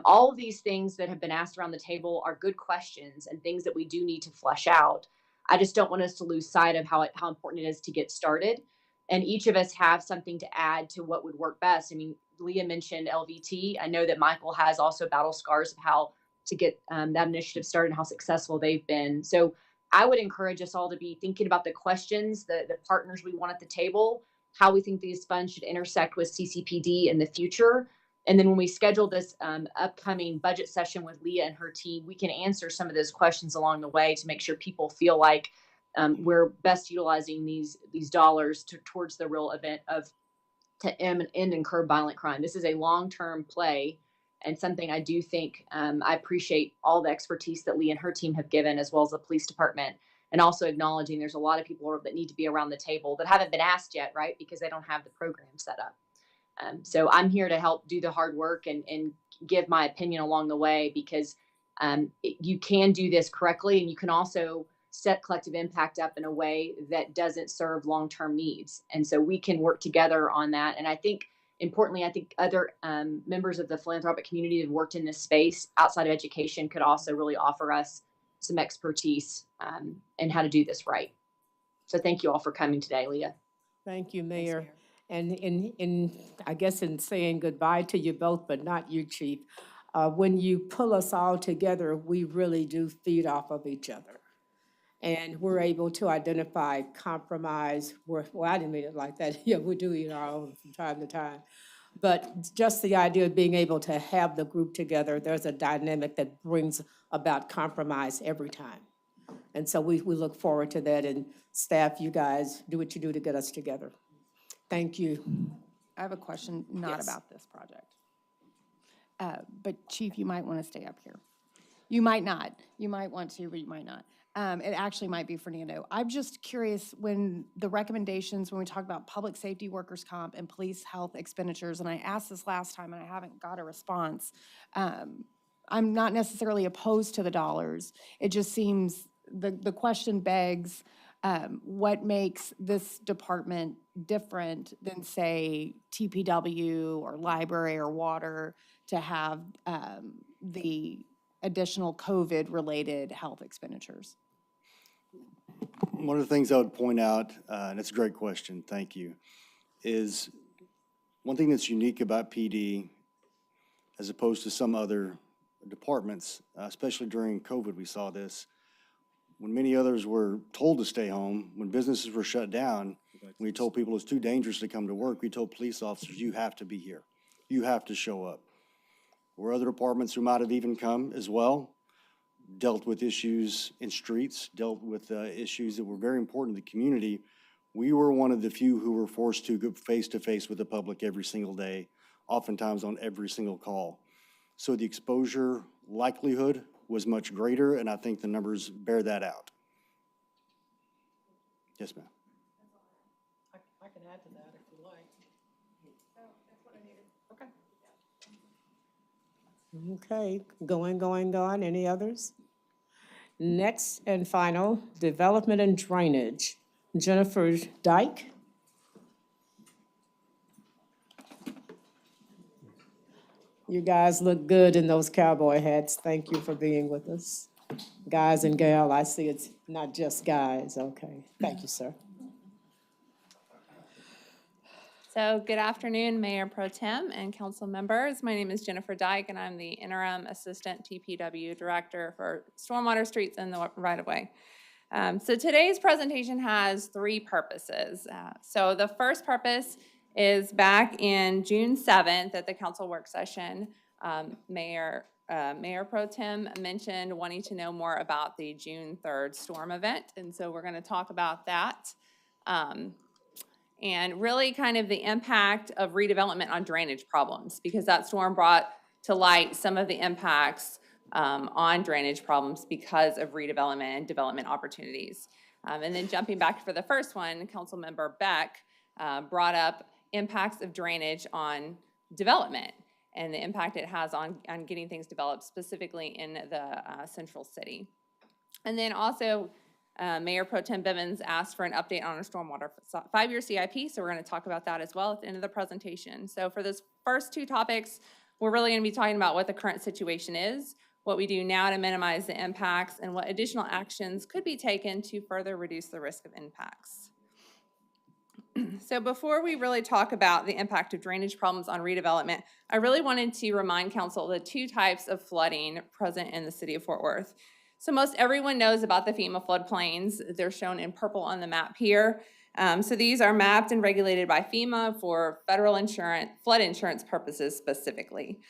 All of these things that have been asked around the table are good questions and things that we do need to flesh out. I just don't want us to lose sight of how important it is to get started. And each of us have something to add to what would work best. I mean, Leah mentioned LVT. I know that Michael has also battle scars of how to get that initiative started and how successful they've been. So I would encourage us all to be thinking about the questions, the partners we want at the table, how we think these funds should intersect with CCPD in the future. And then when we schedule this upcoming budget session with Leah and her team, we can answer some of those questions along the way to make sure people feel like we're best utilizing these dollars towards the real event to end and curb violent crime. This is a long-term play and something I do think I appreciate all the expertise that Leah and her team have given, as well as the police department, and also acknowledging there's a lot of people that need to be around the table that haven't been asked yet, right? Because they don't have the program set up. So I'm here to help do the hard work and give my opinion along the way, because you can do this correctly, and you can also set collective impact up in a way that doesn't serve long-term needs. And so we can work together on that. And I think, importantly, I think other members of the philanthropic community that have worked in this space outside of education could also really offer us some expertise in how to do this right. So thank you all for coming today, Leah. Thank you, Mayor. And I guess in saying goodbye to you both, but not you, Chief, when you pull us all together, we really do feed off of each other. And we're able to identify compromise. Well, I didn't mean it like that. Yeah, we do eat our own from time to time. But just the idea of being able to have the group together, there's a dynamic that brings about compromise every time. And so we look forward to that. And staff, you guys, do what you do to get us together. Thank you. I have a question, not Yes. about this project. But Chief, you might want to stay up here. You might not. You might want to, but you might not. It actually might be Fernando. I'm just curious, when the recommendations, when we talk about public safety, workers' comp, and police health expenditures, and I asked this last time and I haven't got a response, I'm not necessarily opposed to the dollars. It just seems, the question begs, what makes this department different than, say, TPW or library or water to have the additional COVID-related health expenditures? One of the things I would point out, and it's a great question, thank you, is one thing that's unique about PD as opposed to some other departments, especially during COVID, we saw this. When many others were told to stay home, when businesses were shut down, we told people it's too dangerous to come to work. We told police officers, you have to be here. You have to show up. Where other departments who might have even come as well, dealt with issues in streets, dealt with issues that were very important to the community. We were one of the few who were forced to go face-to-face with the public every single day, oftentimes on every single call. So the exposure likelihood was much greater, and I think the numbers bear that out. Yes, ma'am. I can add to that if you like. That's what I needed. Okay. Okay, going. Any others? Next and final, development and drainage. Jennifer Dyke. You guys look good in those cowboy hats. Thank you for being with us. Guys and gal, I see it's not just guys. Okay, thank you, sir. So good afternoon, Mayor Pro Tem and council members. My name is Jennifer Dyke, and I'm the Interim Assistant TPW Director for Stormwater, Streets, and the Right-of-Way. So today's presentation has three purposes. So the first purpose is back in June 7th at the council work session, Mayor Pro Tem mentioned wanting to know more about the June 3rd storm event, and so we're going to talk about that. And really kind of the impact of redevelopment on drainage problems, because that storm brought to light some of the impacts on drainage problems because of redevelopment and development opportunities. And then jumping back for the first one, Councilmember Beck brought up impacts of drainage on development and the impact it has on getting things developed, specifically in the central city. And then also, Mayor Pro Tem Bivens asked for an update on our stormwater 5-year CIP, so we're going to talk about that as well at the end of the presentation. So for those first two topics, we're really going to be talking about what the current situation is, what we do now to minimize the impacts, and what additional actions could be taken to further reduce the risk of impacts. So before we really talk about the impact of drainage problems on redevelopment, I really wanted to remind council the two types of flooding present in the city of Fort Worth. So most everyone knows about the FEMA floodplains. They're shown in purple on the map here. So these are mapped and regulated by FEMA for federal insurance, flood insurance purposes specifically.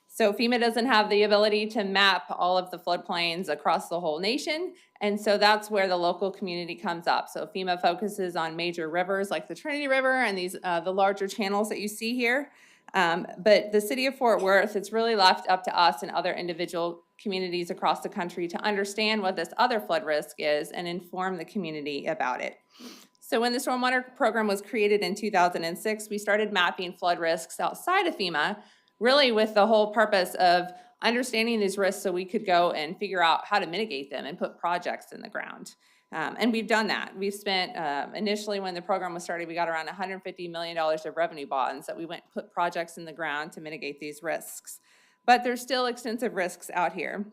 So FEMA doesn't have the ability to map all of the floodplains across the whole nation, and so that's where the local community comes up. So FEMA focuses on major rivers like the Trinity River and these the larger channels that you see here. But the city of Fort Worth, it's really left up to us and other individual communities across the country to understand what this other flood risk is and inform the community about it. So when the stormwater program was created in 2006, we started mapping flood risks outside of FEMA, really with the whole purpose of understanding these risks so we could go and figure out how to mitigate them and put projects in the ground. And we've done that. We've spent, initially when the program was started, we got around $150 million of revenue bonds that we went and put projects in the ground to mitigate these risks. But there's still extensive risks out here.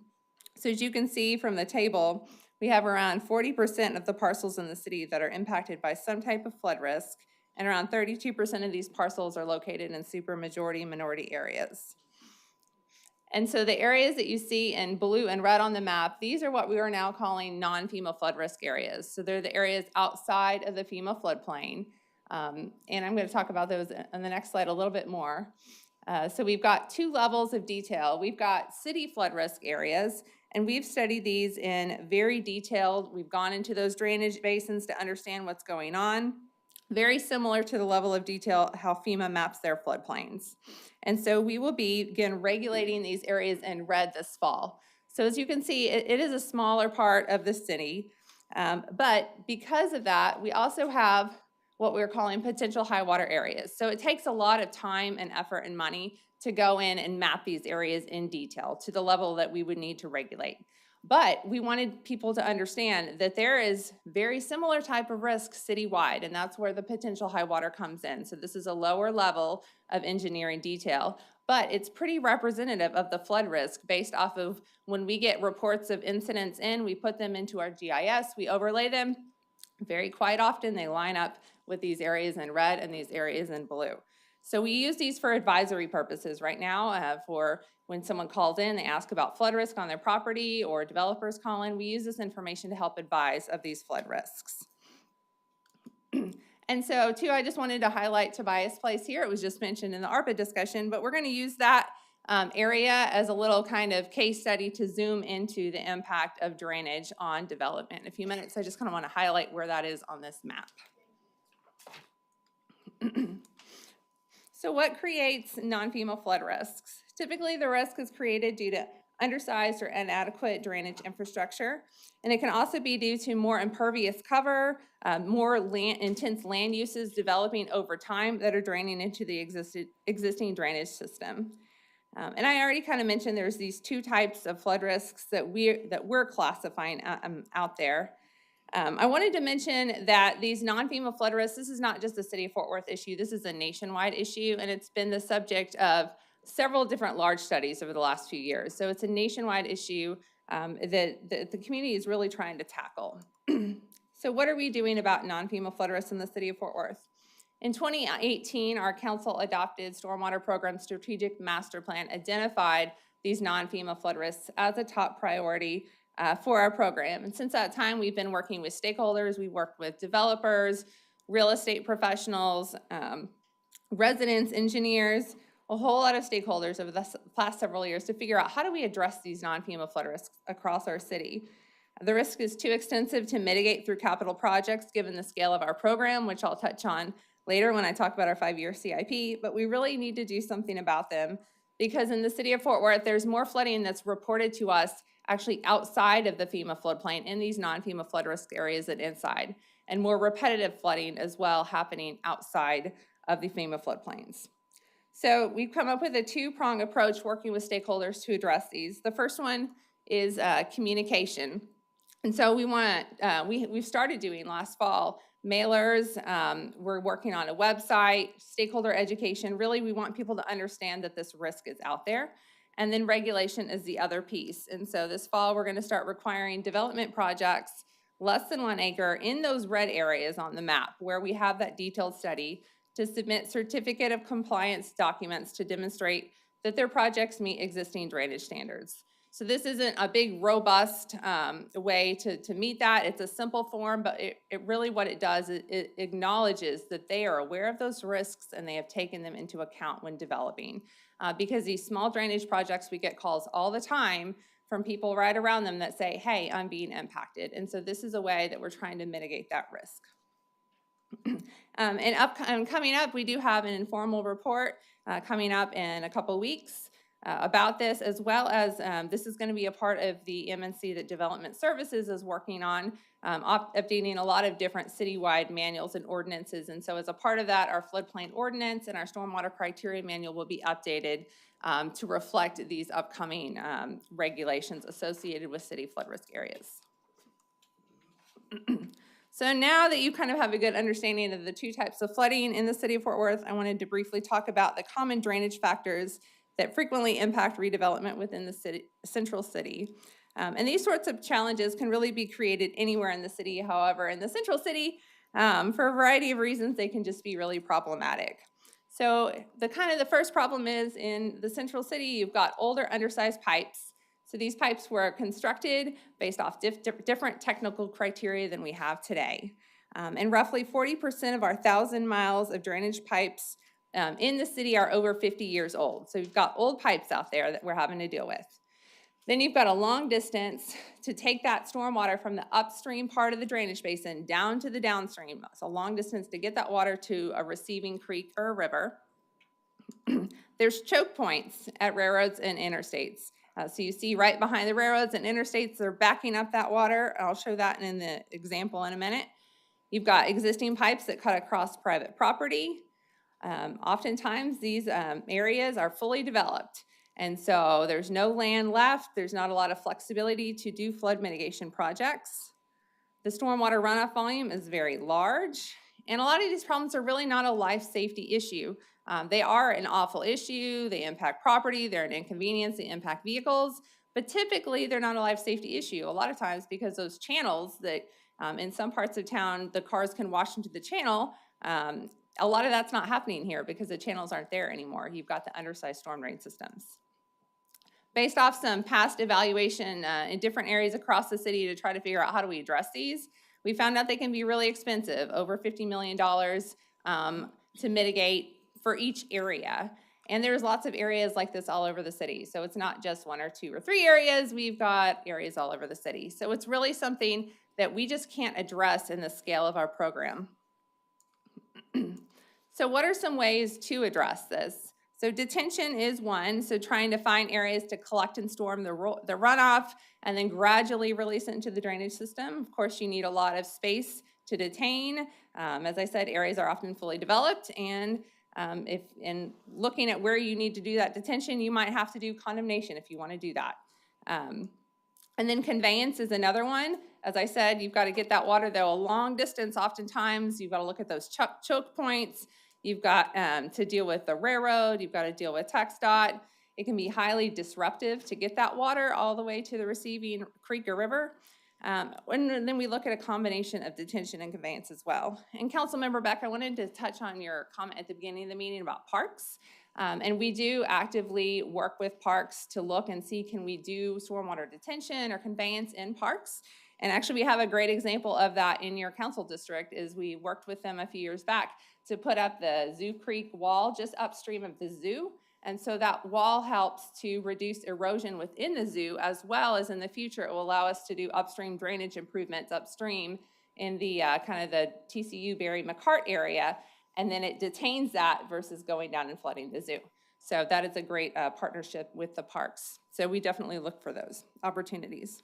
So as you can see from the table, we have around 40% of the parcels in the city that are impacted by some type of flood risk, and around 32% of these parcels are located in supermajority minority areas. And so the areas that you see in blue and red on the map, these are what we are now calling non-FEMA flood risk areas. So they're the areas outside of the FEMA floodplain. And I'm going to talk about those on the next slide a little bit more. So we've got two levels of detail. We've got city flood risk areas, and we've studied these in very detailed. We've gone into those drainage basins to understand what's going on. Very similar to the level of detail how FEMA maps their floodplains. And so we will begin regulating these areas in red this fall. So as you can see, it is a smaller part of the city, but because of that, we also have what we're calling potential high water areas. So it takes a lot of time and effort and money to go in and map these areas in detail to the level that we would need to regulate. But we wanted people to understand that there is very similar type of risk citywide, and that's where the potential high water comes in. So this is a lower level of engineering detail, but it's pretty representative of the flood risk based off of when we get reports of incidents in, we put them into our GIS, we overlay them. Very quite often they line up with these areas in red and these areas in blue. So we use these for advisory purposes right now for when someone calls in, they ask about flood risk on their property or developers call in, we use this information to help advise of these flood risks. And so too, I just wanted to highlight Tobias Place here. It was just mentioned in the ARPA discussion, but we're going to use that area as a little kind of case study to zoom into the impact of drainage on development. In a few minutes, I just kind of want to highlight where that is on this map. So what creates non-FEMA flood risks? Typically, the risk is created due to undersized or inadequate drainage infrastructure, and it can also be due to more impervious cover, more intense land uses developing over time that are draining into the existing drainage system. And I already kind of mentioned there's these two types of flood risks that we're classifying out there. I wanted to mention that these non-FEMA flood risks, this is not just a City of Fort Worth issue, this is a nationwide issue, and it's been the subject of several different large studies over the last few years. So it's a nationwide issue that the community is really trying to tackle. So what are we doing about non-FEMA flood risks in the City of Fort Worth? In 2018, our council adopted Stormwater Program Strategic Master Plan, identified these non-FEMA flood risks as a top priority for our program. And since that time, we've been working with stakeholders. We've worked with developers, real estate professionals, residents, engineers, a whole lot of stakeholders over the past several years to figure out how do we address these non-FEMA flood risks across our city. The risk is too extensive to mitigate through capital projects given the scale of our program, which I'll touch on later when I talk about our 5-year CIP, but we really need to do something about them because in the City of Fort Worth, there's more flooding that's reported to us actually outside of the FEMA floodplain in these non-FEMA flood risk areas than inside, and more repetitive flooding as well happening outside of the FEMA floodplains. So we've come up with a two-prong approach working with stakeholders to address these. The first one is communication. And so we've started doing last fall mailers, we're working on a website, stakeholder education. Really, we want people to understand that this risk is out there. And then regulation is the other piece. And so this fall, we're going to start requiring development projects less than 1 acre in those red areas on the map where we have that detailed study to submit certificate of compliance documents to demonstrate that their projects meet existing drainage standards. So this isn't a big, robust way to meet that. It's a simple form, but it really what it does is it acknowledges that they are aware of those risks and they have taken them into account when developing. Because these small drainage projects, we get calls all the time from people right around them that say, hey, I'm being impacted. And so this is a way that we're trying to mitigate that risk. And coming up, we do have an informal report coming up in a couple weeks about this, as well as this is going to be a part of the MNC that Development Services is working on, updating a lot of different citywide manuals and ordinances. And so as a part of that, our floodplain ordinance and our stormwater criteria manual will be updated to reflect these upcoming regulations associated with city flood risk areas. So now that you kind of have a good understanding of the two types of flooding in the city of Fort Worth, I wanted to briefly talk about the common drainage factors that frequently impact redevelopment within the city, central city. And these sorts of challenges can really be created anywhere in the city. However, in the central city, for a variety of reasons, they can just be really problematic. So the first problem is in the central city, you've got older undersized pipes. So these pipes were constructed based off different technical criteria than we have today. And roughly 40% of our 1,000 miles of drainage pipes in the city are over 50 years old. So you've got old pipes out there that we're having to deal with. Then you've got a long distance to take that stormwater from the upstream part of the drainage basin down to the downstream. It's a long distance to get that water to a receiving creek or a river. There's choke points at railroads and interstates. So you see right behind the railroads and interstates, they're backing up that water. I'll show that in the example in a minute. You've got existing pipes that cut across private property. Oftentimes these areas are fully developed. And so there's no land left. There's not a lot of flexibility to do flood mitigation projects. The stormwater runoff volume is very large. And a lot of these problems are really not a life safety issue. They are an awful issue. They impact property. They're an inconvenience. They impact vehicles. But typically, they're not a life safety issue. A lot of times because those channels that in some parts of town, the cars can wash into the channel, a lot of that's not happening here because the channels aren't there anymore. You've got the undersized storm drain systems. Based off some past evaluation in different areas across the city to try to figure out how do we address these, we found out they can be really expensive, over $50 million to mitigate for each area. And there's lots of areas like this all over the city. So it's not just 1 or 2 or 3 areas, we've got areas all over the city. So it's really something that we just can't address in the scale of our program. So what are some ways to address this? So detention is one, so trying to find areas to collect and storm the runoff and then gradually release it into the drainage system. Of course, you need a lot of space to detain. As I said, areas are often fully developed, and if in looking at where you need to do that detention, you might have to do condemnation if you want to do that. And then conveyance is another one. As I said, you've got to get that water though a long distance. Oftentimes, you've got to look at those choke points. You've got to deal with the railroad. You've got to deal with TxDOT. It can be highly disruptive to get that water all the way to the receiving creek or river. And then we look at a combination of detention and conveyance as well. And Councilmember Beck, I wanted to touch on your comment at the beginning of the meeting about parks. And we do actively work with parks to look and see, can we do stormwater detention or conveyance in parks? And actually, we have a great example of that in your council district. Is we worked with them a few years back to put up the Zoo Creek wall just upstream of the zoo. And so that wall helps to reduce erosion within the zoo, as well as in the future, it will allow us to do upstream drainage improvements upstream in the kind of the TCU Barry McCart area. And then it detains that versus going down and flooding the zoo. So that is a great partnership with the parks. So we definitely look for those opportunities.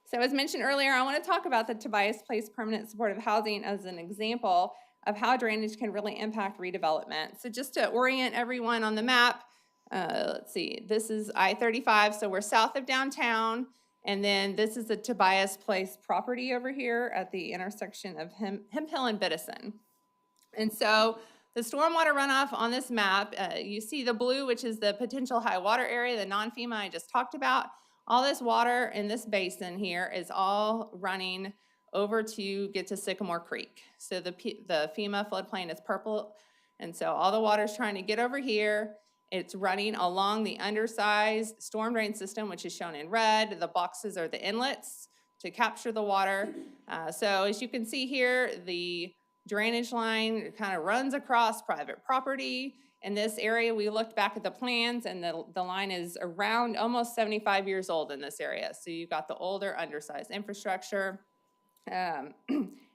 So as mentioned earlier, I want to talk about the Tobias Place Permanent Supportive Housing as an example of how drainage can really impact redevelopment. So just to orient everyone on the map, let's see, this is I-35, so we're south of downtown, and then this is the Tobias Place property over here at the intersection of Hemphill and Biddison. And so the stormwater runoff on this map, you see the blue, which is the potential high water area, the non-FEMA I just talked about. All this water in this basin here is all running over to get to Sycamore Creek. So the FEMA floodplain is purple, and so all the water is trying to get over here. It's running along the undersized storm drain system, which is shown in red. The boxes are the inlets to capture the water. So as you can see here, the drainage line kind of runs across private property. In this area, we looked back at the plans, and the line is around almost 75 years old in this area. So you've got the older undersized infrastructure. And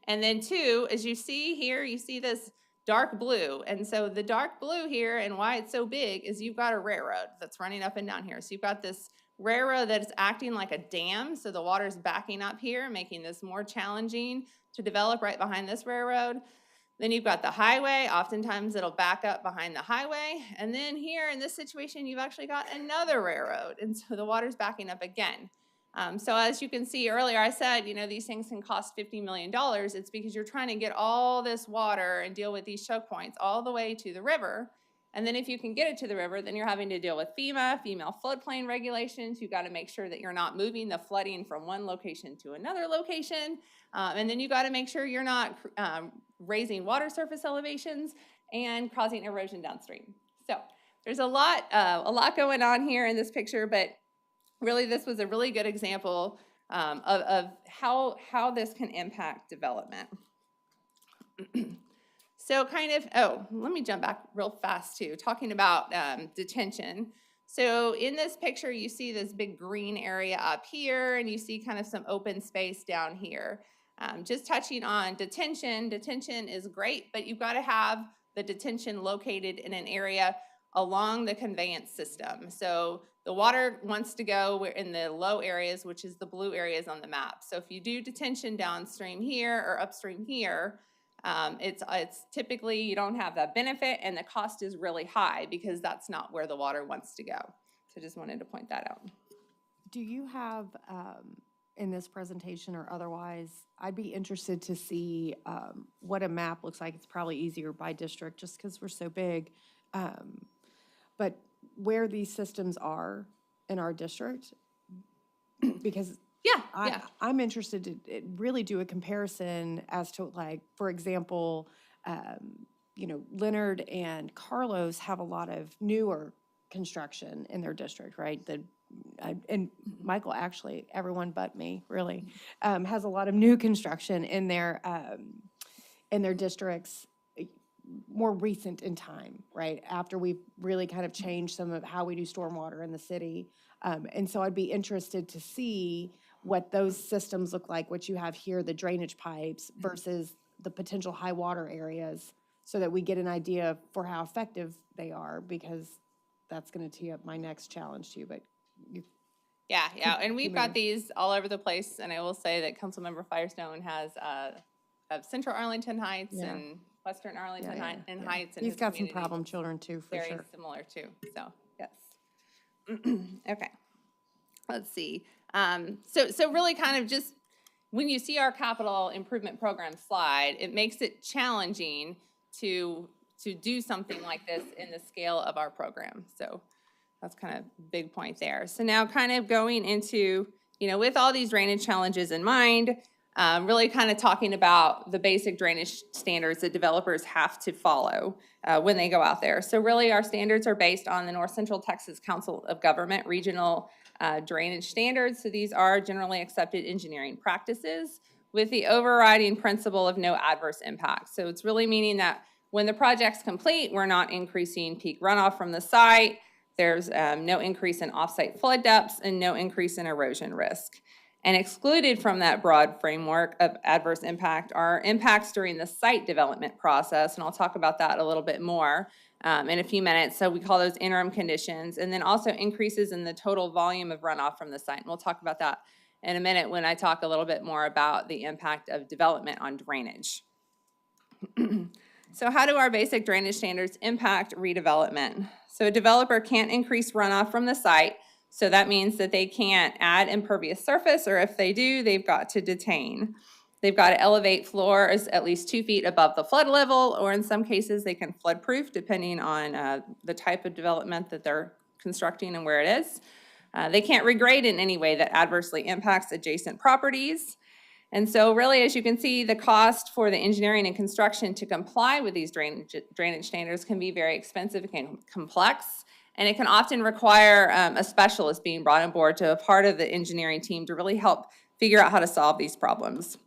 then two, as you see here, you see this dark blue. And so the dark blue here, and why it's so big, is you've got a railroad that's running up and down here. So you've got this railroad that is acting like a dam. So the water's backing up here, making this more challenging to develop right behind this railroad. Then you've got the highway. Oftentimes it'll back up behind the highway. And then here in this situation, you've actually got another railroad. And so the water's backing up again. So as you can see earlier, I said, you know, these things can cost $50 million. It's because you're trying to get all this water and deal with these choke points all the way to the river. And then if you can get it to the river, then you're having to deal with FEMA, female floodplain regulations. You've got to make sure that you're not moving the flooding from one location to another location. And then you got to make sure you're not raising water surface elevations and causing erosion downstream. So there's a lot going on here in this picture, but really this was a really good example of how this can impact development. So kind of, let me jump back real fast too, talking about detention. So in this picture, you see this big green area up here, and you see kind of some open space down here. Just touching on detention is great, but you've got to have the detention located in an area along the conveyance system. So the water wants to go in the low areas, which is the blue areas on the map. So if you do detention downstream here or upstream here, it's typically you don't have that benefit, and the cost is really high because that's not where the water wants to go. So just wanted to point that out. Do you have, in this presentation or otherwise, I'd be interested to see what a map looks like. It's probably easier by district just because we're so big. But where these systems are in our district, because I'm interested to really do a comparison as to, like, for example, you know, Leonard and Carlos have a lot of newer construction in their district, right? And Michael, actually, everyone but me, really, has a lot of new construction in their districts, more recent in time, right? After we've really kind of changed some of how we do stormwater in the city. And so I'd be interested to see what those systems look like, what you have here, the drainage pipes versus the potential high water areas, so that we get an idea for how effective they are, because that's going to tee up my next challenge to you. But Yeah, and we've got these all over the place, and I will say that Councilmember Firestone has of Central Arlington Heights and Western Arlington Heights in he's his got some community. problem children too, for Very sure. similar too, so, yes. Okay, let's see. So really kind of just, when you see our capital improvement program slide, it makes it challenging to do something like this in the scale of our program. So that's kind of a big point there. So now kind of going into, you know, with all these drainage challenges in mind, really kind of talking about the basic drainage standards that developers have to follow when they go out there. So really our standards are based on the North Central Texas Council of Government regional drainage standards. So these are generally accepted engineering practices with the overriding principle of no adverse impact. So it's really meaning that when the project's complete, we're not increasing peak runoff from the site. There's no increase in offsite flood depths and no increase in erosion risk. And excluded from that broad framework of adverse impact are impacts during the site development process, and I'll talk about that a little bit more in a few minutes. So we call those interim conditions, and then also increases in the total volume of runoff from the site. And we'll talk about that in a minute when I talk a little bit more about the impact of development on drainage. So how do our basic drainage standards impact redevelopment? So a developer can't increase runoff from the site. So that means that they can't add impervious surface, or if they do, they've got to detain. They've got to elevate floors at least 2 feet above the flood level, or in some cases they can flood proof depending on the type of development that they're constructing and where it is. They can't regrade in any way that adversely impacts adjacent properties. And so really, as you can see, the cost for the engineering and construction to comply with these drainage standards can be very expensive and complex. And it can often require a specialist being brought on board to a part of the engineering team to really help figure out how to solve these problems.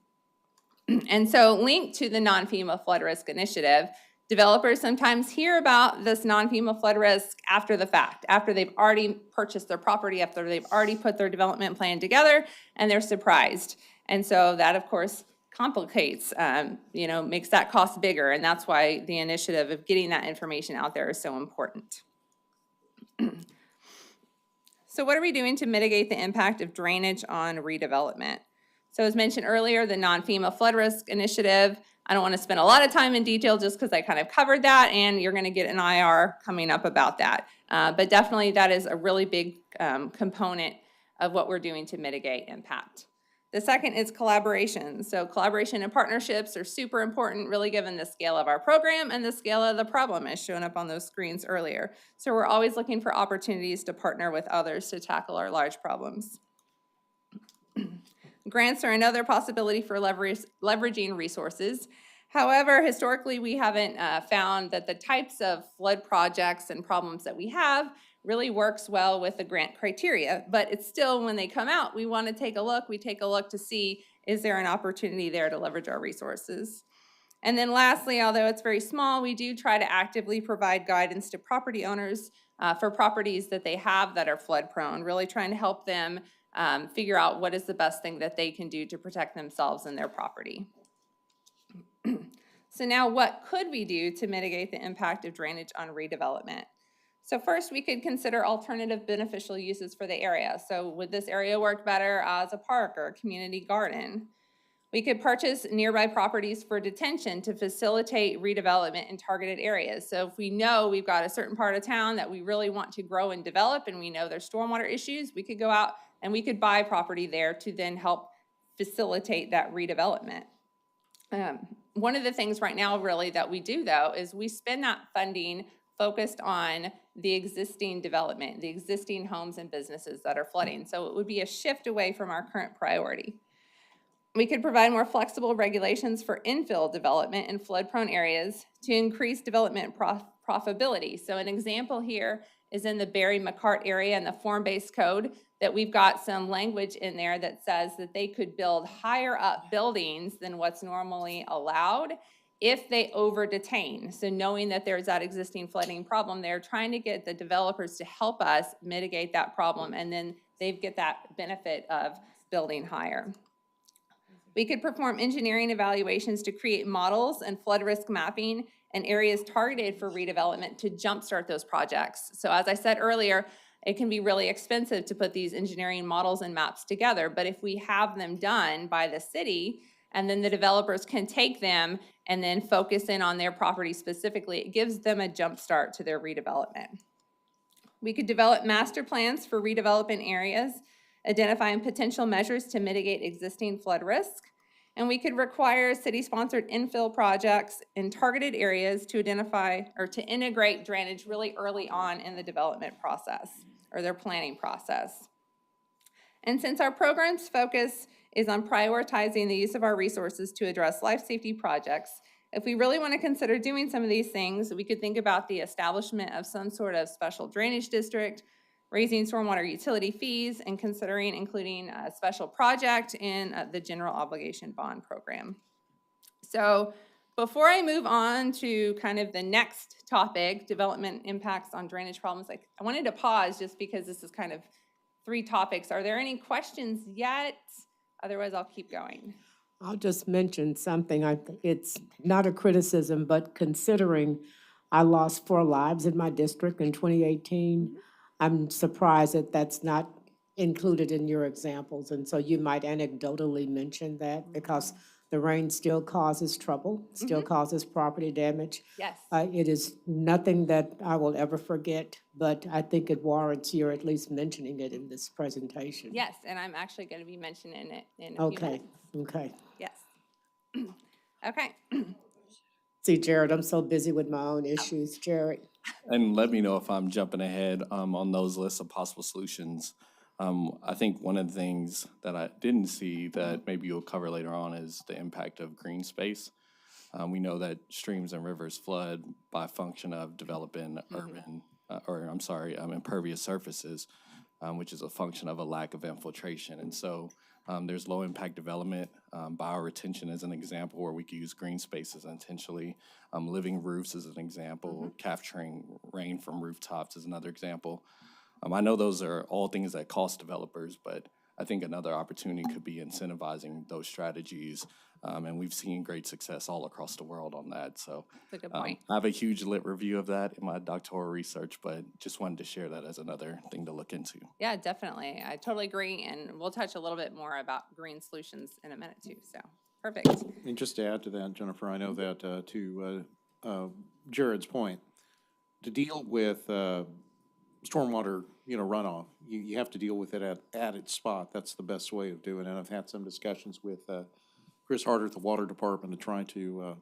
And so linked to the non-FEMA flood risk initiative, developers sometimes hear about this non-FEMA flood risk after the fact, after they've already purchased their property, after they've already put their development plan together, and they're surprised. And so that, of course, complicates, you know, makes that cost bigger. And that's why the initiative of getting that information out there is so important. So what are we doing to mitigate the impact of drainage on redevelopment? So as mentioned earlier, the non-FEMA flood risk initiative, I don't want to spend a lot of time in detail just because I kind of covered that, and you're going to get an IR coming up about that. But definitely that is a really big component of what we're doing to mitigate impact. The second is collaboration. So collaboration and partnerships are super important, really given the scale of our program and the scale of the problem as shown up on those screens earlier. So we're always looking for opportunities to partner with others to tackle our large problems. Grants are another possibility for leveraging resources. However, historically, we haven't found that the types of flood projects and problems that we have really works well with the grant criteria. But it's still, when they come out, we want to take a look. We take a look to see, is there an opportunity there to leverage our resources? And then lastly, although it's very small, we do try to actively provide guidance to property owners for properties that they have that are flood prone, really trying to help them figure out what is the best thing that they can do to protect themselves and their property. So now what could we do to mitigate the impact of drainage on redevelopment? So first, we could consider alternative beneficial uses for the area. So would this area work better as a park or a community garden? We could purchase nearby properties for detention to facilitate redevelopment in targeted areas. So if we know we've got a certain part of town that we really want to grow and develop, and we know there's stormwater issues, we could go out and we could buy property there to then help facilitate that redevelopment. One of the things right now really that we do though is we spend that funding focused on the existing development, the existing homes and businesses that are flooding. So it would be a shift away from our current priority. We could provide more flexible regulations for infill development in flood-prone areas to increase development profitability. So an example here is in the Barry-McCart area in the form-based code that we've got some language in there that says that they could build higher up buildings than what's normally allowed if they over detain. So knowing that there's that existing flooding problem, they're trying to get the developers to help us mitigate that problem, and then they get that benefit of building higher. We could perform engineering evaluations to create models and flood risk mapping and areas targeted for redevelopment to jumpstart those projects. So as I said earlier, it can be really expensive to put these engineering models and maps together, but if we have them done by the city, and then the developers can take them and then focus in on their property specifically, it gives them a jump start to their redevelopment. We could develop master plans for redevelopment areas, identifying potential measures to mitigate existing flood risk, and we could require city-sponsored infill projects in targeted areas to identify or to integrate drainage really early on in the development process or their planning process. And since our program's focus is on prioritizing the use of our resources to address life safety projects, if we really want to consider doing some of these things, we could think about the establishment of some sort of special drainage district, raising stormwater utility fees, and considering including a special project in the general obligation bond program. So before I move on to kind of the next topic, development impacts on drainage problems, I wanted to pause just because this is kind of 3 topics. Are there any questions yet? Otherwise, I'll keep going. I'll just mention something. It's not a criticism, but considering I lost 4 lives in my district in 2018, I'm surprised that that's not included in your examples. And so you might anecdotally mention that because the rain still causes trouble, still causes property damage. Yes. It is nothing that I will ever forget, but I think it warrants your at least mentioning it in this presentation. Yes, and I'm actually going to be mentioning it in a few minutes. Okay. Yes. Okay. See, Jared, I'm so busy with my own issues. Jared. And let me know if I'm jumping ahead on those lists of possible solutions. I think one of the things that I didn't see that maybe you'll cover later on is the impact of green space. We know that streams and rivers flood by function of developing impervious surfaces, which is a function of a lack of infiltration. And so there's low impact development. Bioretention is an example where we could use green spaces intentionally. Living roofs is an example. Capturing rain from rooftops is another example. I know those are all things that cost developers, but I think another opportunity could be incentivizing those strategies. And we've seen great success all across the world on that. So that's a good point. I have a huge lit review of that in my doctoral research, but just wanted to share that as another thing to look into. Yeah, definitely. I totally agree. And we'll touch a little bit more about green solutions in a minute too. So perfect. And just to add to that, Jennifer, I know that to Jared's point, to deal with stormwater, runoff. You have to deal with it at its spot. That's the best way of doing it. I've had some discussions with Chris Harder at the Water Department to try to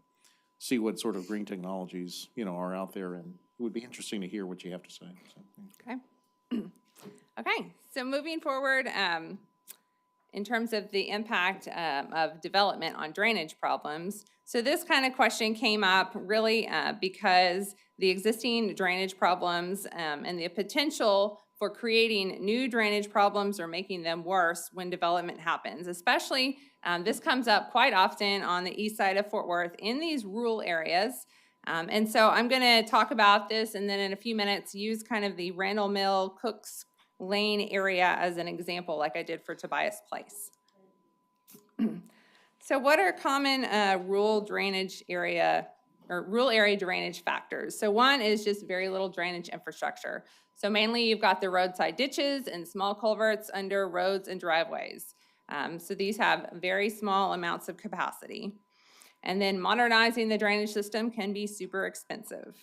see what sort of green technologies, are out there, and it would be interesting to hear what you have to say. So, Okay. Okay, so moving forward, in terms of the impact of development on drainage problems. So this kind of question came up really because the existing drainage problems and the potential for creating new drainage problems or making them worse when development happens. Especially, this comes up quite often on the east side of Fort Worth in these rural areas. And so I'm going to talk about this and then in a few minutes use kind of the Randall Mill, Cooks Lane area as an example like I did for Tobias Place. So what are common rural drainage area or rural area drainage factors? So one is just very little drainage infrastructure. So mainly you've got the roadside ditches and small culverts under roads and driveways. So these have very small amounts of capacity. And then modernizing the drainage system can be super expensive.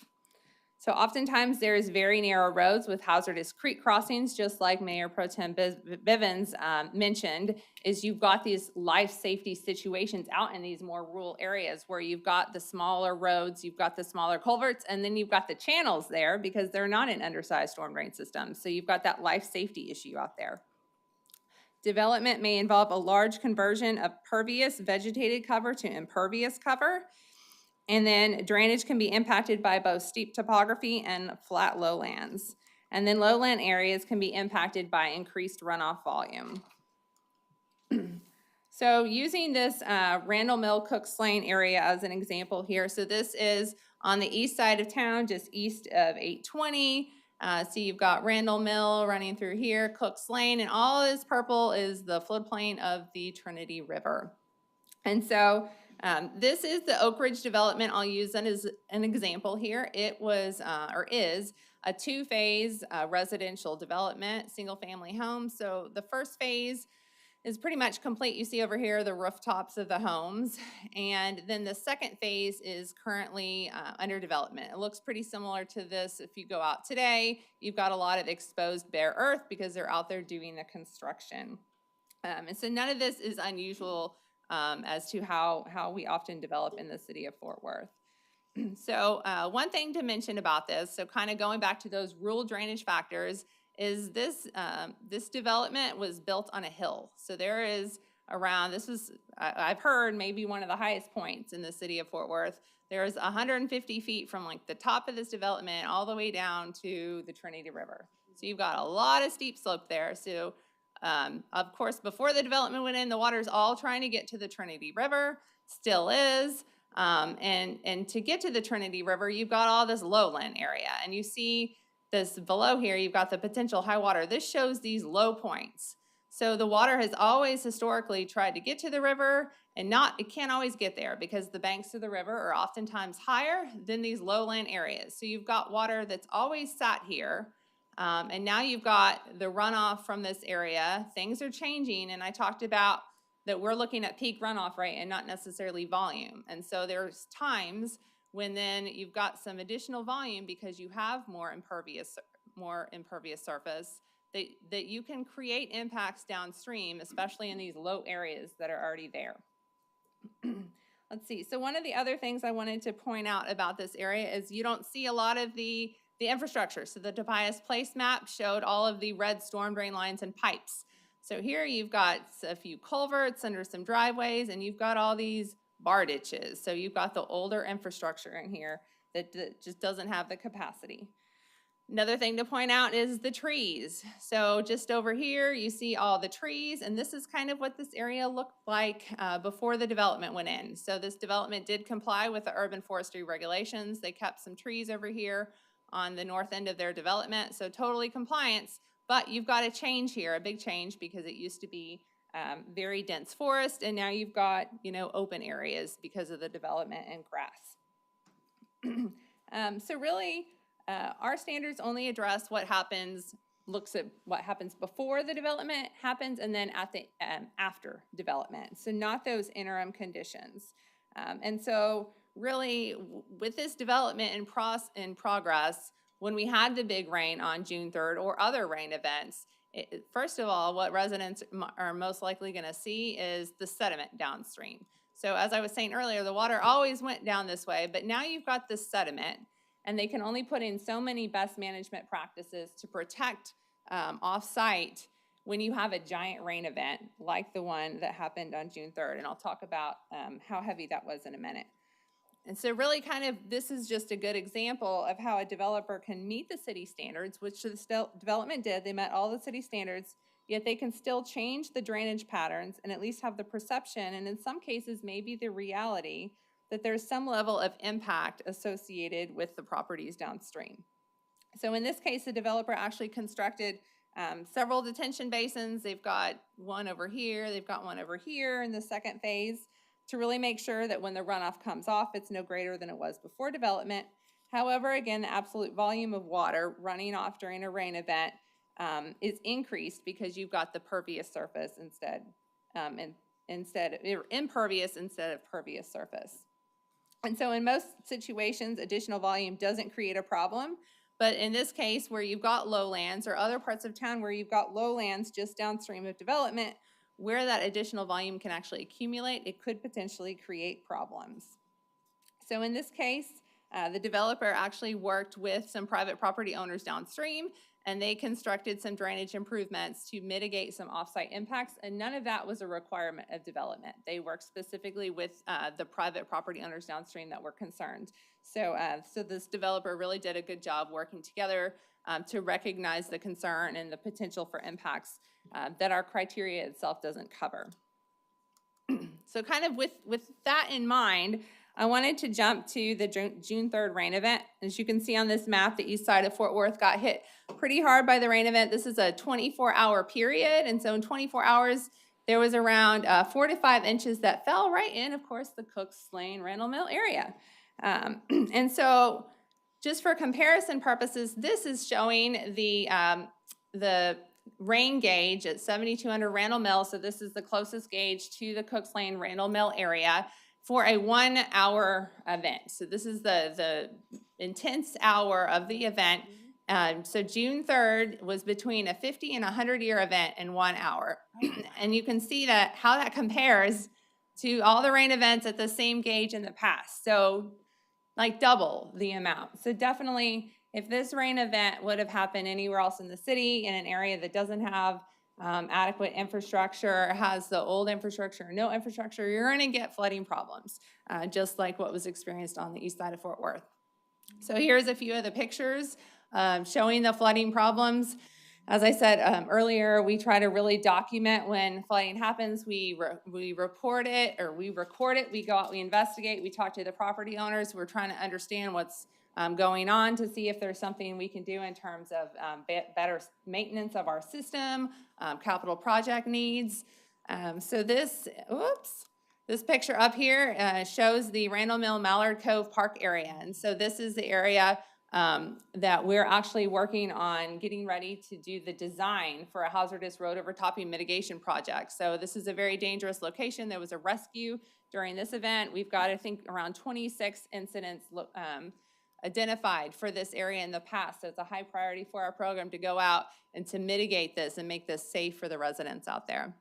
So oftentimes there's very narrow roads with hazardous creek crossings, just like Mayor Pro Tem Bivens mentioned, is you've got these life safety situations out in these more rural areas where you've got the smaller roads, you've got the smaller culverts, and then you've got the channels there because they're not in undersized storm drain systems. So you've got that life safety issue out there. Development may involve a large conversion of pervious vegetated cover to impervious cover. And then drainage can be impacted by both steep topography and flat lowlands. And then lowland areas can be impacted by increased runoff volume. So using this Randall Mill, Cooks Lane area as an example here. So this is on the east side of town, just east of 820. So you've got Randall Mill running through here, Cooks Lane, and all this purple is the floodplain of the Trinity River. And so this is the Oak Ridge development. I'll use that as an example here. It was, or is, a two-phase residential development, single-family home. So the first phase is pretty much complete. You see over here the rooftops of the homes. And then the second phase is currently under development. It looks pretty similar to this. If you go out today, you've got a lot of exposed bare earth because they're out there doing the construction. And so none of this is unusual as to how we often develop in the city of Fort Worth. So one thing to mention about this, so kind of going back to those rural drainage factors, is this this development was built on a hill. So there is around, this was, I've heard, maybe one of the highest points in the city of Fort Worth. There's 150 feet from like the top of this development all the way down to the Trinity River. So you've got a lot of steep slope there. So of course, before the development went in, the water's all trying to get to the Trinity River, still is. And to get to the Trinity River, you've got all this lowland area. And you see this below here, you've got the potential high water. This shows these low points. So the water has always historically tried to get to the river and it can't always get there because the banks of the river are oftentimes higher than these lowland areas. So you've got water that's always sat here. And now you've got the runoff from this area. Things are changing, and I talked about that we're looking at peak runoff rate and not necessarily volume. And so there's times when then you've got some additional volume because you have more impervious surface that you can create impacts downstream, especially in these low areas that are already there. Let's see. So one of the other things I wanted to point out about this area is you don't see a lot of the infrastructure. So the Tobias Place map showed all of the red storm drain lines and pipes. So here you've got a few culverts under some driveways, and you've got all these bar ditches. So you've got the older infrastructure in here that just doesn't have the capacity. Another thing to point out is the trees. So just over here, you see all the trees, and this is kind of what this area looked like before the development went in. So this development did comply with the urban forestry regulations. They kept some trees over here on the north end of their development, so totally compliance, but you've got a change here, a big change, because it used to be very dense forest, and now you've got, open areas because of the development and grass. So really, our standards only address what happens, looks at what happens before the development happens, and then at the after development, so not those interim conditions. And so really, with this development in progress, when we had the big rain on June 3rd or other rain events, first of all, what residents are most likely going to see is the sediment downstream. So as I was saying earlier, the water always went down this way, but now you've got this sediment, and they can only put in so many best management practices to protect off-site when you have a giant rain event like the one that happened on June 3rd. And I'll talk about how heavy that was in a minute. And so really kind of this is just a good example of how a developer can meet the city standards, which the development did. They met all the city standards, yet they can still change the drainage patterns and at least have the perception, and in some cases maybe the reality, that there's some level of impact associated with the properties downstream. So in this case, the developer actually constructed several detention basins. They've got one over here, they've got one over here in the second phase, to really make sure that when the runoff comes off, it's no greater than it was before development. However, again, the absolute volume of water running off during a rain event is increased because you've got the pervious surface instead, impervious instead of pervious surface. And so in most situations, additional volume doesn't create a problem. But in this case, where you've got lowlands or other parts of town where you've got lowlands just downstream of development, where that additional volume can actually accumulate, it could potentially create problems. So in this case, the developer actually worked with some private property owners downstream, and they constructed some drainage improvements to mitigate some offsite impacts, and none of that was a requirement of development. They worked specifically with the private property owners downstream that were concerned. So, so this developer really did a good job working together to recognize the concern and the potential for impacts that our criteria itself doesn't cover. So kind of with that in mind, I wanted to jump to the June 3rd rain event. As you can see on this map, the east side of Fort Worth got hit pretty hard by the rain event. This is a 24-hour period, and so in 24 hours, there was around 4 to 5 inches that fell right in, of course, the Cooks Lane Randall Mill area. And so just for comparison purposes, this is showing the rain gauge at 7,200 Randall Mill. So this is the closest gauge to the Cooks Lane Randall Mill area for a 1 hour event. So this is the intense hour of the event. So June 3rd was between a 50 and 100-year event in 1 hour. And you can see that how that compares to all the rain events at the same gauge in the past. So like double the amount. So definitely, if this rain event would have happened anywhere else in the city, in an area that doesn't have adequate infrastructure, has the old infrastructure or no infrastructure, you're going to get flooding problems, just like what was experienced on the east side of Fort Worth. So here's a few of the pictures showing the flooding problems. As I said earlier, we try to really document when flooding happens. We report it, or we record it. We go out, we investigate, we talk to the property owners. We're trying to understand what's going on to see if there's something we can do in terms of better maintenance of our system, capital project needs. So this picture up here shows the Randall Mill Mallard Cove Park area. And so this is the area that we're actually working on getting ready to do the design for a hazardous road overtopping mitigation project. So this is a very dangerous location. There was a rescue during this event. We've got, I think, around 26 incidents identified for this area in the past. So it's a high priority for our program to go out and to mitigate this and make this safe for the residents out there.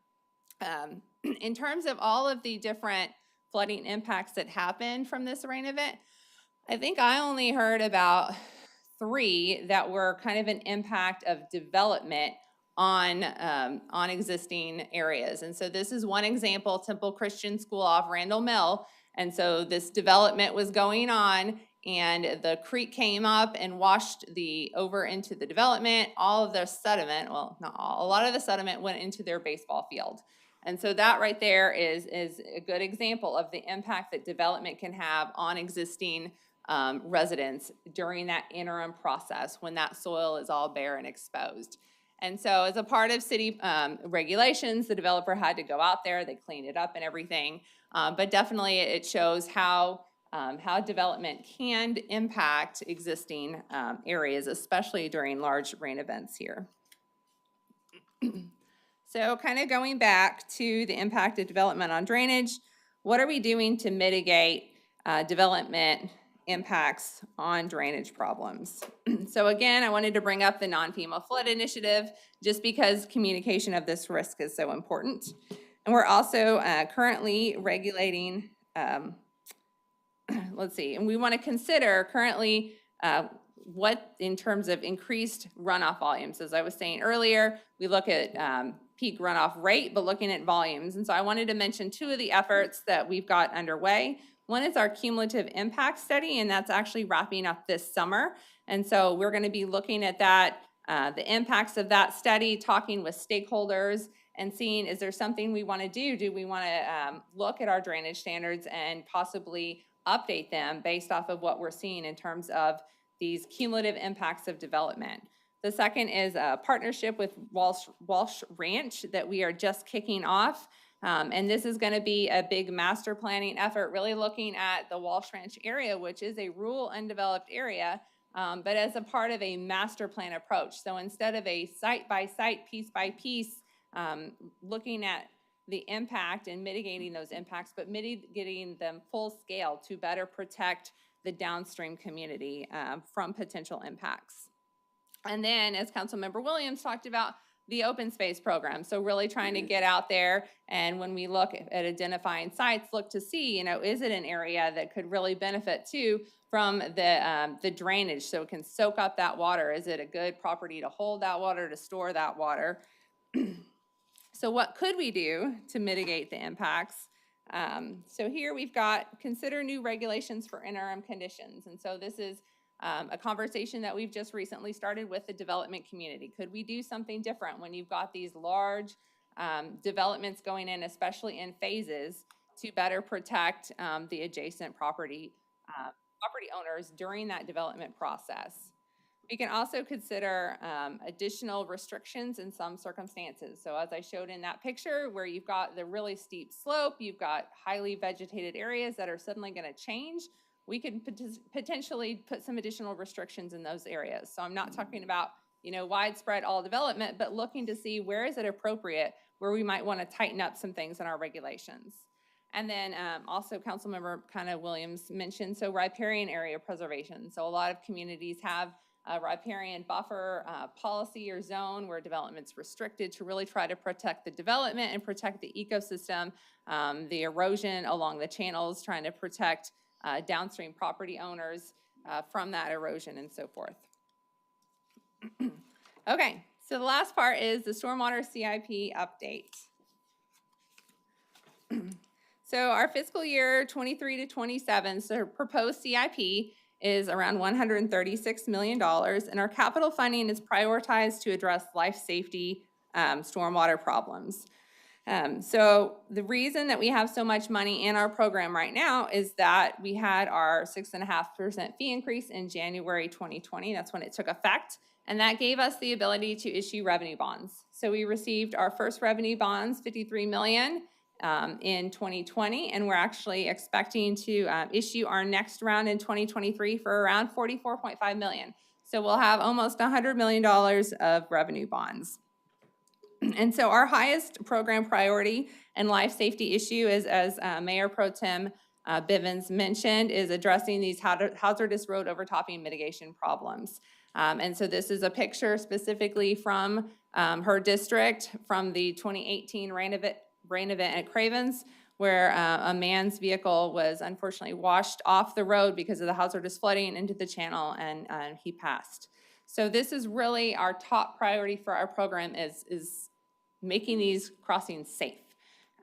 In terms of all of the different flooding impacts that happened from this rain event, I think I only heard about 3 that were kind of an impact of development on existing areas. And so this is one example, Temple Christian School off Randall Mill. And so this development was going on, and the creek came up and washed over into the development. All of their sediment, well, not all, a lot of the sediment went into their baseball field. And so that right there is a good example of the impact that development can have on existing residents during that interim process when that soil is all bare and exposed. And so as a part of city regulations, the developer had to go out there, they cleaned it up and everything. But definitely it shows how development can impact existing areas, especially during large rain events here. So kind of going back to the impact of development on drainage, what are we doing to mitigate development impacts on drainage problems. So again, I wanted to bring up the non-FEMA flood initiative just because communication of this risk is so important. And we're also currently regulating, let's see, and we want to consider currently what in terms of increased runoff volumes. As I was saying earlier, we look at peak runoff rate, but looking at volumes. And so I wanted to mention two of the efforts that we've got underway. One is our cumulative impact study, and that's actually wrapping up this summer. And so we're going to be looking at that, the impacts of that study, talking with stakeholders, and seeing, is there something we want to do? Do we want to look at our drainage standards and possibly update them based off of what we're seeing in terms of these cumulative impacts of development? The second is a partnership with Walsh Ranch that we are just kicking off. And this is going to be a big master planning effort, really looking at the Walsh Ranch area, which is a rural, undeveloped area, but as a part of a master plan approach. So instead of a site-by-site, piece-by-piece, looking at the impact and mitigating those impacts, but mitigating them full scale to better protect the downstream community from potential impacts. And then, as Councilmember Williams talked about, the open space program. So really trying to get out there, and when we look at identifying sites, look to see, is it an area that could really benefit too from the drainage, so it can soak up that water? Is it a good property to hold that water, to store that water? So what could we do to mitigate the impacts? So here we've got consider new regulations for interim conditions. And so this is a conversation that we've just recently started with the development community. Could we do something different when you've got these large developments going in, especially in phases, to better protect the adjacent property owners during that development process? We can also consider additional restrictions in some circumstances. So as I showed in that picture, where you've got the really steep slope, you've got highly vegetated areas that are suddenly going to change, we can potentially put some additional restrictions in those areas. So I'm not talking about, widespread all development, but looking to see where is it appropriate, where we might want to tighten up some things in our regulations. And then also Councilmember Williams mentioned, so riparian area preservation. So a lot of communities have a riparian buffer policy or zone where development's restricted to really try to protect the development and protect the ecosystem, the erosion along the channels, trying to protect downstream property owners from that erosion and so forth. Okay, so the last part is the stormwater CIP update. So our fiscal year 23 to 27, so proposed CIP is around $136 million, and our capital funding is prioritized to address life safety stormwater problems. So the reason that we have so much money in our program right now is that we had our 6.5% fee increase in January 2020. That's when it took effect, and that gave us the ability to issue revenue bonds. So we received our first revenue bonds, $53 million, in 2020, and we're actually expecting to issue our next round in 2023 for around $44.5 million. So we'll have almost $100 million of revenue bonds. And so our highest program priority and life safety issue is, as Mayor Pro Tem Bivens mentioned, is addressing these hazardous road overtopping mitigation problems. And so this is a picture specifically from her district from the 2018 rain event at Cravens, where a man's vehicle was unfortunately washed off the road because of the hazardous flooding into the channel, and he passed. So this is really our top priority for our program, is making these crossings safe.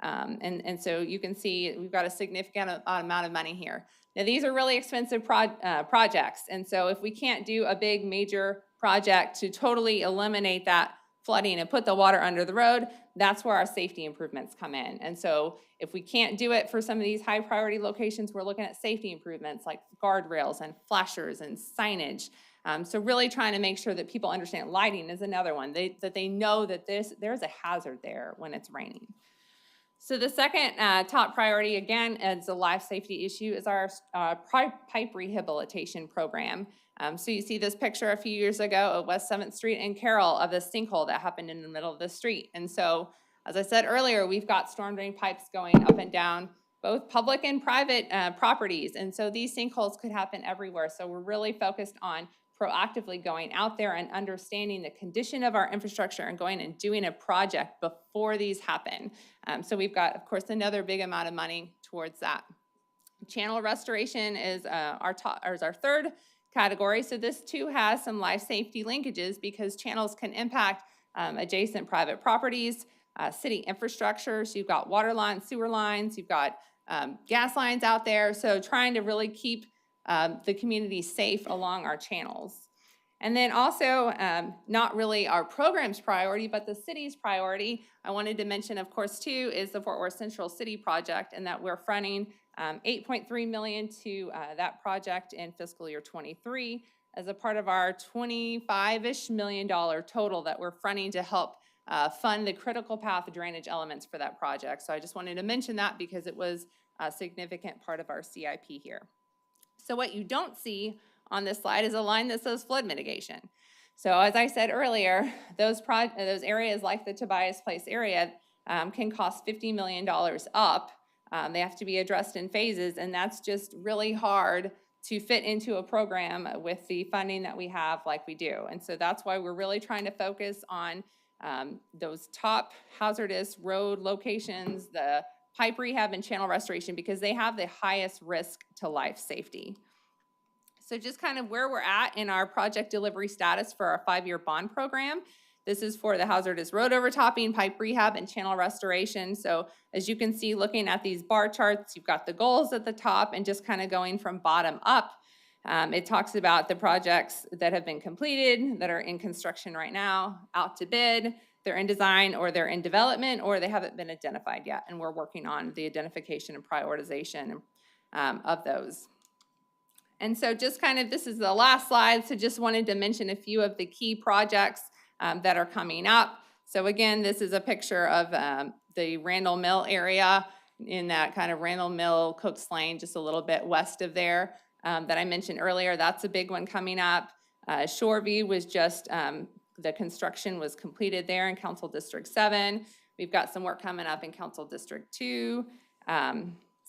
And so you can see we've got a significant amount of money here. Now, these are really expensive projects, and so if we can't do a big major project to totally eliminate that flooding and put the water under the road, that's where our safety improvements come in. And so if we can't do it for some of these high priority locations, we're looking at safety improvements like guardrails and flashers and signage. So really trying to make sure that people understand lighting is another one, that they know that there's a hazard there when it's raining. So the second top priority, again, as a life safety issue, is our pipe rehabilitation program. So you see this picture a few years ago at West 7th Street in Carroll of the sinkhole that happened in the middle of the street. And so, as I said earlier, we've got storm drain pipes going up and down both public and private properties. And so these sinkholes could happen everywhere. So we're really focused on proactively going out there and understanding the condition of our infrastructure and going and doing a project before these happen. So we've got, of course, another big amount of money towards that. Channel restoration is our third category. So this too has some life safety linkages because channels can impact adjacent private properties, city infrastructure. So you've got water lines, sewer lines, you've got gas lines out there. So trying to really keep the community safe along our channels. And then also, not really our program's priority, but the city's priority, I wanted to mention, of course, too, is the Fort Worth Central City project, and that we're fronting $8.3 million to that project in fiscal year 23 as a part of our $25-ish million total that we're fronting to help fund the critical path drainage elements for that project. So I just wanted to mention that because it was a significant part of our CIP here. So what you don't see on this slide is a line that says flood mitigation. So as I said earlier, those areas like the Tobias Place area can cost $50 million up. They have to be addressed in phases, and that's just really hard to fit into a program with the funding that we have like we do. And so that's why we're really trying to focus on those top hazardous road locations, the pipe rehab and channel restoration, because they have the highest risk to life safety. So just kind of where we're at in our project delivery status for our 5-year bond program. This is for the hazardous road overtopping, pipe rehab, and channel restoration. So as you can see, looking at these bar charts, you've got the goals at the top and just kind of going from bottom up. It talks about the projects that have been completed, that are in construction right now, out to bid, they're in design, or they're in development, or they haven't been identified yet. And we're working on the identification and prioritization of those. And so just kind of, this is the last slide, so just wanted to mention a few of the key projects that are coming up. So again, this is a picture of the Randall Mill area in that kind of Randall Mill, Cook's Lane, just a little bit west of there that I mentioned earlier. That's a big one coming up. Shoreview was just, the construction was completed there in Council District 7. We've got some work coming up in Council District 2.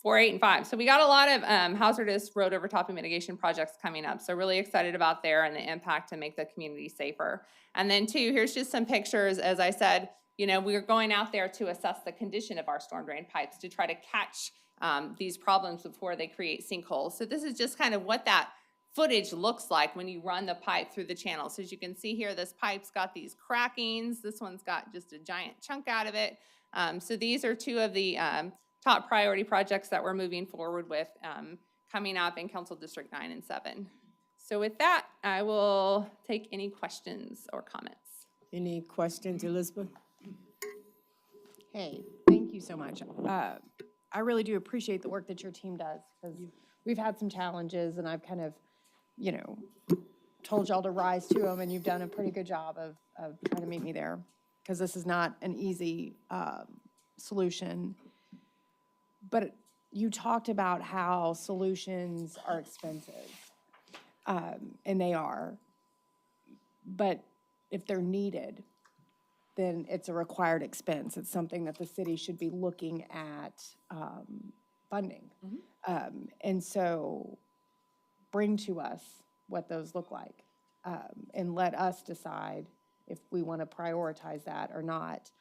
4, 8, and 5. So we got a lot of hazardous road overtopping mitigation projects coming up. So really excited about there and the impact to make the community safer. And then 2, here's just some pictures. As I said, you know, we're going out there to assess the condition of our storm drain pipes to try to catch these problems before they create sinkholes. So this is just kind of what that footage looks like when you run the pipe through the channel. So as you can see here, this pipe's got these crackings. This one's got just a giant chunk out of it. So these are 2 of the top priority projects that we're moving forward with coming up in Council District 9 and 7. So with that, I will take any questions or comments. Any questions, Elizabeth? Hey, thank you so much. I really do appreciate the work that your team does, because we've had some challenges, and I've kind of, you know, told y'all to rise to them, and you've done a pretty good job of trying to meet me there, because this is not an easy solution. But you talked about how solutions are expensive, and they are. But if they're needed, then it's a required expense. It's something that the city should be looking at funding. And so bring to us what those look like, and let us decide if we want to prioritize that or not,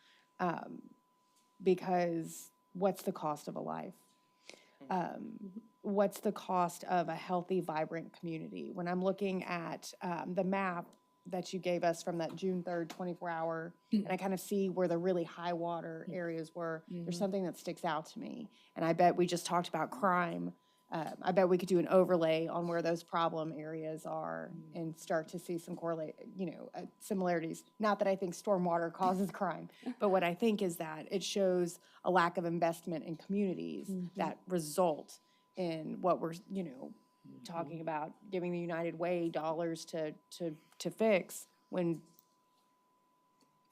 because what's the cost of a life? What's the cost of a healthy, vibrant community? When I'm looking at the map that you gave us from that June 3rd 24-hour, and I kind of see where the really high water areas were, there's something that sticks out to me. And I bet we just talked about crime. I bet we could do an overlay on where those problem areas are and start to see some similarities. Not that I think stormwater causes crime, but what I think is that it shows a lack of investment in communities that result in what we're, talking about, giving the United Way dollars to fix, when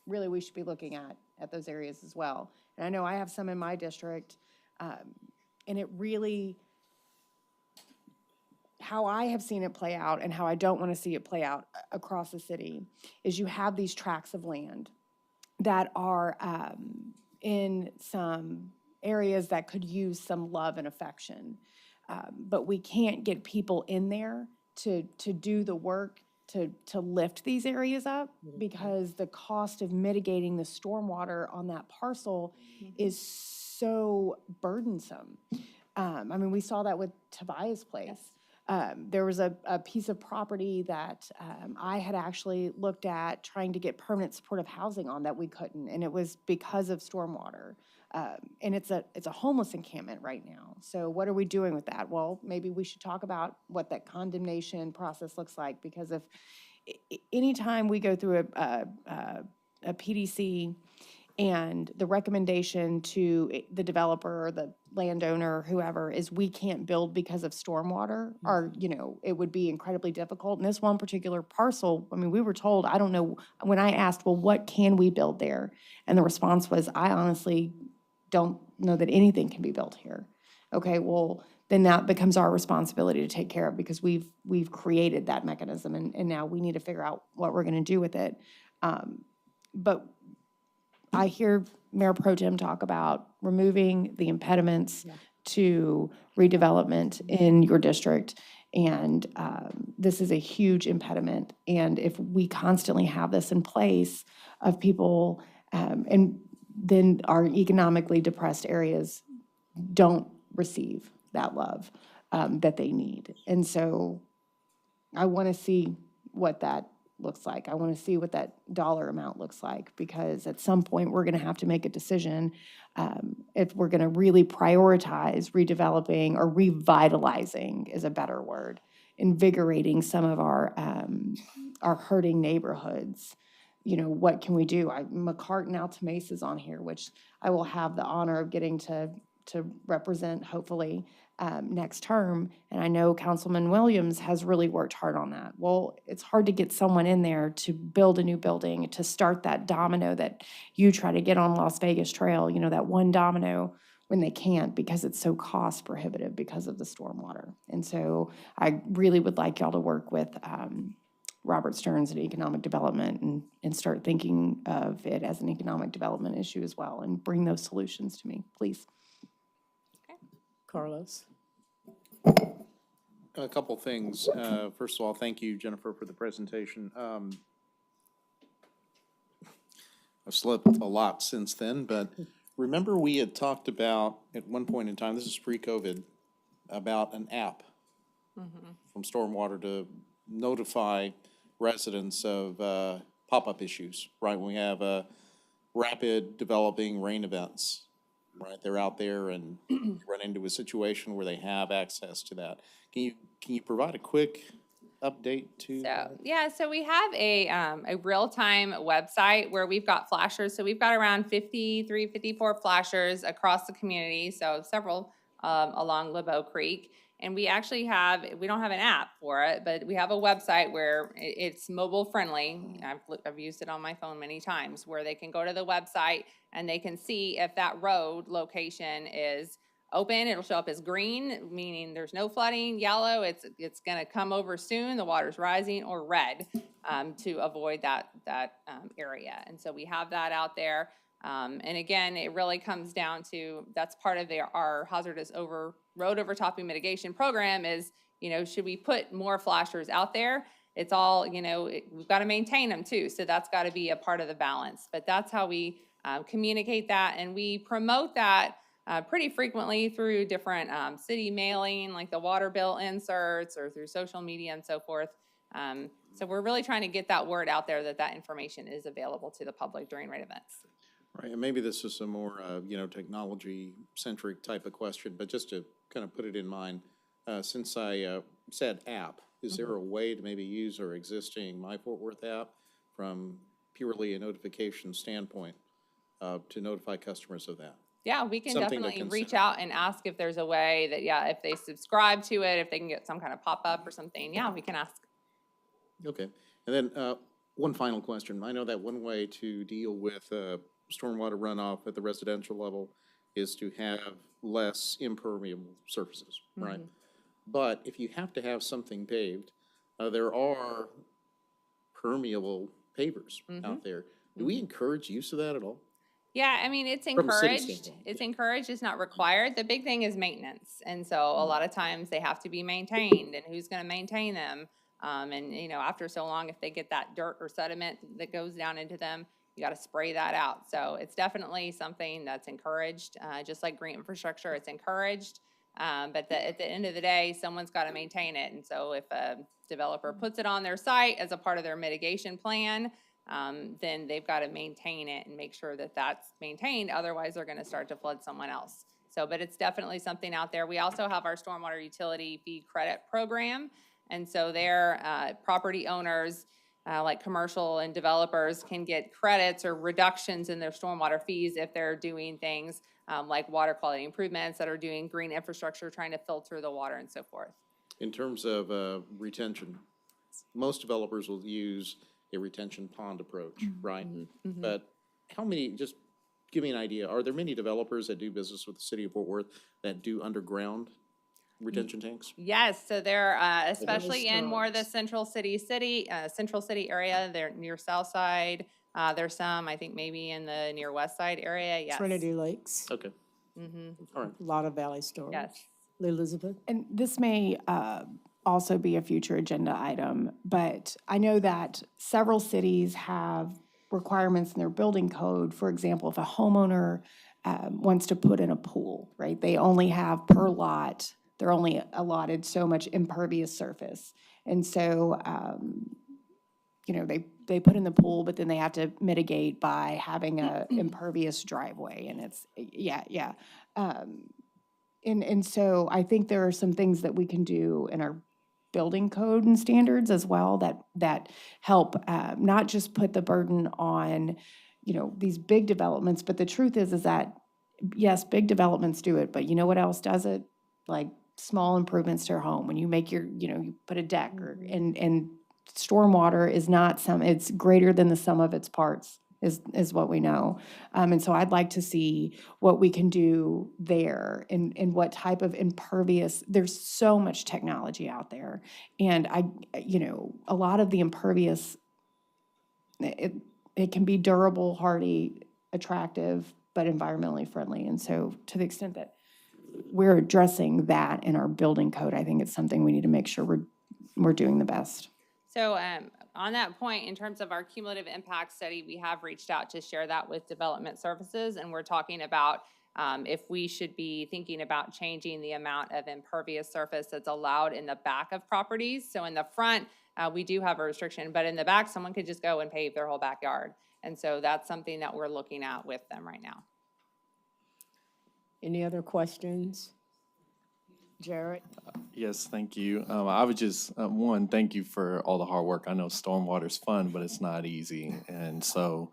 really we should be looking at those areas as well. And I know I have some in my district, and it really, how I have seen it play out and how I don't want to see it play out across the city is you have these tracts of land that are in some areas that could use some love and affection. But we can't get people in there to do the work to lift these areas up because the cost of mitigating the stormwater on that parcel is so burdensome. I mean, we saw that with Tobias Place. There was a piece of property that I had actually looked at trying to get permanent supportive housing on that we couldn't, and it was because of stormwater. And it's a homeless encampment right now. So what are we doing with that? Well, maybe we should talk about what that condemnation process looks like, because if anytime we go through a PDC and the recommendation to the developer or the landowner, whoever, is we can't build because of stormwater, or, you know, it would be incredibly difficult. And this one particular parcel, I mean, we were told, I don't know, when I asked, well, what can we build there? And the response was, I honestly don't know that anything can be built here. Okay, well, then that becomes our responsibility to take care of, because we've created that mechanism, and now we need to figure out what we're gonna do with it. But I hear Mayor Pro Tem talk about removing the impediments to redevelopment in your district. And this is a huge impediment. And if we constantly have this in place of people, and then our economically depressed areas don't receive that love that they need. And so I want to see what that looks like. I want to see what that dollar amount looks like, because at some point we're going to have to make a decision if we're going to really prioritize redeveloping, or revitalizing is a better word, invigorating some of our hurting neighborhoods. You know, what can we do? McCartan Alta Mesa is on here, which I will have the honor of getting to represent, hopefully, next term. And I know Councilman Williams has really worked hard on that. Well, it's hard to get someone in there to build a new building, to start that domino that you try to get on Las Vegas Trail, you know, that one domino, when they can't, because it's so cost prohibitive because of the stormwater. And so I really would like y'all to work with Robert Stearns and economic development, and start thinking of it as an economic development issue as well, and bring those solutions to me, please. Carlos? A couple things. First of all, thank you, Jennifer, for the presentation. I've slept a lot since then, but remember we had talked about, at one point in time, this is pre-COVID, about an app from Stormwater to notify residents of pop-up issues, right? When we have rapid developing rain events, right? They're out there and you run into a situation where they have access to that. Can you provide a quick update to? So, yeah, so we have a real-time website where we've got flashers. So we've got around 53, 54 flashers across the community, so several along LeBeau Creek. And we actually we don't have an app for it, but we have a website where it's mobile friendly. I've used it on my phone many times, where they can go to the website and they can see if that road location is open. It'll show up as green, meaning there's no flooding. Yellow, it's going to come over soon, the water's rising, or red, to avoid that area. And so we have that out there. And again, it really comes down to, that's part of our hazardous road overtopping mitigation program is, you know, should we put more flashers out there? It's all, you know, we've got to maintain them too. So that's got to be a part of the balance. But that's how we communicate that. And we promote that pretty frequently through different city mailing, like the water bill inserts, or through social media and so forth. So we're really trying to get that word out there that information is available to the public during rain events. Right, and maybe this is a more, technology-centric type of question, but just to kind of put it in mind, since I said app, is there a way to maybe use our existing My Fort Worth app from purely a notification standpoint to notify customers of that? Yeah, we can Something to definitely reach consider. out and ask if there's a way that, if they subscribe to it, if they can get some kind of pop-up or something, we can ask. Okay, and then one final question. I know that one way to deal with stormwater runoff at the residential level is to have less impermeable surfaces, right? But if you have to have something paved, there are permeable pavers out there. Do we encourage use of that at all? Yeah, I mean, it's From a city encouraged. standpoint, It's encouraged, it's not required. The big thing is maintenance. And so a lot of times they have to be maintained, and who's gonna maintain them? And, you know, after so long, if they get that dirt or sediment that goes down into them, you gotta spray that out. So it's definitely something that's encouraged, just like green infrastructure, it's encouraged. But at the end of the day, someone's gotta maintain it. And so if a developer puts it on their site as a part of their mitigation plan, then they've got to maintain it and make sure that that's maintained. Otherwise, they're going to start to flood someone else. So, but it's definitely something out there. We also have our stormwater utility fee credit program. And so there, property owners, like commercial and developers, can get credits or reductions in their stormwater fees if they're doing things like water quality improvements, that are doing green infrastructure, trying to filter the water and so forth. In terms of retention, most developers will use a retention pond approach, right? But how many, just give me an idea, are there many developers that do business with the city of Fort Worth that do underground retention tanks? Yes, so they're, especially in more of the central city area, they're near South Side. There's some, I think maybe in the near West Side area, yes. Trinity Lakes, Okay, all right. a lot of valley storage. Yes. Elizabeth? And this may also be a future agenda item, but I know that several cities have requirements in their building code. For example, if a homeowner wants to put in a pool, right? They only have per lot, they're only allotted so much impervious surface. And so, you know, they put in the pool, but then they have to mitigate by having a impervious driveway, and it's, yeah. And so I think there are some things that we can do in our building code and standards as well that help not just put the burden on, you know, these big developments, but the truth is that, yes, big developments do it, but you know what else does it? Like small improvements to your home. When you make your, you know, you put a deck and stormwater is not it's greater than the sum of its parts. Is what we know. And so I'd like to see what we can do there and what type of impervious, there's so much technology out there. And you know, a lot of the impervious, it can be durable, hardy, attractive, but environmentally friendly. And so to the extent that we're addressing that in our building code, I think it's something we need to make sure we're doing the best. So on that point, in terms of our cumulative impact study, we have reached out to share that with development services, and we're talking about if we should be thinking about changing the amount of impervious surface that's allowed in the back of properties. So in the front, we do have a restriction, but in the back, someone could just go and pave their whole backyard. And so that's something that we're looking at with them right now. Any other questions? Jared? Yes, thank you. I would just, one, thank you for all the hard work. I know stormwater's fun, but it's not easy. And so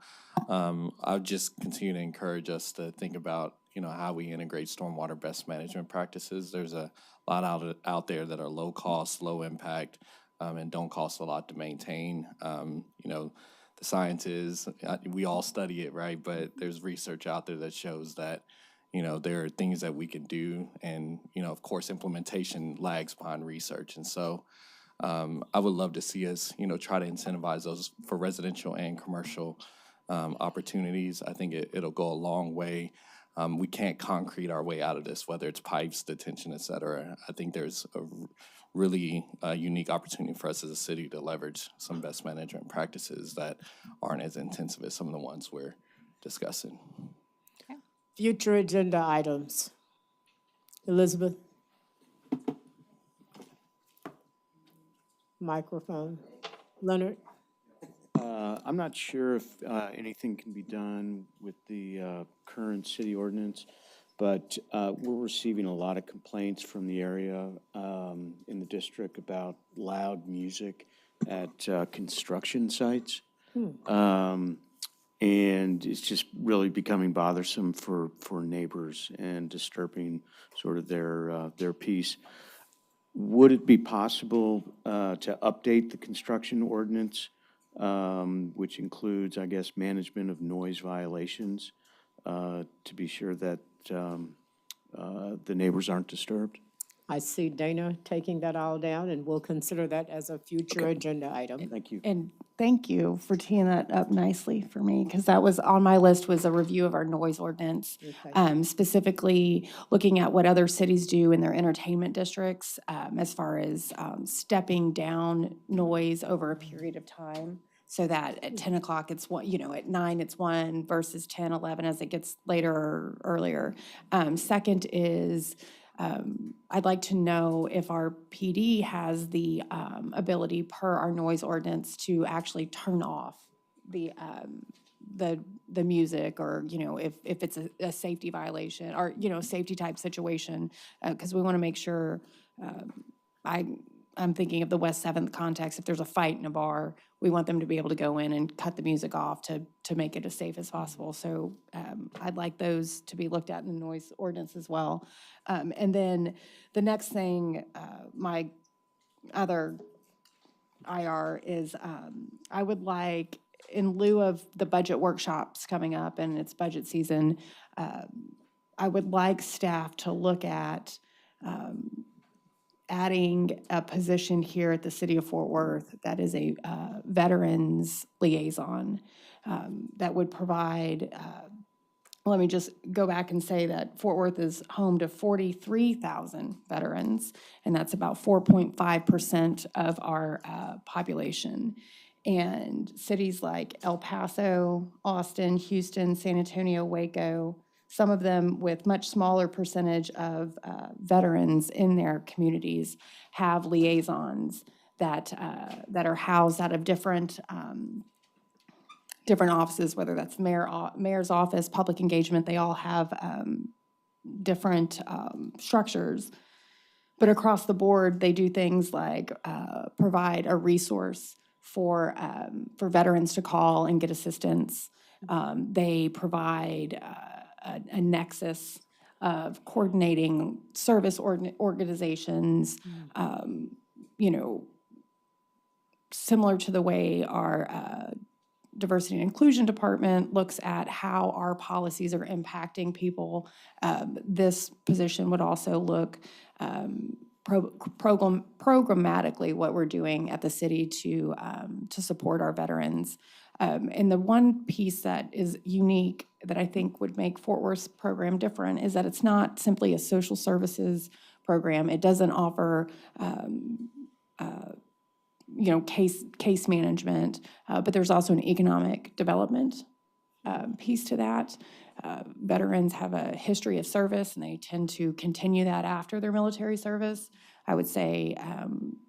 I would just continue to encourage us to think about, you know, how we integrate stormwater best management practices. There's a lot out there that are low cost, low impact, and don't cost a lot to maintain. You know, the science is, we all study it, right? But there's research out there that shows that, you know, there are things that we can do, and, you know, of course, implementation lags behind research. And so I would love to see us, you know, try to incentivize those for residential and commercial opportunities. I think it'll go a long way. We can't concrete our way out of this, whether it's pipes, detention, et cetera. I think there's a really unique opportunity for us as a city to leverage some best management practices that aren't as intensive as some of the ones we're discussing. Future agenda items. Elizabeth? Microphone. Leonard? I'm not sure if anything can be done with the current city ordinance, but we're receiving a lot of complaints from the area in the district about loud music at construction sites. And it's just really becoming bothersome for neighbors and disturbing sort of their peace. Would it be possible to update the construction ordinance, which includes, I guess, management of noise violations, to be sure that the neighbors aren't disturbed? I see Dana taking that all down, and we'll consider that as a future agenda item. Thank you. And thank you for teeing that up nicely for me, because that was on my list, was a review of our noise ordinance. Specifically looking at what other cities do in their entertainment districts, as far as stepping down noise over a period of time. So that at 10 o'clock, it's one, at 9, it's 1 versus 10, 11 as it gets later or earlier. Second is, I'd like to know if our PD has the ability per our noise ordinance to actually turn off the music, or, if it's a safety violation or, safety type situation, because we want to make sure, I'm thinking of the West 7th context. If there's a fight in a bar, we want them to be able to go in and cut the music off to make it as safe as possible. So I'd like those to be looked at in the noise ordinance as well. And then the next thing, my other IR is, I would like, in lieu of the budget workshops coming up and it's budget season, I would like staff to look at adding a position here at the City of Fort Worth that is a veterans liaison that would provide, let me just go back and say that Fort Worth is home to 43,000 veterans, and that's about 4.5% of our population. And cities like El Paso, Austin, Houston, San Antonio, Waco, some of them with much smaller percentage of veterans in their communities, have liaisons that are housed out of different offices, whether that's mayor's office, public engagement. They all have different structures. But across the board, they do things like provide a resource for veterans to call and get assistance. They provide a nexus of coordinating service organizations, similar to the way our diversity and inclusion department looks at how our policies are impacting people. This position would also look programmatically what we're doing at the city to support our veterans. And the one piece that is unique that I think would make Fort Worth's program different is that it's not simply a social services program. It doesn't offer, case management, but there's also an economic development piece to that. Veterans have a history of service, and they tend to continue that after their military service. I would say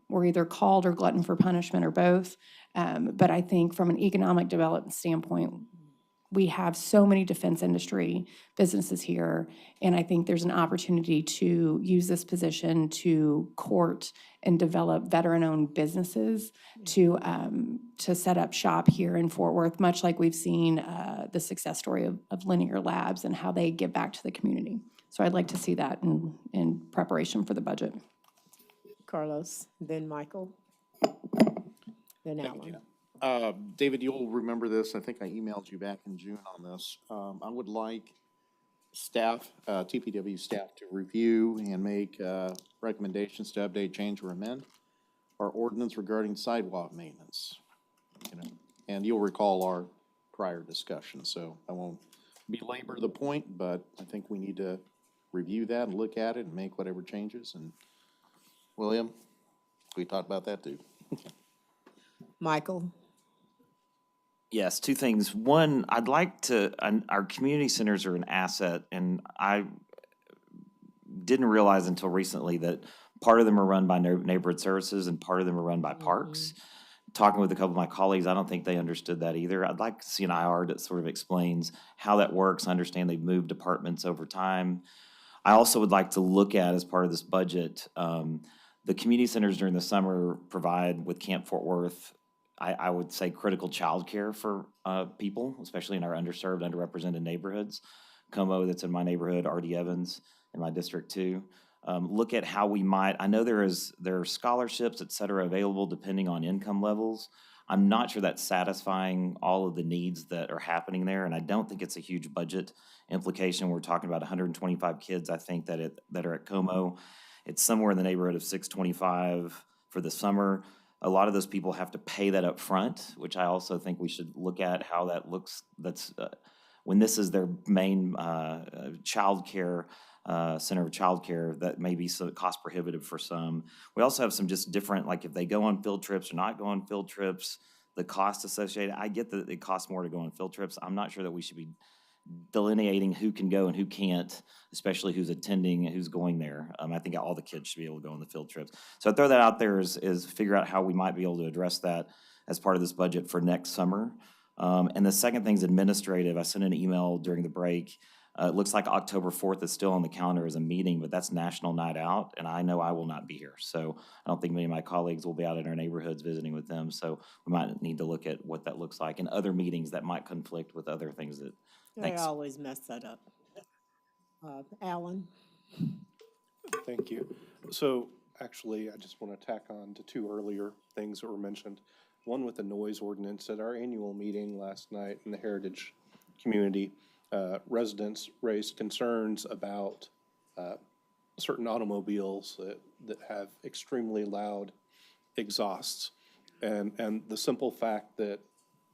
we're either called or glutton for punishment or both. But I think from an economic development standpoint, we have so many defense industry businesses here, and I think there's an opportunity to use this position to court and develop veteran-owned businesses to set up shop here in Fort Worth, much like we've seen the success story of Linear Labs and how they give back to the community. So I'd like to see that in preparation for the budget. Carlos, then Michael, then Alan. David, you'll remember this. I think I emailed you back in June on this. I would like staff, TPW staff, to review and make recommendations to update, change, or amend our ordinance regarding sidewalk maintenance. And you'll recall our prior discussion, so I won't belabor the point, but I think we need to review that and look at it and make whatever changes. And William, we talked about that too. Michael? Yes, two things. One, I'd like to, our community centers are an asset, and I didn't realize until recently that part of them are run by neighborhood services and part of them are run by parks. Talking with a couple of my colleagues, I don't think they understood that either. I'd like to see an IR that sort of explains how that works. I understand they've moved departments over time. I also would like to look at, as part of this budget, the community centers during the summer provide with Camp Fort Worth, I would say, critical childcare for people, especially in our underserved, underrepresented neighborhoods. Como, that's in my neighborhood, R.D. Evans in my district too. Look at how we might, I know there are scholarships, et cetera, available depending on income levels. I'm not sure that's satisfying all of the needs that are happening there, and I don't think it's a huge budget implication. We're talking about 125 kids, I think, that are at Como. It's somewhere in the neighborhood of $625 for the summer. A lot of those people have to pay that up front, which I also think we should look at how that looks. That's when this is their main childcare center of childcare, that may be so cost prohibitive for some. We also have some just different, like if they go on field trips or not go on field trips, the cost associated. I get that it costs more to go on field trips. I'm not sure that we should be delineating who can go and who can't, especially who's attending, who's going there. I think all the kids should be able to go on the field trips. So I throw that out there is figure out how we might be able to address that as part of this budget for next summer. And the second thing is administrative. I sent an email during the break. It looks like October 4th is still on the calendar as a meeting, but that's National Night Out, and I know I will not be here. So I don't think many of my colleagues will be out in our neighborhoods visiting with them. So we might need to look at what that looks like and other meetings that might conflict with other things that. They Thanks. always mess that up. Alan? Thank you. So actually, I just want to tack on to two earlier things that were mentioned. One with the noise ordinance. At our annual meeting last night in the Heritage community, residents raised concerns about certain automobiles that have extremely loud exhausts. And the simple fact that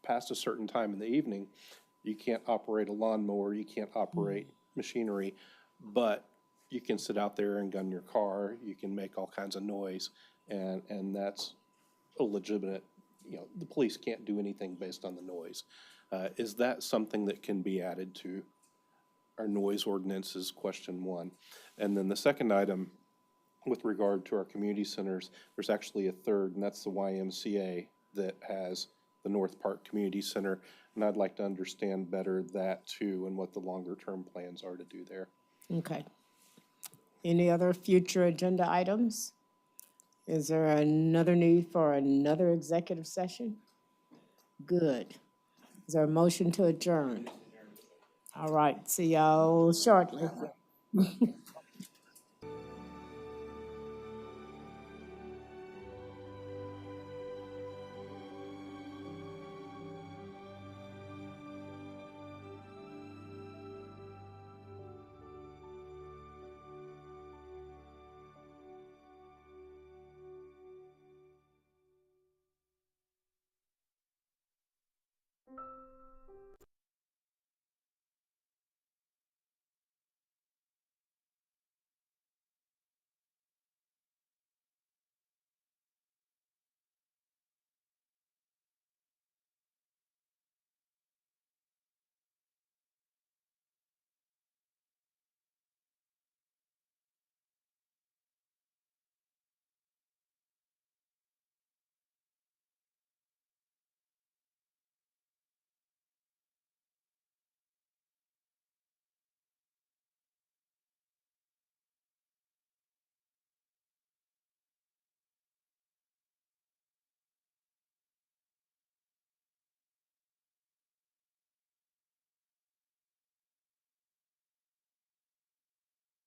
past a certain time in the evening, you can't operate a lawnmower, you can't operate machinery, but you can sit out there and gun your car, you can make all kinds of noise, and that's a legitimate, the police can't do anything based on the noise. Is that something that can be added to our noise ordinance is question one. And then the second item, with regard to our community centers, there's actually a third, and that's the YMCA that has the North Park Community Center. And I'd like to understand better that too, and what the longer term plans are to do there. Okay. Any other future agenda items? Is there another need for another executive session? Good. Is there a motion to adjourn? All right, see y'all shortly.